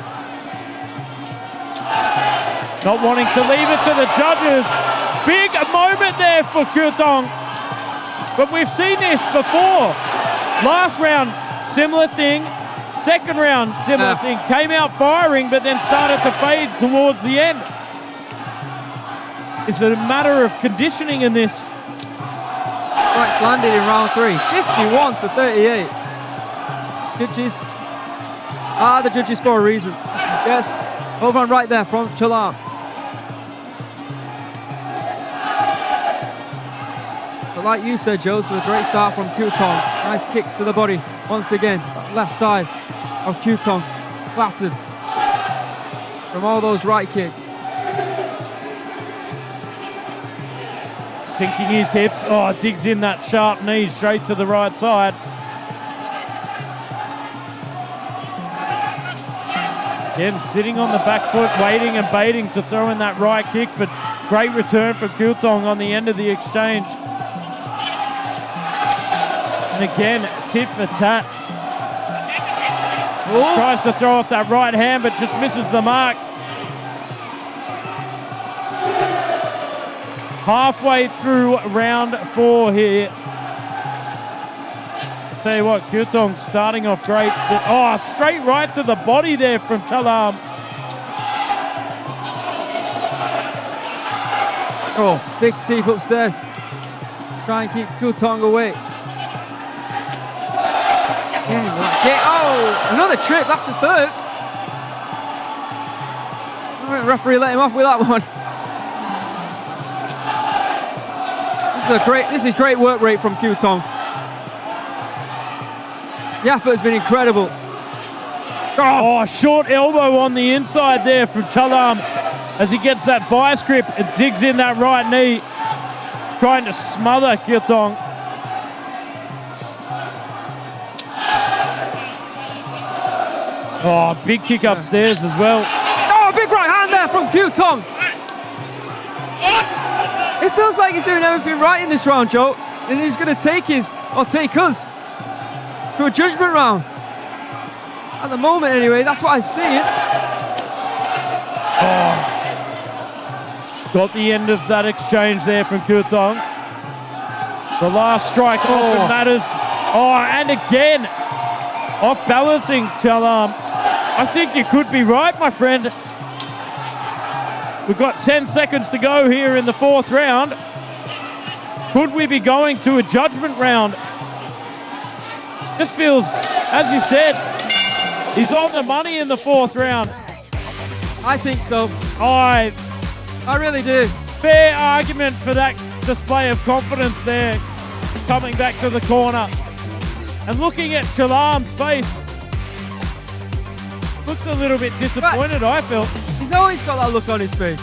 Not wanting to leave it to the judges. Big moment there for Kiwthong. But we've seen this before. Last round, similar thing. Second round, similar thing. Came out firing, but then started to fade towards the end. Is it a matter of conditioning in this? Strikes landed in round 3, 51-38. Judges are the judges for a reason. Yes, over and right there from Chalarm. But like you said, Joe, it's a great start from Kiwthong. Nice kick to the body once again. Left side of Kiwthong, battered from all those right kicks. Sinking his hips. Oh, digs in that sharp knee straight to the right side. Again, sitting on the back foot, waiting and baiting to throw in that right kick, but great return from Kiwthong on the end of the exchange. And again, tit for tat. Tries to throw off that right hand, but just misses the mark. Halfway through round 4 here. Tell you what, Kiwthong starting off great. Oh, straight right to the body there from Chalarm. Oh, big teep upstairs. Try and keep Kiwthong away. Oh, another trip. That's the third. All right, referee let him off with that one. This is great work rate from Kiwthong. The effort has been incredible. Oh, short elbow on the inside there from Chalarm as he gets that vice grip and digs in that right knee, trying to smother Kiwthong. Oh, big kick upstairs as well. Oh, big right hand there from Kiwthong. It feels like he's doing everything right in this round, Joe. And he's going to take us to a judgment round. At the moment, anyway, that's what I'm seeing. Oh. Got the end of that exchange there from Kiwthong. The last strike often matters. Oh, and again, off balancing Chalarm. I think you could be right, my friend. We've got 10 seconds to go here in the 4th round. Could we be going to a judgment round? Just feels, as you said, he's on the money in the 4th round. I think so. I really do. Fair argument for that display of confidence there, coming back to the corner. And looking at Chalarm's face, looks a little bit disappointed, I felt. He's always got that look on his face.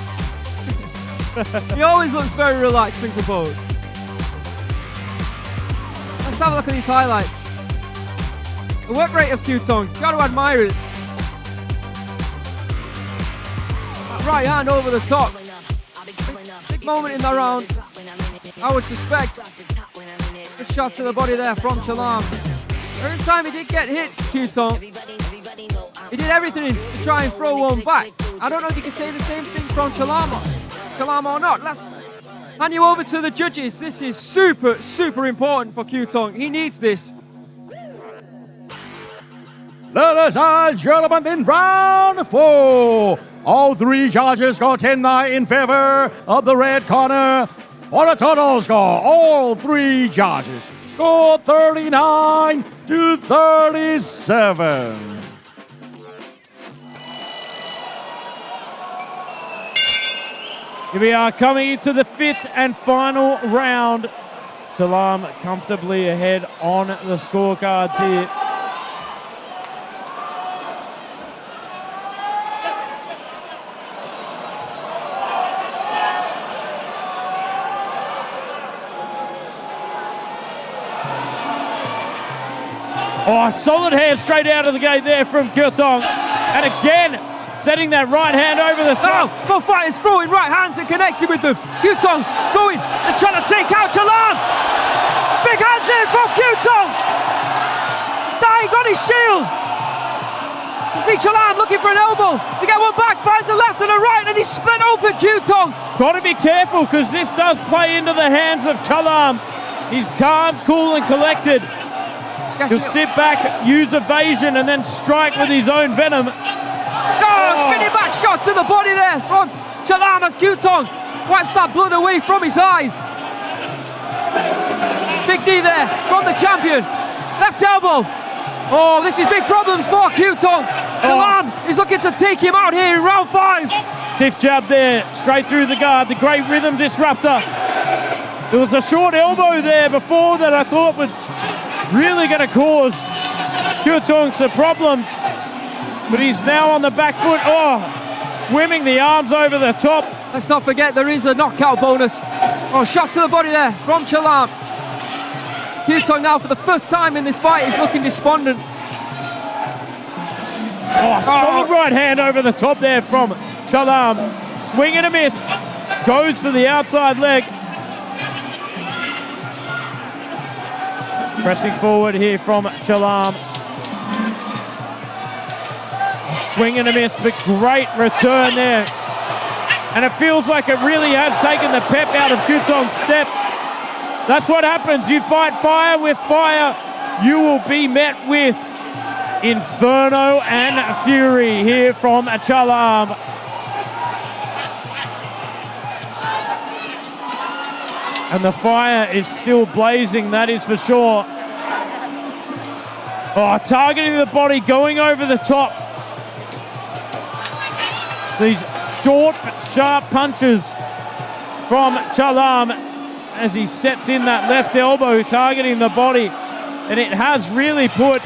He always looks very relaxed and composed. Let's have a look at these highlights. The work rate of Kiwthong, got to admire it. That right hand over the top. Big moment in that round. I would suspect the shot to the body there from Chalarm. Every time he did get hit, Kiwthong, he did everything to try and throw one back. I don't know if you can say the same thing from Chalarm or not. Let's hand you over to the judges. This is super, super important for Kiwthong. He needs this. Ladies and gentlemen, in round 4, all 3 judges got 10-9 in favor of the red corner. For a total score, all 3 judges scored 39-37. Here we are coming into the 5th and final round. Chalarm comfortably ahead on the scorecards here. Oh, solid hand straight out of the gate there from Kiwthong. And again, setting that right hand over the top. Both fighters throwing right hands and connecting with them. Kiwthong going and trying to take out Chalarm. Big hands in from Kiwthong. Dying on his shield. You see Chalarm looking for an elbow to get one back, finds a left and a right, and he's split open Kiwthong. Got to be careful because this does play into the hands of Chalarm. He's calm, cool and collected. He'll sit back, use evasion and then strike with his own venom. Spinning back shot to the body there from Chalarm as Kiwthong wipes that blood away from his eyes. Big knee there from the champion. Left elbow. Oh, this is big problems for Kiwthong. Chalarm is looking to take him out here in round 5. Stiff jab there, straight through the guard, the great rhythm disruptor. There was a short elbow there before that I thought would really going to cause Kiwthong some problems. But he's now on the back foot. Oh, swimming the arms over the top. Let's not forget there is a knockout bonus. Oh, shots to the body there from Chalarm. Kiwthong now for the first time in this fight is looking despondent. Oh, solid right hand over the top there from Chalarm. Swing and a miss. Goes for the outside leg. Pressing forward here from Chalarm. Swing and a miss, but great return there. And it feels like it really has taken the pep out of Kiwthong's step. That's what happens. You fight fire with fire, you will be met with Inferno and Fury here from Chalarm. And the fire is still blazing, that is for sure. Oh, targeting the body, going over the top. These short but sharp punches from Chalarm as he sets in that left elbow, targeting the body. And it has really put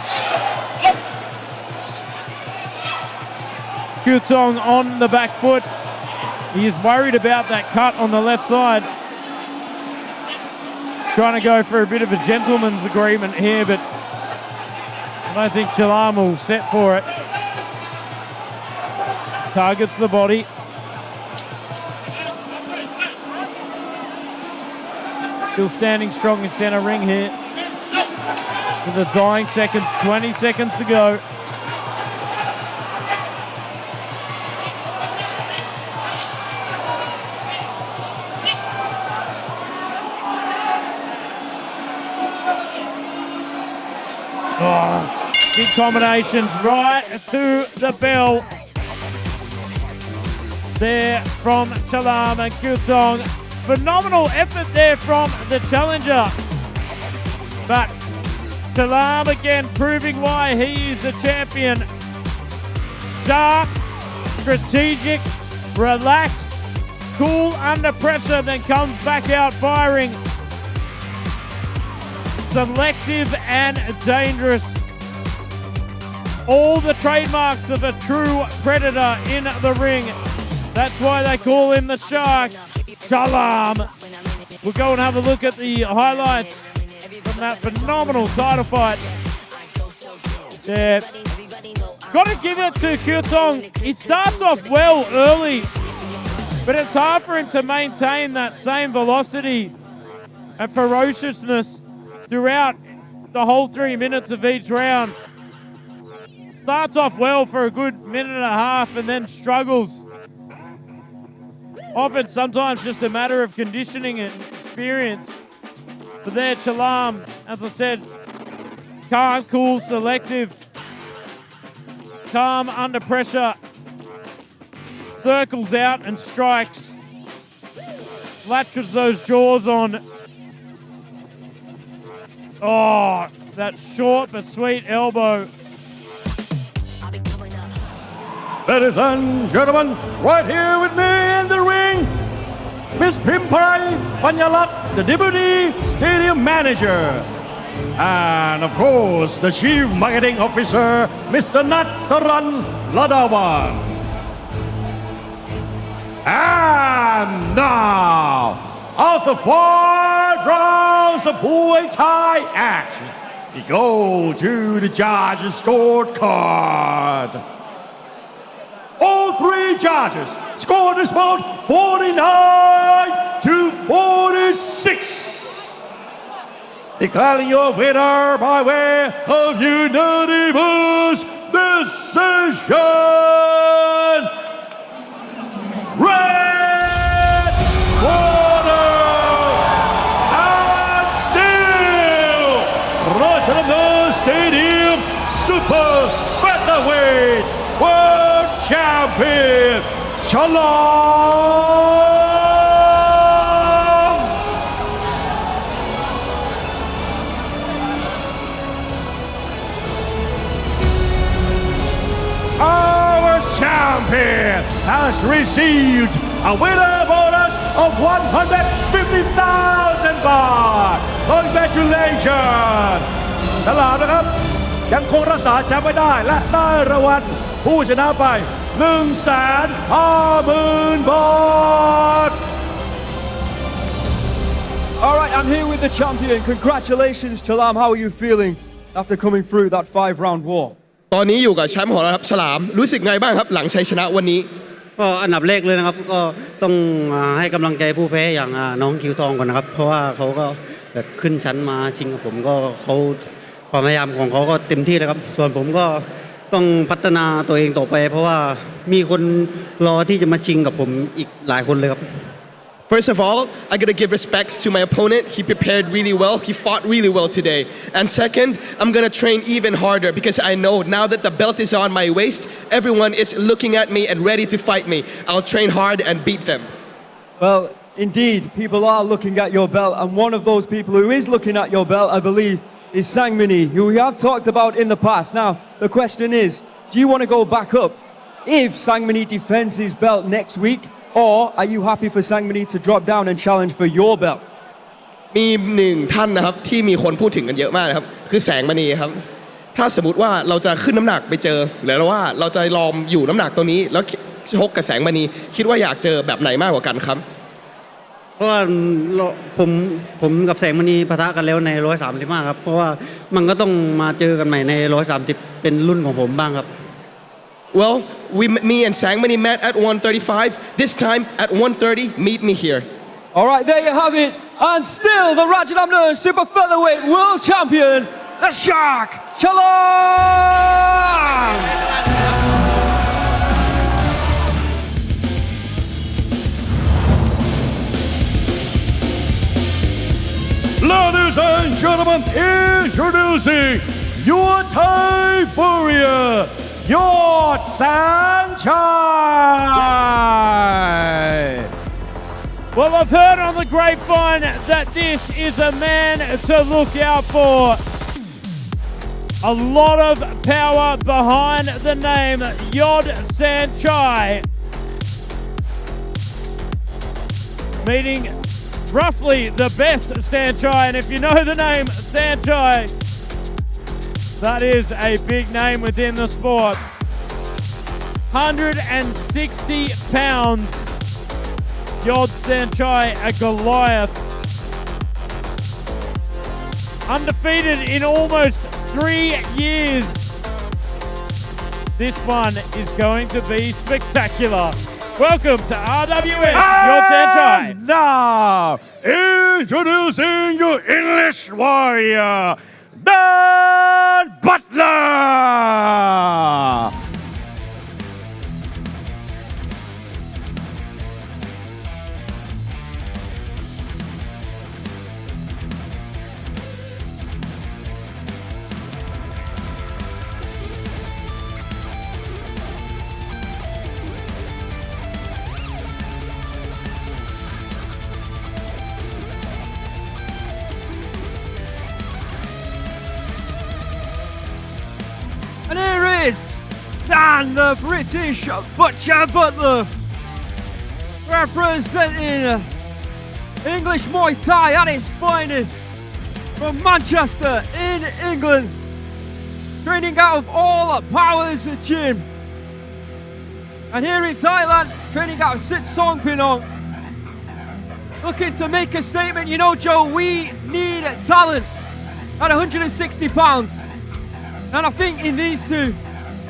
Kiwthong on the back foot. He is worried about that cut on the left side. Trying to go for a bit of a gentleman's agreement here, but I don't think Chalarm will set for it. Targets the body. Still standing strong in center ring here. With the dying seconds, 20 seconds to go. Oh, big combinations right to the bell. There from Chalarm and Kiwthong. Phenomenal effort there from the challenger. But Chalarm again proving why he is a champion. Sharp, strategic, relaxed, cool under pressure, then comes back out firing. Selective and dangerous. All the trademarks of a true predator in the ring. That's why they call him the Shark. Chalarm. We'll go and have a look at the highlights from that phenomenal title fight. Yeah. Got to give it to Kiwthong. He starts off well early, but it's hard for him to maintain that same velocity and ferociousness throughout the whole 3 minutes of each round. Starts off well for a good minute and a half and then struggles. Often, sometimes just a matter of conditioning and experience. But there, Chalarm, as I said, calm, cool, selective, calm under pressure, circles out and strikes, latches those jaws on. Oh, that short but sweet elbow. Ladies and gentlemen, right here with me in the ring, Miss Pinpetch Panyalak, the Deputy Stadium Manager. And of course, the Chief Marketing Officer, Mr. Natsaran Ladawan. And now, after 5 rounds of Muay Thai action, we go to the judges' scorecard. All 3 judges scored this bout 49-46. Declaring your winner by way of unanimous decision. Red corner and still Rajadamnern Stadium Super Featherweight World Champion Chalarm. Our champion has received a winner bonus of 150,000 baht. Congratulations ฉลามนะครับยังคงรักษาแชมป์ไว้ได้และได้รางวัลผู้ชนะไป 150,000 baht. All right, I'm here with the champion. Congratulations, Chalarm. How are you feeling after coming through that 5-round war? ตอนนี้อยู่กับแชมป์ของเราครับฉลามรู้สึกไงบ้างครับหลังชัยชนะวันนี้ ก็อันดับแรกเลยนะครับก็ต้องให้กำลังใจผู้แพ้อย่างน้องคิวทองก่อนนะครับเพราะว่าเขาก็ แบบขึ้นชั้นมาชิงกับผมก็เขาความพยายามของเขาก็เต็มที่เลยครับส่วนผมก็ต้องพัฒนาตัวเองต่อไปเพราะว่ามีคนรอที่จะมาชิงกับผมอีกหลายคนเลยครับ First of all, I gotta give respects to my opponent. He prepared really well. He fought really well today. And second, I'm gonna train even harder because I know now that the belt is on my waist, everyone is looking at me and ready to fight me. I'll train hard and beat them. Well, indeed, people are looking at your belt, and one of those people who is looking at your belt, I believe, is Sangmini, who we have talked about in the past. Now, the question is, do you want to go back up if Sangmini defends his belt next week, or are you happy for Sangmini to drop down and challenge for your belt? มีหนึ่งท่านนะครับที่มีคนพูดถึงกันเยอะมากนะครับคือแสงมณีครับถ้าสมมติว่าเราจะขึ้นน้ำหนักไปเจอหรือว่าเราจะลองอยู่น้ำหนักตัวนี้แล้วชกกับแสงมณีคิดว่าอยากเจอแบบไหนมากกว่ากันครับเพราะว่าผมกับแสงมณีปะทะกันแล้วใน135ครับเพราะว่ามันก็ต้องมาเจอกันใหม่ใน130เป็นรุ่นของผมบ้างครับ Well, me and Sangmani met at 135. This time at 130, meet me here. All right, there you have it. And still the Rajadamnern Super Featherweight World Champion, the Shark, Chalarm! Ladies and gentlemen, introducing your Thai warrior, Yodsaenchai. Well, I've heard on the grapevine that this is a man to look out for. A lot of power behind the name Yodsaenchai. Meaning roughly the best Sanchai, and if you know the name Sanchai, that is a big name within the sport. 160 pounds, Yodsaenchai, a Goliath. Undefeated in almost 3 years. This one is going to be spectacular. Welcome to RWS, Yodsaenchai. And now, introducing your English warrior, Dan Butler. And here is Dan the British Butcher Butler, representing English Muay Thai at its finest from Manchester in England, training out of All Powers Gym. And here in Thailand, training out of Sit Song Pinong, looking to make a statement. You know, Joe, we need talent at 160 pounds. And I think in these two,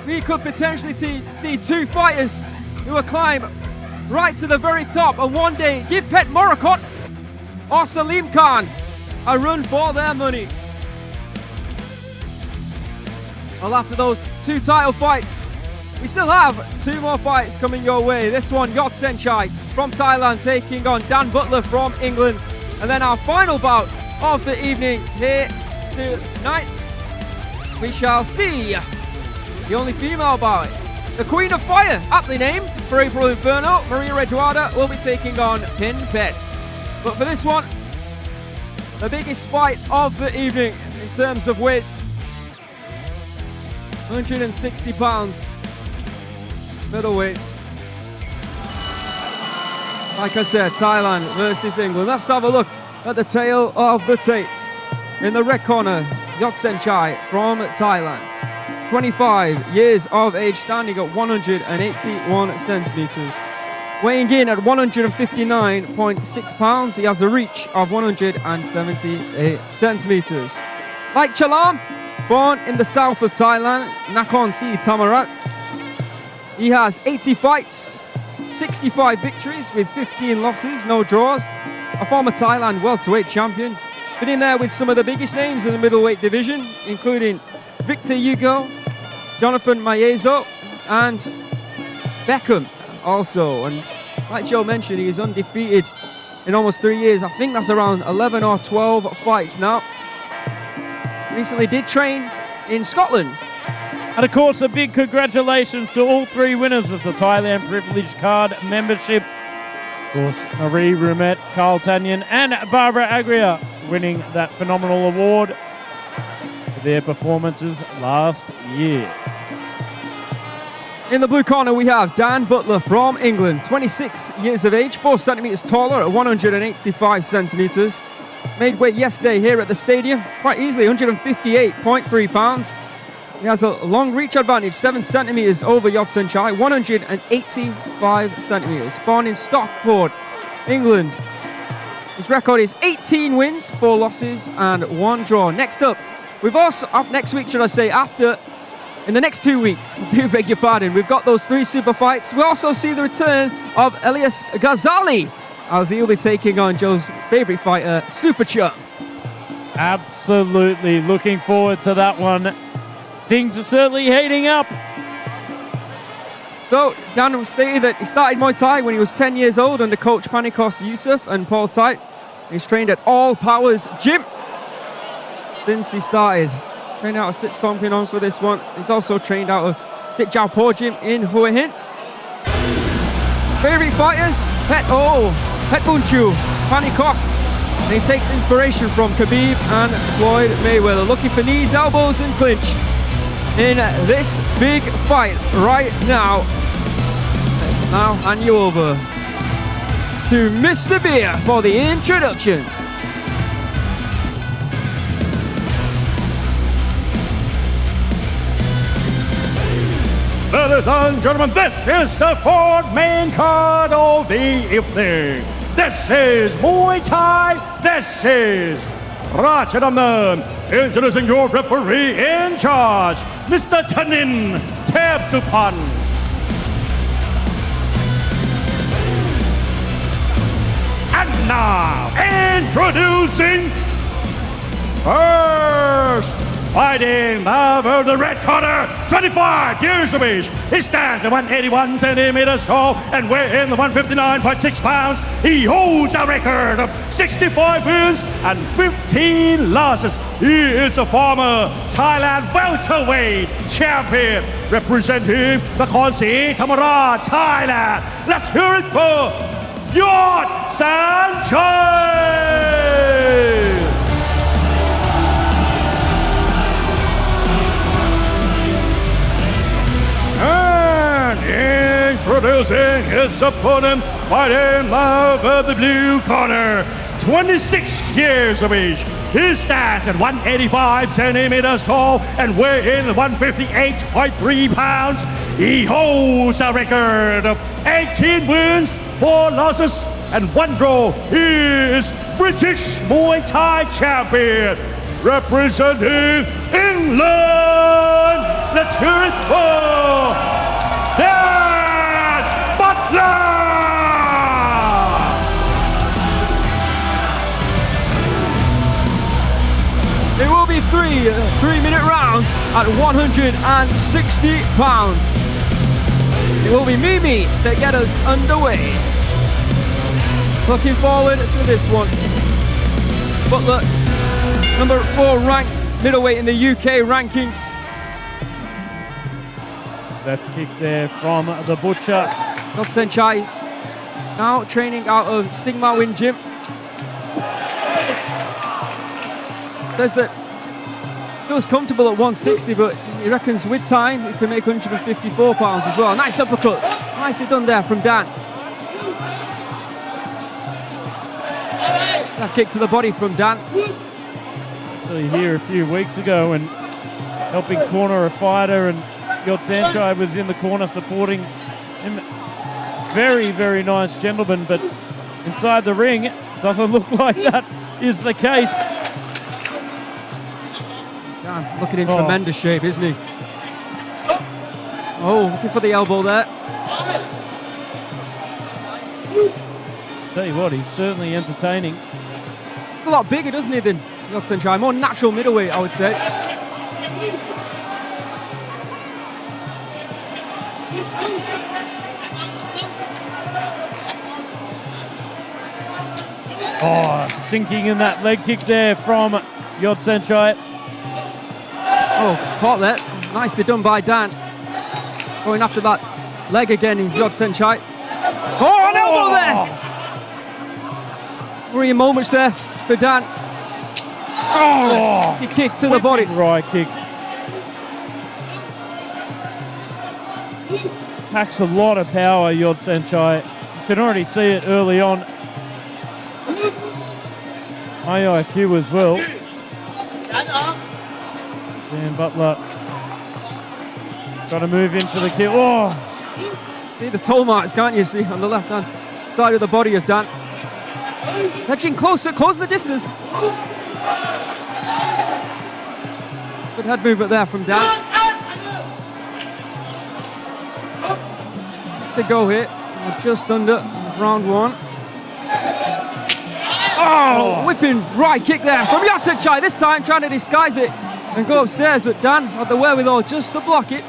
we could potentially see two fighters who will climb right to the very top and one day give Pet Morakot or Salim Khan a run for their money. Well, after those two title fights, we still have two more fights coming your way. This one, Yodsaenchai from Thailand taking on Dan Butler from England. And then our final bout of the evening here tonight, we shall see the only female bout. The Queen of Fire, aptly named for April Inferno, Maria Eduarda, will be taking on Pinpetch. But for this one, the biggest fight of the evening in terms of weight, 160 pounds, middleweight. Like I said, Thailand versus England. Let's have a look at the tail of the tape. In the red corner, Yodsaenchai from Thailand. 25 years of age, standing at 181 centimeters. Weighing in at 159.6 pounds, he has a reach of 178 centimeters. Like Chalarm, born in the south of Thailand, Nakhon Si Thammarat, he has 80 fights, 65 victories with 15 losses, no draws. A former Thailand welterweight champion. been in there with some of the biggest names in the middleweight division, including Victor Hugo, Jonathan Maezo, and Beckham also. And like Joe mentioned, he is undefeated in almost 3 years. I think that's around 11 or 12 fights now. Recently did train in Scotland. And of course, a big congratulations to all three winners of the Thailand Privilege Card membership. Of course, Marie Rumet, Carl Tanyan, and Barbara Agria winning that phenomenal award for their performances last year. In the blue corner, we have Dan Butler from England, 26 years of age, 4 centimeters taller at 185 centimeters. Made weight yesterday here at the stadium, quite easily, 158.3 pounds. He has a long reach advantage, 7 centimeters over Yodsaenchai, 185 centimeters. Born in Stockport, England. His record is 18 wins, 4 losses, and 1 draw. Next up, we've also, next week, should I say, in the next 2 weeks, I beg your pardon, we've got those 3 super fights. We also see the return of Elias Ghazali, as he'll be taking on Joe's favorite fighter, Super Chum. Absolutely looking forward to that one. Things are certainly heating up. So, Dan stated that he started Muay Thai when he was 10 years old under coach Panikos Yusuf and Paul Tait. He's trained at All Powers Gym since he started. Trained out of Sit Song Pinong for this one. He's also trained out of Sit Jiao Po Gym in Hua Hin. Favorite fighters? Pet Bunchu, Panikos. And he takes inspiration from Khabib and Floyd Mayweather. Looking for knees, elbows, and clinch in this big fight right now. Let's now hand you over to Mr. Beer for the introductions. Ladies and gentlemen, this is the 4th main card of the evening. This is Muay Thai. This is Rajadamnern. Introducing your referee in charge, Mr. Tanin Tebsupan. And now, introducing first, fighting over the red corner, 25 years of age. He stands at 181 centimeters tall and weighing 159.6 pounds. He holds a record of 65 wins and 15 losses. He is a former Thailand welterweight champion representing the Khonsi Thamara, Thailand. Let's hear it for Yodsaenchai. And introducing his opponent, fighting over the blue corner, 26 years of age. He stands at 185 centimeters tall and weighing 158.3 pounds. He holds a record of 18 wins, 4 losses, and 1 draw. He is British Muay Thai champion, representing England. Let's hear it for Dan Butler. It will be 3-minute rounds at 160 pounds. It will be Mimi to get us underway. Looking forward to this one. Butler, number 4 ranked middleweight in the UK rankings. Left kick there from the Butcher. Yodsaenchai now training out of Sigma Win Gym. Says that feels comfortable at 160, but he reckons with time he can make 154 pounds as well. Nice uppercut. Nicely done there from Dan. That kick to the body from Dan. Actually here a few weeks ago and helping corner a fighter, and Yodsaenchai was in the corner supporting him. Very, very nice gentleman, but inside the ring, it doesn't look like that is the case. Dan looking in tremendous shape, isn't he? Oh, looking for the elbow there. Tell you what, he's certainly entertaining. It's a lot bigger, doesn't he, than Yodsaenchai? More natural middleweight, I would say. Oh, sinking in that leg kick there from Yodsaenchai. Oh, caught that. Nicely done by Dan. Going after that leg again is Yodsaenchai. Oh, an elbow there! Worrying moments there for Dan. Oh, he kicked to the body. Right kick. Packs a lot of power, Yodsaenchai. You can already see it early on. High IQ as well. Dan Butler trying to move in for the kill. Oh! See the toe marks, can't you see, on the left-hand side of the body of Dan. Edging closer, close the distance. Good head movement there from Dan. To go here, just under round one. Oh, whipping right kick there from Yodsaenchai, this time trying to disguise it and go upstairs, but Dan had the wherewithal just to block it.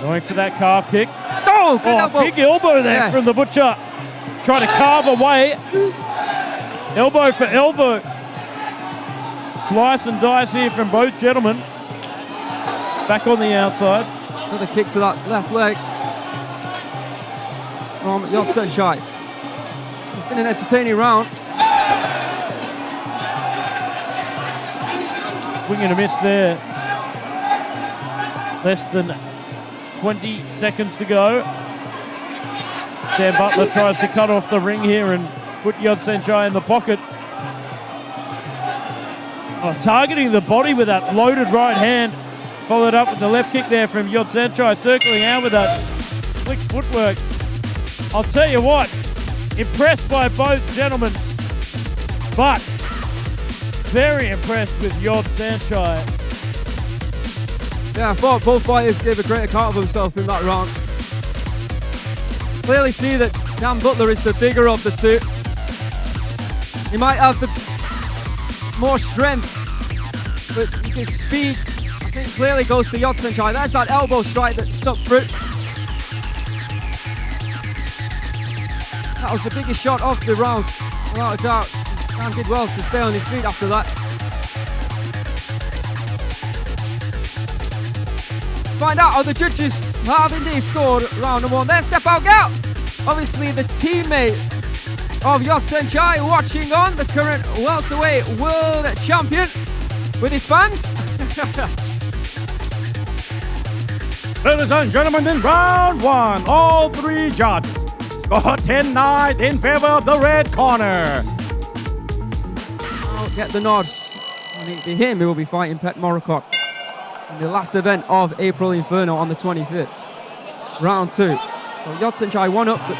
Going for that calf kick. Oh, good elbow. Big elbow there from the Butcher. Trying to carve away. Elbow for elbow. Slice and dice here from both gentlemen. Back on the outside. Another kick to that left leg from Yodsaenchai. It's been an entertaining round. Swing and a miss there. Less than 20 seconds to go. Dan Butler tries to cut off the ring here and put Yodsaenchai in the pocket. Oh, targeting the body with that loaded right hand. Followed up with the left kick there from Yodsaenchai, circling out with that slick footwork. I'll tell you what, impressed by both gentlemen, but very impressed with Yodsaenchai. Yeah, I thought both fighters gave a great account of themselves in that round. Clearly see that Dan Butler is the bigger of the two. He might have the more strength, but his speed, I think, clearly goes to Yodsaenchai. There's that elbow strike that stuck through. That was the biggest shot of the rounds, without a doubt. Dan did well to stay on his feet after that. Let's find out how the judges have indeed scored round number one. There's step out out. Obviously the teammate of Yodsaenchai watching on, the current welterweight world champion with his fans. Ladies and gentlemen, in round one, all three judges scored 10-9 in favor of the red corner. I'll get the nod. And it'll be him who will be fighting Pet Moricott in the last event of April Inferno on the 25th. Round two. So Yodsaenchai one up, but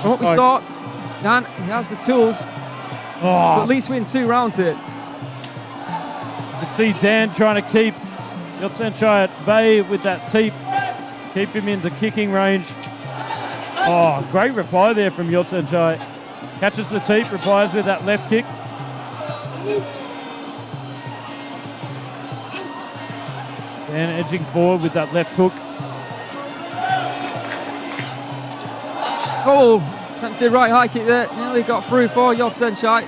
from what we saw, Dan, he has the tools to at least win 2 rounds here. You can see Dan trying to keep Yodsaenchai at bay with that teep, keep him into kicking range. Oh, great reply there from Yodsaenchai. Catches the teep, replies with that left kick. Dan edging forward with that left hook. Oh, attempted right high kick there. Nearly got through for Yodsaenchai.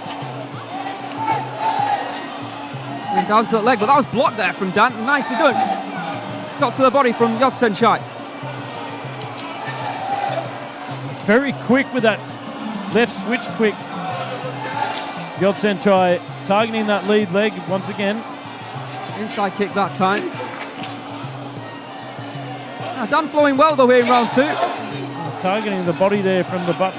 And down to the leg, but that was blocked there from Dan. Nicely done. Got to the body from Yodsaenchai. It's very quick with that left switch quick. Yodsaenchai targeting that lead leg once again. Inside kick that time. Now Dan flowing well though here in round two. Targeting the body there from the Butler.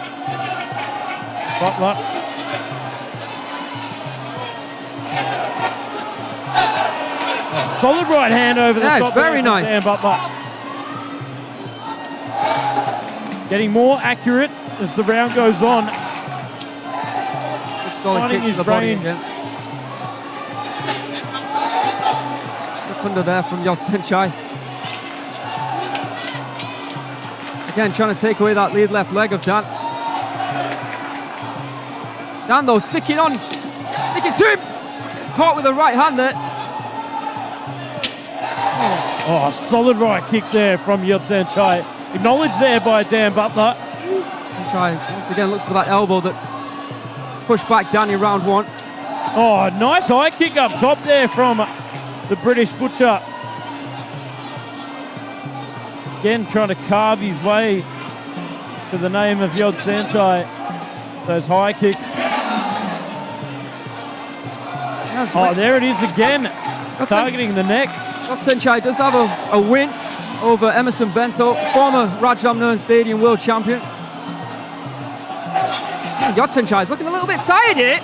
Oh, solid right hand over the top. Very nice. Dan Butler. Getting more accurate as the round goes on. Good solid kick to the body again. Up under there from Yodsaenchai. Again, trying to take away that lead left leg of Dan. Dan though sticking to him. Gets caught with the right hand there. Oh, solid right kick there from Yodsaenchai. Acknowledged there by Dan Butler. Try once again looks for that elbow that pushed back Danny round one. Oh, nice high kick up top there from the British Butcher. Again, trying to carve his way to the name of Yodsaenchai. Those high kicks. Oh, there it is again. Targeting the neck. Yodsaenchai does have a win over Emerson Bento, former Rajadamnern Stadium world champion. Yeah, Yodsaenchai is looking a little bit tired here.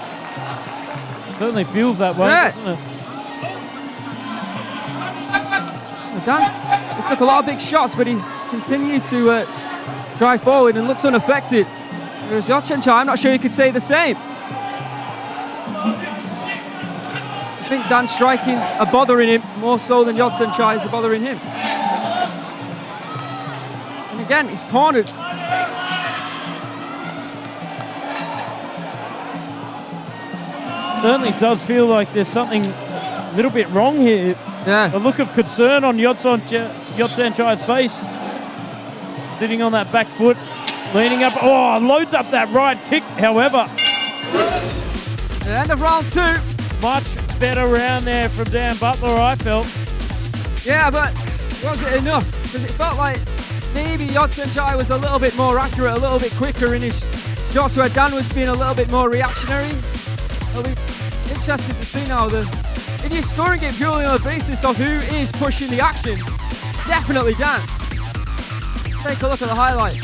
Certainly feels that way, doesn't it? He's took a lot of big shots, but he's continued to drive forward and looks unaffected. Whereas Yodsaenchai, I'm not sure you could say the same. I think Dan's strikings are bothering him more so than Yodsaenchai's are bothering him. And again, he's cornered. Certainly does feel like there's something a little bit wrong here. Yeah. A look of concern on Yodsaenchai's face. Sitting on that back foot, leaning up. Oh, loads up that right kick, however. The end of round two. Much better round there from Dan Butler, I felt. Yeah, but was it enough? Because it felt like maybe Yodsaenchai was a little bit more accurate, a little bit quicker in his shots, where Dan was being a little bit more reactionary. It'll be interesting to see now if you're scoring it purely on the basis of who is pushing the action. Definitely Dan. Take a look at the highlights.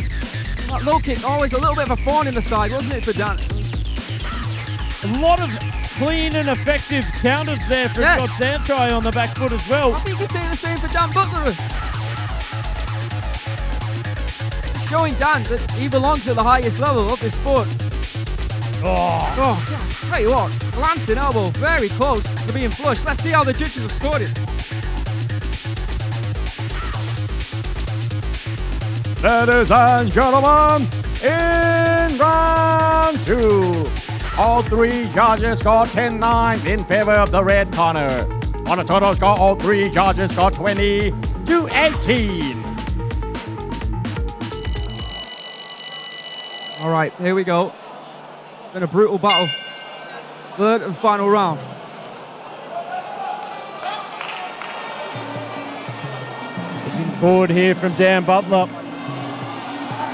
That low kick, always a little bit of a thorn in the side, wasn't it, for Dan? A lot of clean and effective counters there from Yodsaenchai on the back foot as well. I think you say the same for Dan Butler. Showing Dan that he belongs at the highest level of this sport. Oh, tell you what, glancing elbow, very close to being flush. Let's see how the judges have scored it. Ladies and gentlemen, in round two, all three judges scored 10-9 in favor of the red corner. On a total score, all three judges scored 20-18. All right, here we go. It's been a brutal battle. Third and final round. Edging forward here from Dan Butler.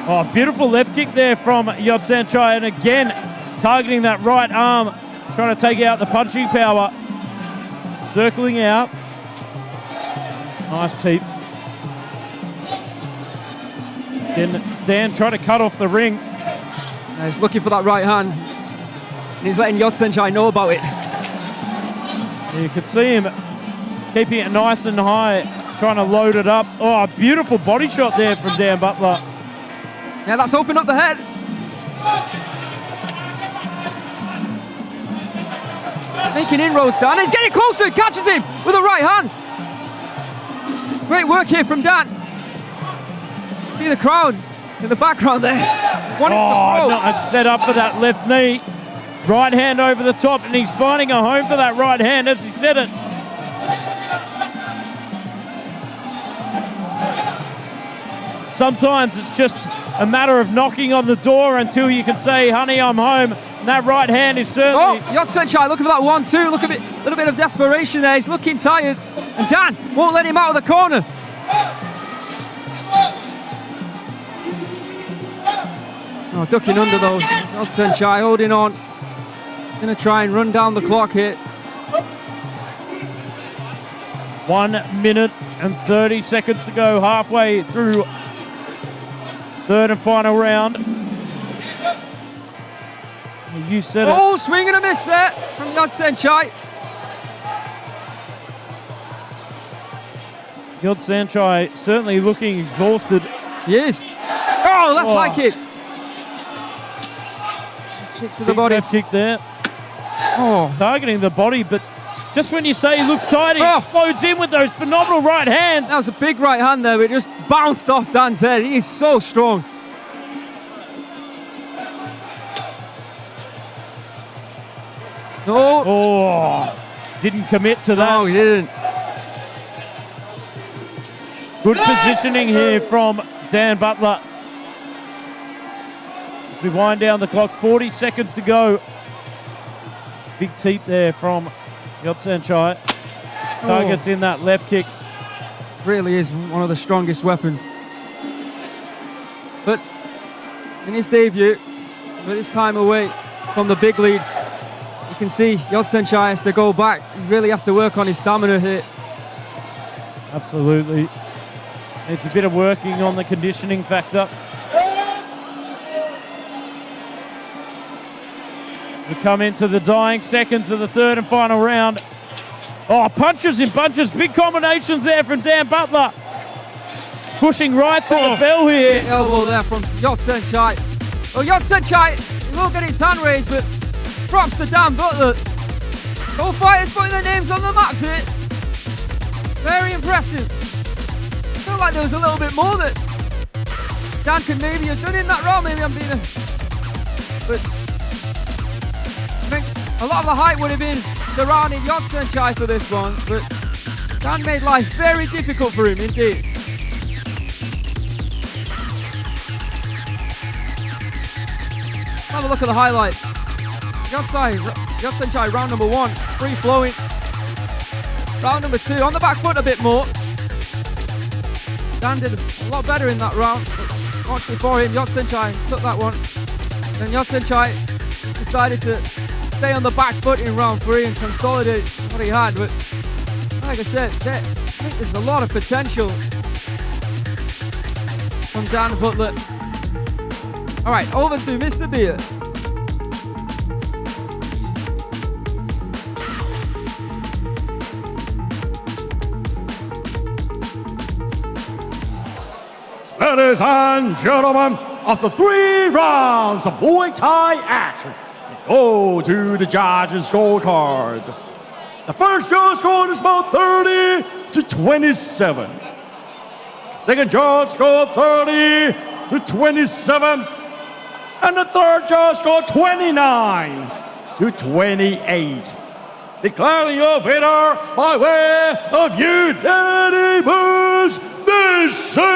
Oh, beautiful left kick there from Yodsaenchai, and again targeting that right arm, trying to take out the punching power. Circling out. Nice teep. Then Dan trying to cut off the ring. He's looking for that right hand. And he's letting Yodsaenchai know about it. You could see him keeping it nice and high, trying to load it up. Oh, a beautiful body shot there from Dan Butler. Yeah, that's opened up the head. Making inroads, Dan. He's getting closer, catches him with the right hand. Great work here from Dan. See the crowd in the background there. Wanting to throw. Nice set up for that left knee. Right hand over the top, and he's finding a home for that right hand as he said it. Sometimes it's just a matter of knocking on the door until you can say, honey, I'm home. And that right hand is certainly... Oh, Yodsaenchai looking for that 1-2. Look a little bit of desperation there. He's looking tired. And Dan won't let him out of the corner. Oh, ducking under though. Yodsaenchai holding on. Gonna try and run down the clock here. 1 minute and 30 seconds to go, halfway through third and final round. You said it. Oh, swing and a miss there from Yodsaenchai. Yodsaenchai certainly looking exhausted. He is. Oh, left high kick. Kick to the body. Left kick there. Oh, targeting the body, but just when you say he looks tired, he explodes in with those phenomenal right hands. That was a big right hand there, but it just bounced off Dan's head. He is so strong. No. Oh, didn't commit to that. No, he didn't. Good positioning here from Dan Butler. As we wind down the clock, 40 seconds to go. Big teep there from Yodsaenchai. Targets in that left kick. Really is one of the strongest weapons. But in his debut, with his time away from the big leads, you can see Yodsaenchai has to go back. He really has to work on his stamina here. Absolutely. It's a bit of working on the conditioning factor. We come into the dying seconds of the third and final round. Oh, punches in bunches. Big combinations there from Dan Butler. Pushing right to the bell here. Elbow there from Yodsaenchai. Well, Yodsaenchai, he will get his hand raised, but props to Dan Butler. Both fighters putting their names on the map here. Very impressive. I feel like there was a little bit more that Dan could maybe have done in that round. Maybe I'm being But I think a lot of the hype would have been surrounding Yodsaenchai for this one, but Dan made life very difficult for him indeed. Have a look at the highlights. Yodsaenchai round number 1, free flowing. Round number 2, on the back foot a bit more. Dan did a lot better in that round. Fortunately for him, Yodsaenchai took that one. Then Yodsaenchai decided to stay on the back foot in round 3 and consolidate what he had. But like I said, I think there's a lot of potential from Dan Butler. All right, over to Mr. Beer. Ladies and gentlemen, after 3 rounds of Muay Thai action, we go to the judges' scorecard. The first judge scored is about 30 to 27. Second judge scored 30 to 27. And the third judge scored 29 to 28. Declaring your winner by way of unanimous decision.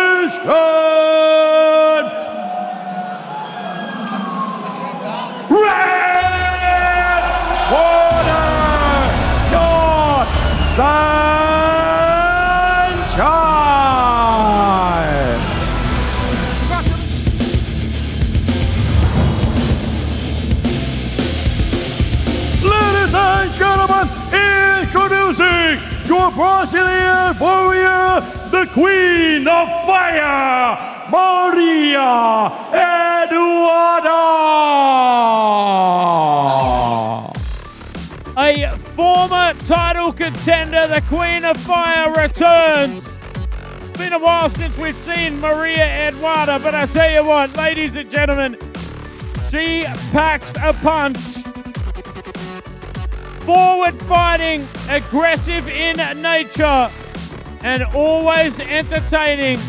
Red corner, Yodsaenchai. Ladies and gentlemen, introducing your Brazilian warrior, the Queen of Fire, Maria Eduarda. A former title contender, the Queen of Fire, returns. It's been a while since we've seen Maria Eduarda, but I tell you what, ladies and gentlemen, she packs a punch. Forward fighting, aggressive in nature, and always entertaining.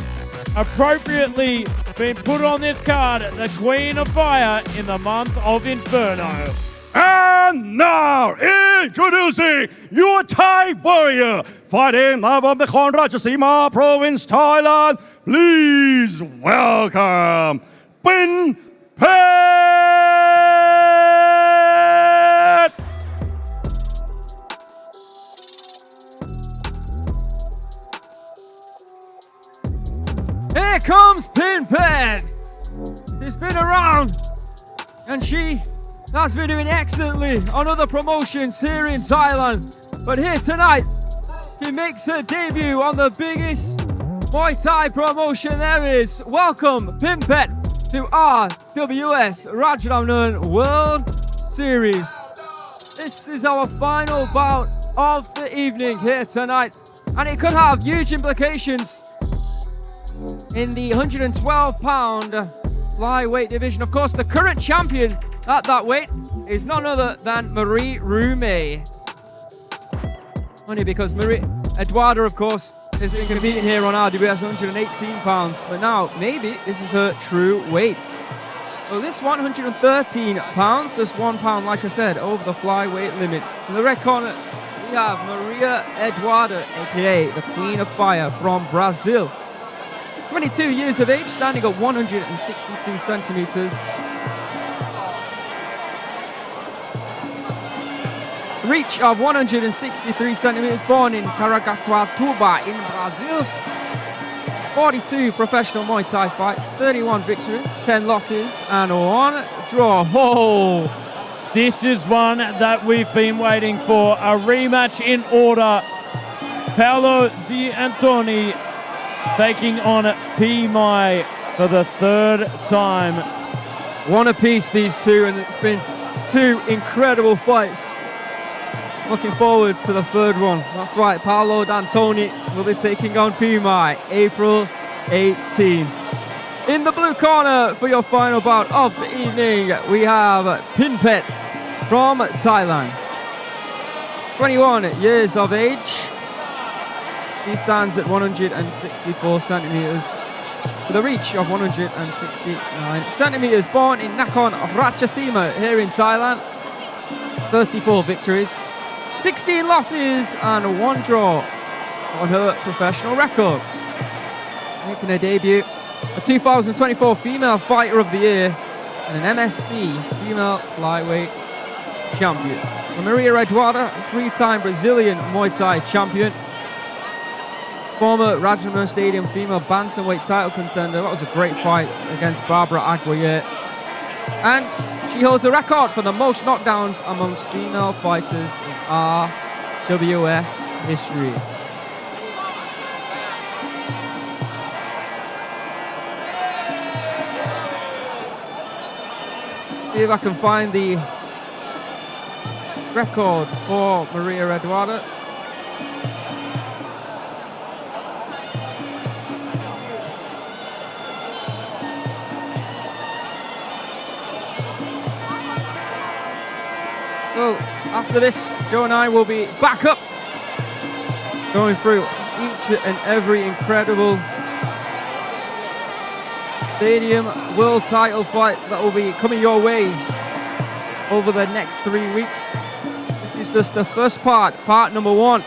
Appropriately been put on this card, the Queen of Fire in the month of Inferno. And now introducing your Thai warrior, fighting out of the Nakhon Ratchasima province, Thailand. Please welcome Pinpetch. Here comes Pinpetch. She's been around and she has been doing excellently on other promotions here in Thailand. But here tonight, she makes her debut on the biggest Muay Thai promotion there is. Welcome Pinpetch to RWS Rajadamnern World Series. This is our final bout of the evening here tonight, and it could have huge implications in the 112-pound flyweight division. Of course, the current champion at that weight is none other than Maria Eduarda. It's funny because Maria Eduarda, of course, has been competing here on RWS 118 pounds, but now maybe this is her true weight. So this 113 pounds, just 1 pound, like I said, over the flyweight limit. In the red corner, we have Maria Eduarda, aka the Queen of Fire from Brazil. 22 years of age, standing at 162 centimeters. Reach of 163 centimeters, born in Caraguatatuba in Brazil. 42 professional Muay Thai fights, 31 victories, 10 losses, and 1 draw. Oh, This is one that we've been waiting for. A rematch in order. Paolo Di Antoni taking on P. Mai for the third time. one apiece, these two, and it's been 2 incredible fights. Looking forward to the third one. That's right, Paolo D'Antoni will be taking on Pimai, April 18th. In the blue corner for your final bout of the evening, we have Pinpetch from Thailand. 21 years of age. He stands at 164 centimeters with a reach of 169 centimeters. Born in Nakhon Ratchasima here in Thailand. 34 victories, 16 losses and 1 draw on her professional record. Making her debut, a 2024 Female Fighter of the Year and an MSC Female Flyweight Champion. Maria Eduarda, 3-time Brazilian Muay Thai champion. Former Rajadamnern Stadium female bantamweight title contender. That was a great fight against Barbara Aguirre. And she holds a record for the most knockdowns amongst female fighters in RWS history. See if I can find the record for Maria Eduarda. So after this, Joe and I will be back up, going through each and every incredible stadium world title fight that will be coming your way over the next 3 weeks. This is just the first part number 1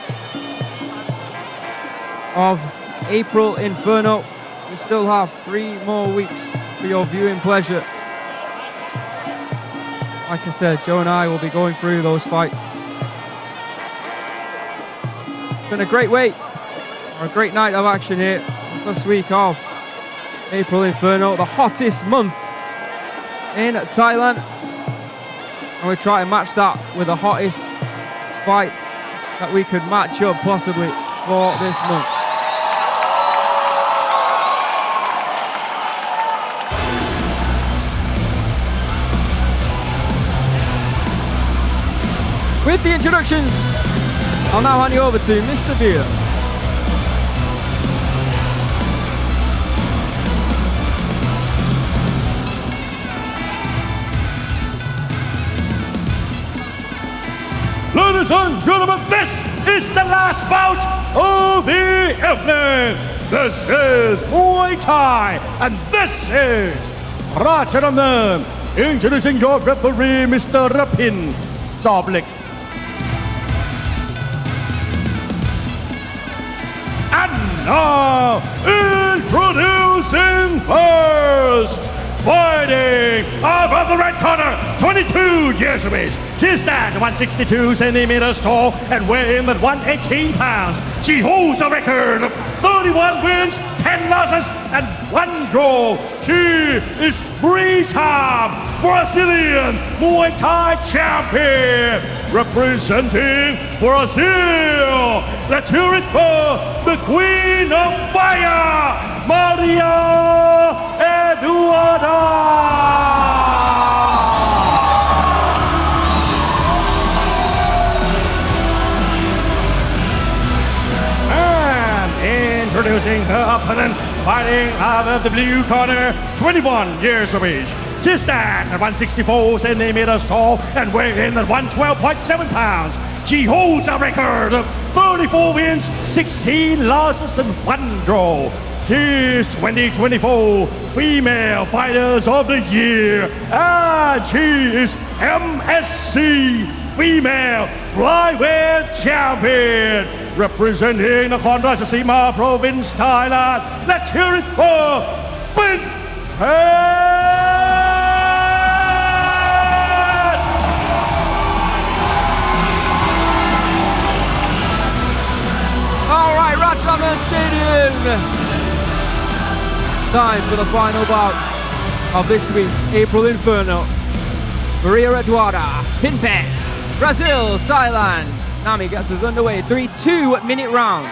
of April Inferno. We still have 3 more weeks for your viewing pleasure. Like I said, Joe and I will be going through those fights. It's been a great wait, or a great night of action here. First week of April Inferno, the hottest month in Thailand. And we try to match that with the hottest fights that we could match up possibly for this month. With the introductions, I'll now hand you over to Mr. Beer. Ladies and gentlemen, this is the last bout of the evening. This is Muay Thai, and this is Rajadamnern. Introducing your referee, Mr. Rapin Soblik. And now, introducing first, fighting out of the red corner, 22 years of age. She stands at 162 centimeters tall and weighing at 118 pounds. She holds a record of 31 wins, 10 losses, and 1 draw. She is 3-time Brazilian Muay Thai champion, representing Brazil. Let's hear it for the Queen of Fire, Maria Eduarda. Introducing her opponent, fighting out of the blue corner, 21 years of age. She stands at 164 centimeters tall and weighing at 112.7 pounds. She holds a record of 34 wins, 16 losses, and 1 draw. She's 2024 Female Fighters of the Year, and she is MSC Female Flyweight Champion, representing Nakhon Ratchasima Province, Thailand. Let's hear it for Pinpetch! All right, Rajadamnern Stadium. Time for the final bout of this week's April Inferno. Maria Eduarda, Pinpetch, Brazil, Thailand. Nami gets us underway. 3 2-minute rounds.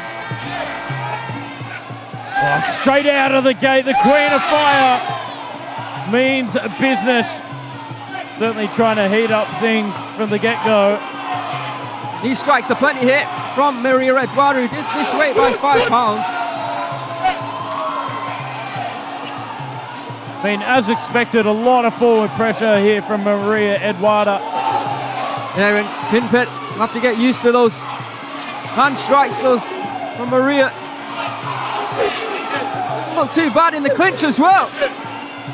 Oh, straight out of the gate, the Queen of Fire means business. Certainly trying to heat up things from the get-go. These strikes are plenty hit from Maria Eduarda, who did this weight by 5 pounds. I mean, as expected, a lot of forward pressure here from Maria Eduarda. Yeah, and Pinpetch will have to get used to those hand strikes, those from Maria. Doesn't look too bad in the clinch as well.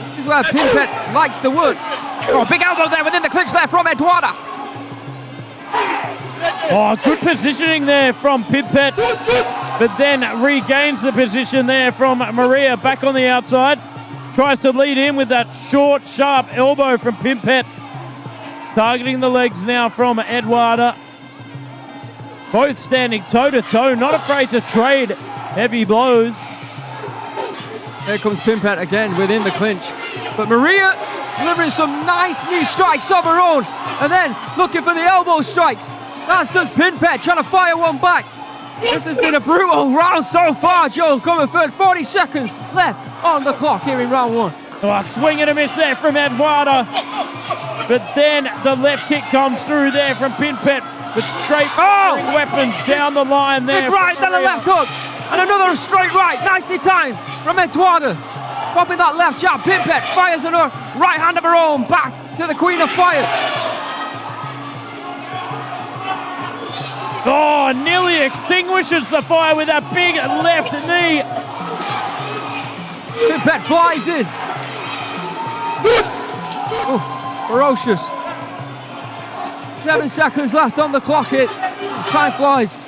This is where Pinpetch likes the wood. Oh, big elbow there within the clinch there from Eduarda. Oh, good positioning there from Pinpetch, but then regains the position there from Maria back on the outside. Tries to lead in with that short, sharp elbow from Pinpetch. Targeting the legs now from Eduarda. Both standing toe-to-toe, not afraid to trade heavy blows. Here comes Pinpetch again within the clinch. But Maria delivering some nice knee strikes of her own. And then looking for the elbow strikes. That's just Pinpetch trying to fire one back. This has been a brutal round so far, Joe. Coming third, 40 seconds left on the clock here in round 1. Oh, a swing and a miss there from Eduarda. But then the left kick comes through there from Pinpetch. But straight weapons down the line there. Big right, then a left hook. And another straight right. Nicely timed from Eduarda. Popping that left jab. Pinpetch fires on her right hand of her own back to the Queen of Fire. Oh, nearly extinguishes the fire with that big left knee. Pinpetch flies in. Oof, ferocious. 7 seconds left on the clock here. Time flies.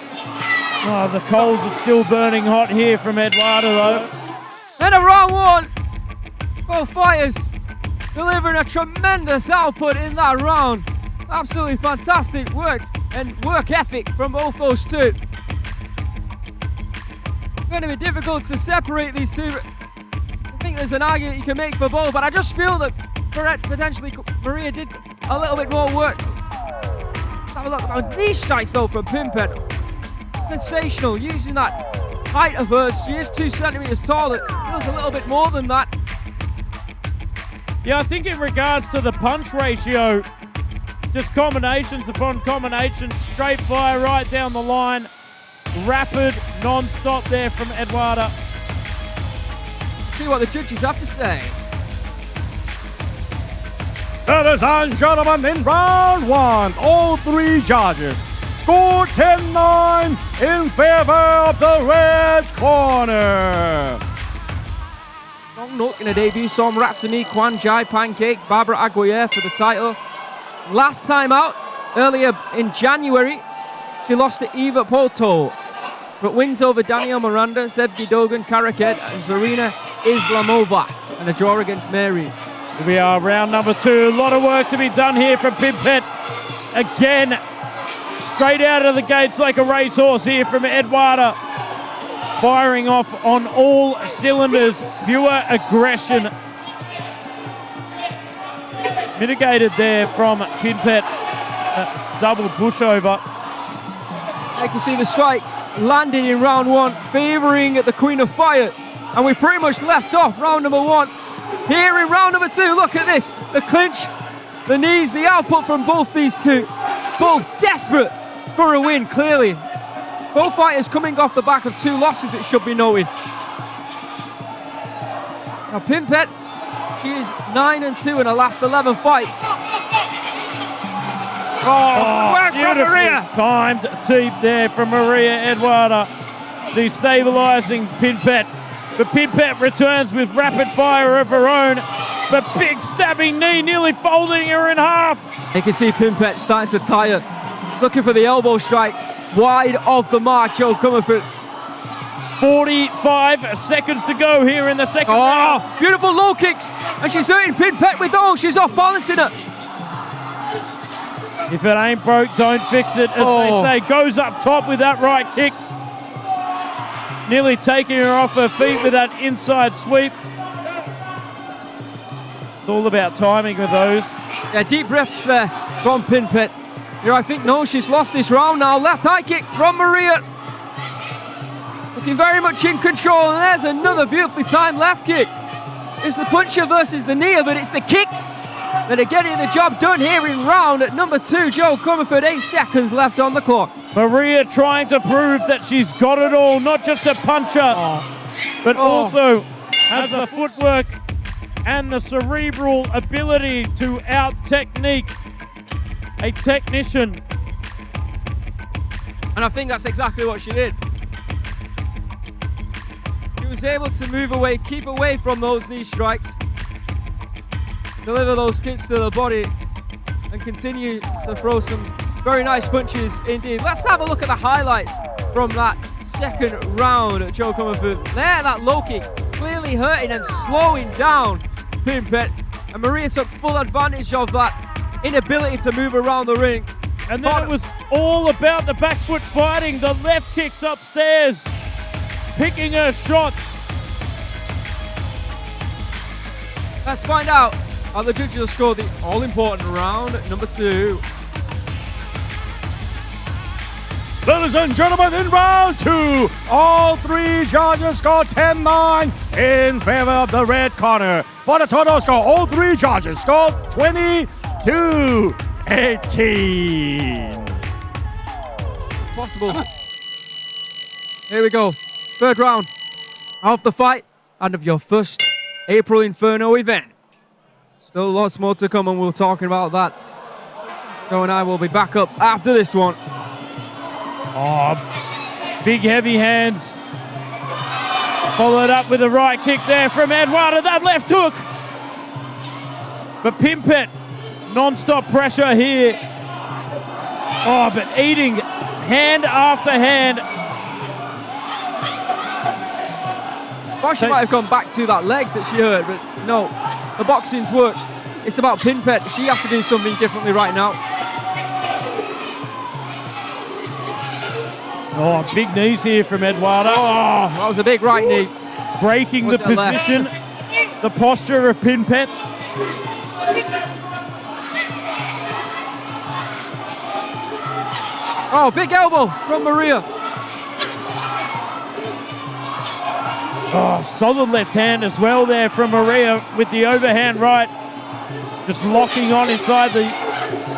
Oh, the coals are still burning hot here from Eduarda though. And a round 1. Both fighters delivering a tremendous output in that round. Absolutely fantastic work and work ethic from both those two. It's going to be difficult to separate these two. I think there's an argument you can make for both, but I just feel that potentially Maria did a little bit more work. Let's have a look at these strikes though from Pinpetch. Sensational, using that height of hers. She is 2 centimeters tall. It feels a little bit more than that. Yeah, I think in regards to the punch ratio, just combinations upon combinations, straight fire right down the line, rapid, non-stop there from Eduarda. See what the judges have to say. Ladies and gentlemen, in round 1, all 3 judges scored 10-9 in favor of the red corner. Long Nook in a debut, Som Ratsuni, Kwan Jai Pancake, Barbara Aguirre for the title. Last time out, earlier in January, she lost to Eva Poto, but wins over Daniel Miranda, Sevgi Dogan, Karaket, and Zarina Islamova, and a draw against Mary. Here we are, round number 2. A lot of work to be done here from Pinpetch. Again, straight out of the gates like a racehorse here from Eduarda. Firing off on all cylinders, pure aggression. Mitigated there from Pinpetch, double pushover. You can see the strikes landing in round 1, favouring the Queen of Fire. And we pretty much left off round number 1. Here in round number 2, look at this. The clinch, the knees, the output from both these two. Both desperate for a win, clearly. Both fighters coming off the back of 2 losses, it should be noted. Now Pinpetch, she is 9-2 in her last 11 fights. Work from Maria. Timed deep there from Maria Eduarda, destabilising Pinpetch. But Pinpetch returns with rapid fire of her own. But big stabbing knee nearly folding her in half. You can see Pinpetch starting to tire. Looking for the elbow strike. Wide off the mark, Joe Comerford. 45 seconds to go here in the second round. Beautiful low kicks. And she's hurting Pinpetch with those. She's off balancing it. If it ain't broke, don't fix it, as they say. Goes up top with that right kick. Nearly taking her off her feet with that inside sweep. It's all about timing with those. Yeah, deep breaths there from Pinpetch. Here, I think, no, she's lost this round now. Left high kick from Maria. Looking very much in control, and there's another beautifully timed left kick. It's the puncher versus the kneer, but it's the kicks that are getting the job done here in round at number 2. Joe Comerford, 8 seconds left on the clock. Maria trying to prove that she's got it all, not just a puncher, but also has the footwork and the cerebral ability to out-technique a technician. And I think that's exactly what she did. She was able to move away, keep away from those knee strikes, deliver those kicks to the body, and continue to throw some very nice punches indeed. Let's have a look at the highlights from that second round at Joe Comerford. There, that low kick clearly hurting and slowing down Pinpetch. And Maria took full advantage of that inability to move around the ring. And then it was all about the back foot fighting, the left kicks upstairs, picking her shots. Let's find out how the judges will score the all-important round number 2. Ladies and gentlemen, in round 2, all 3 judges scored 10-9 in favor of the red corner. For the total score, all 3 judges scored 22-18. Possible. Here we go. Third round of the fight and of your first April Inferno event. Still lots more to come, and we'll talk about that. Joe and I will be back up after this one. Oh, big heavy hands. Followed up with a right kick there from Eduarda. That left hook. But Pinpetch, non-stop pressure here. Oh, but eating hand after hand. Well, she might have gone back to that leg that she hurt, but no, the boxing's work. It's about Pinpetch. She has to do something differently right now. Oh, big knees here from Eduarda. Oh, that was a big right knee. Breaking the position, the posture of Pinpetch. Oh, big elbow from Maria. Oh, solid left hand as well there from Maria with the overhand right. Just locking on inside the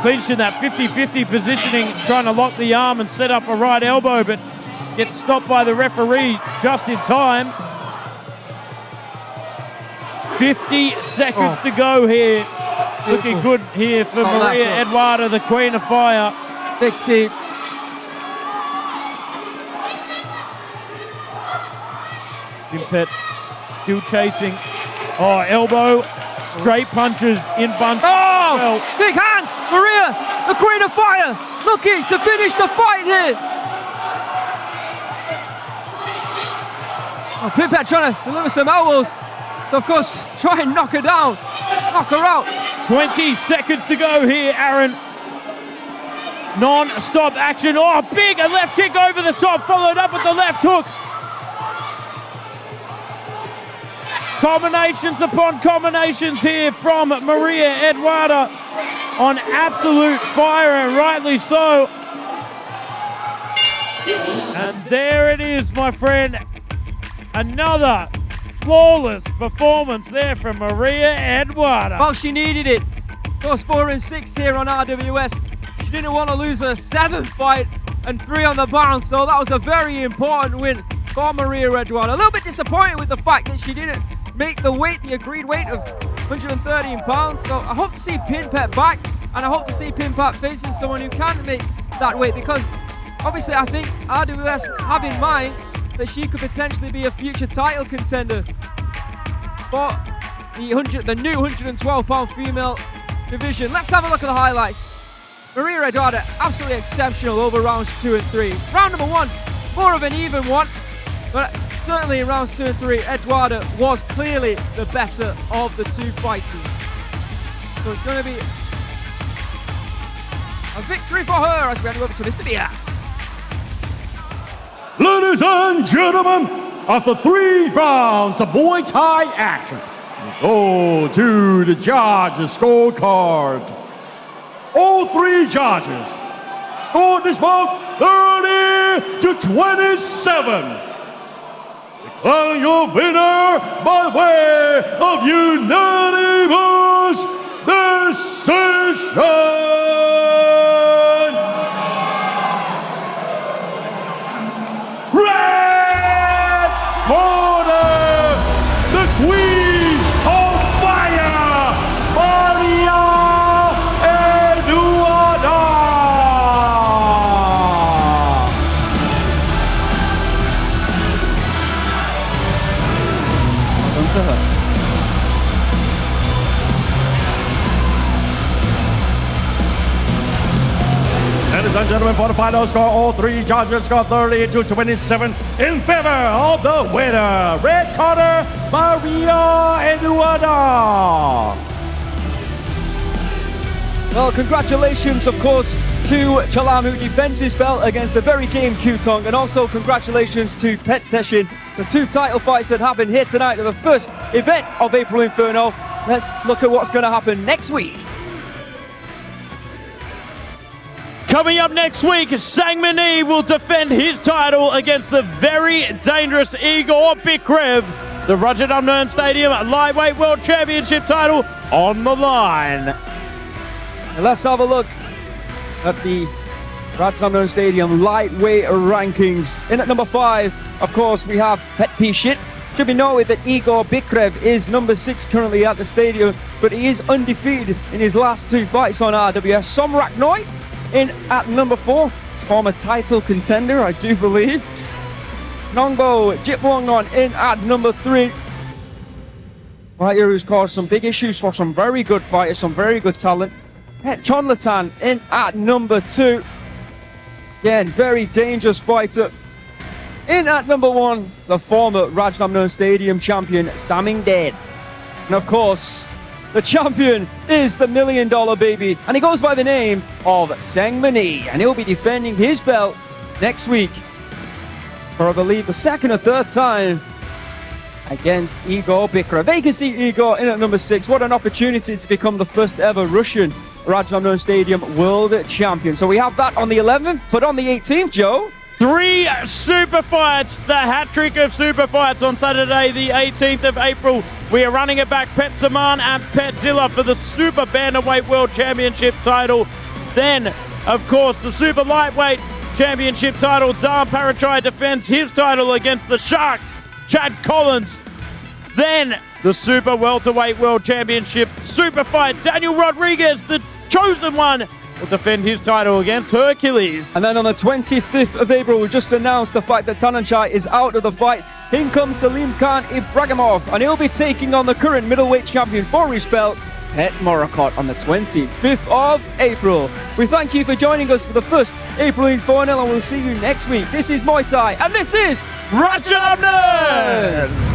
clinch in that 50-50 positioning, trying to lock the arm and set up a right elbow, but gets stopped by the referee just in time. 50 seconds to go here. It's looking good here for Maria Eduarda, the Queen of Fire. Big team. Pinpetch still chasing. Oh, elbow, straight punches in bunch. Oh, well. big hands. Maria, the Queen of Fire, looking to finish the fight here. Oh, Pinpetch trying to deliver some elbows. So, of course, try and knock her down, knock her out. 20 seconds to go here, Aaron. Non-stop action. Oh, big, a left kick over the top, followed up with the left hook. Combinations upon combinations here from Maria Eduarda on absolute fire, and rightly so. And there it is, my friend. Another flawless performance there from Maria Eduarda. Well, she needed it. Goes 4-6 here on RWS. She didn't want to lose her 7th fight and 3 on the bounce, so that was a very important win for Maria Eduarda. A little bit disappointed with the fact that she didn't make the weight, the agreed weight of 113 pounds. So I hope to see Pinpetch back, and I hope to see Pinpetch facing someone who can make that weight, because obviously I think RWS have in mind that she could potentially be a future title contender for the new 112-pound female division. Let's have a look at the highlights. Maria Eduarda, absolutely exceptional over rounds 2 and 3. Round number 1, more of an even one, but certainly in rounds 2 and 3, Eduarda was clearly the better of the two fighters. So it's going to be a victory for her as we hand over to Mr. Bia. Ladies and gentlemen, after 3 rounds of Muay Thai action, we go to the judges' scorecard. All 3 judges scored this bout 30-27. Declaring your winner by way of unanimous decision. Red corner, the Queen of Fire, Maria Eduarda. Onto her. Ladies and gentlemen, for the final score, all 3 judges score 30-27 in favor of the winner. Red corner, Maria Eduarda. Well, congratulations, of course, to Chalarm, who defends his belt against the very game Kiwthong, and also congratulations to Phettechin, the 2 title fights that happened here tonight at the first event of April Inferno. Let's look at what's going to happen next week. Coming up next week, Singburi will defend his title against the very dangerous Igor Bikrev. The Rajadamnern Stadium Lightweight World Championship title on the line. And let's have a look at the Rajadamnern Stadium lightweight rankings. In at number 5, of course, we have Phettechin. Should be noted that Igor Bikrev is number 6 currently at the stadium, but he is undefeated in his last 2 fights on RWS. Somrak Noi in at number 4, former title contender, I do believe. Nongbo Jipwongon in at number 3. Fighter who's caused some big issues for some very good fighters, some very good talent. Chonlatan in at number 2. Again, very dangerous fighter. In at number 1, the former Rajadamnern Stadium champion, Samingden. And of course, the champion is the $1 million baby, and he goes by the name of Singburi, and he'll be defending his belt next week for, I believe, the 2nd or 3rd time against Igor Bikrev. They can see Igor in at number 6. What an opportunity to become the first ever Russian Rajadamnern Stadium world champion. So we have that on the 11th, but on the 18th, Joe, 3 super fights, the hat trick of super fights on Saturday, the 18th of April. We are running it back, Petsaman and Petzilla for the Super Bantamweight World Championship title. Then, of course, the Super Lightweight Championship title. Dan Parachai defends his title against the Shark, Chad Collins. Then, the Super Welterweight World Championship super fight. Daniel Rodriguez, the chosen one, will defend his title against Hercules. And then on the 25th of April, we just announced the fact that Thanungern is out of the fight. In comes Salim Khan Ibragimov, and he'll be taking on the current middleweight champion for his belt, Pet Morakot, on the 25th of April. We thank you for joining us for the first April Inferno, and we'll see you next week. This is Muay Thai, and this is Rajadamnern!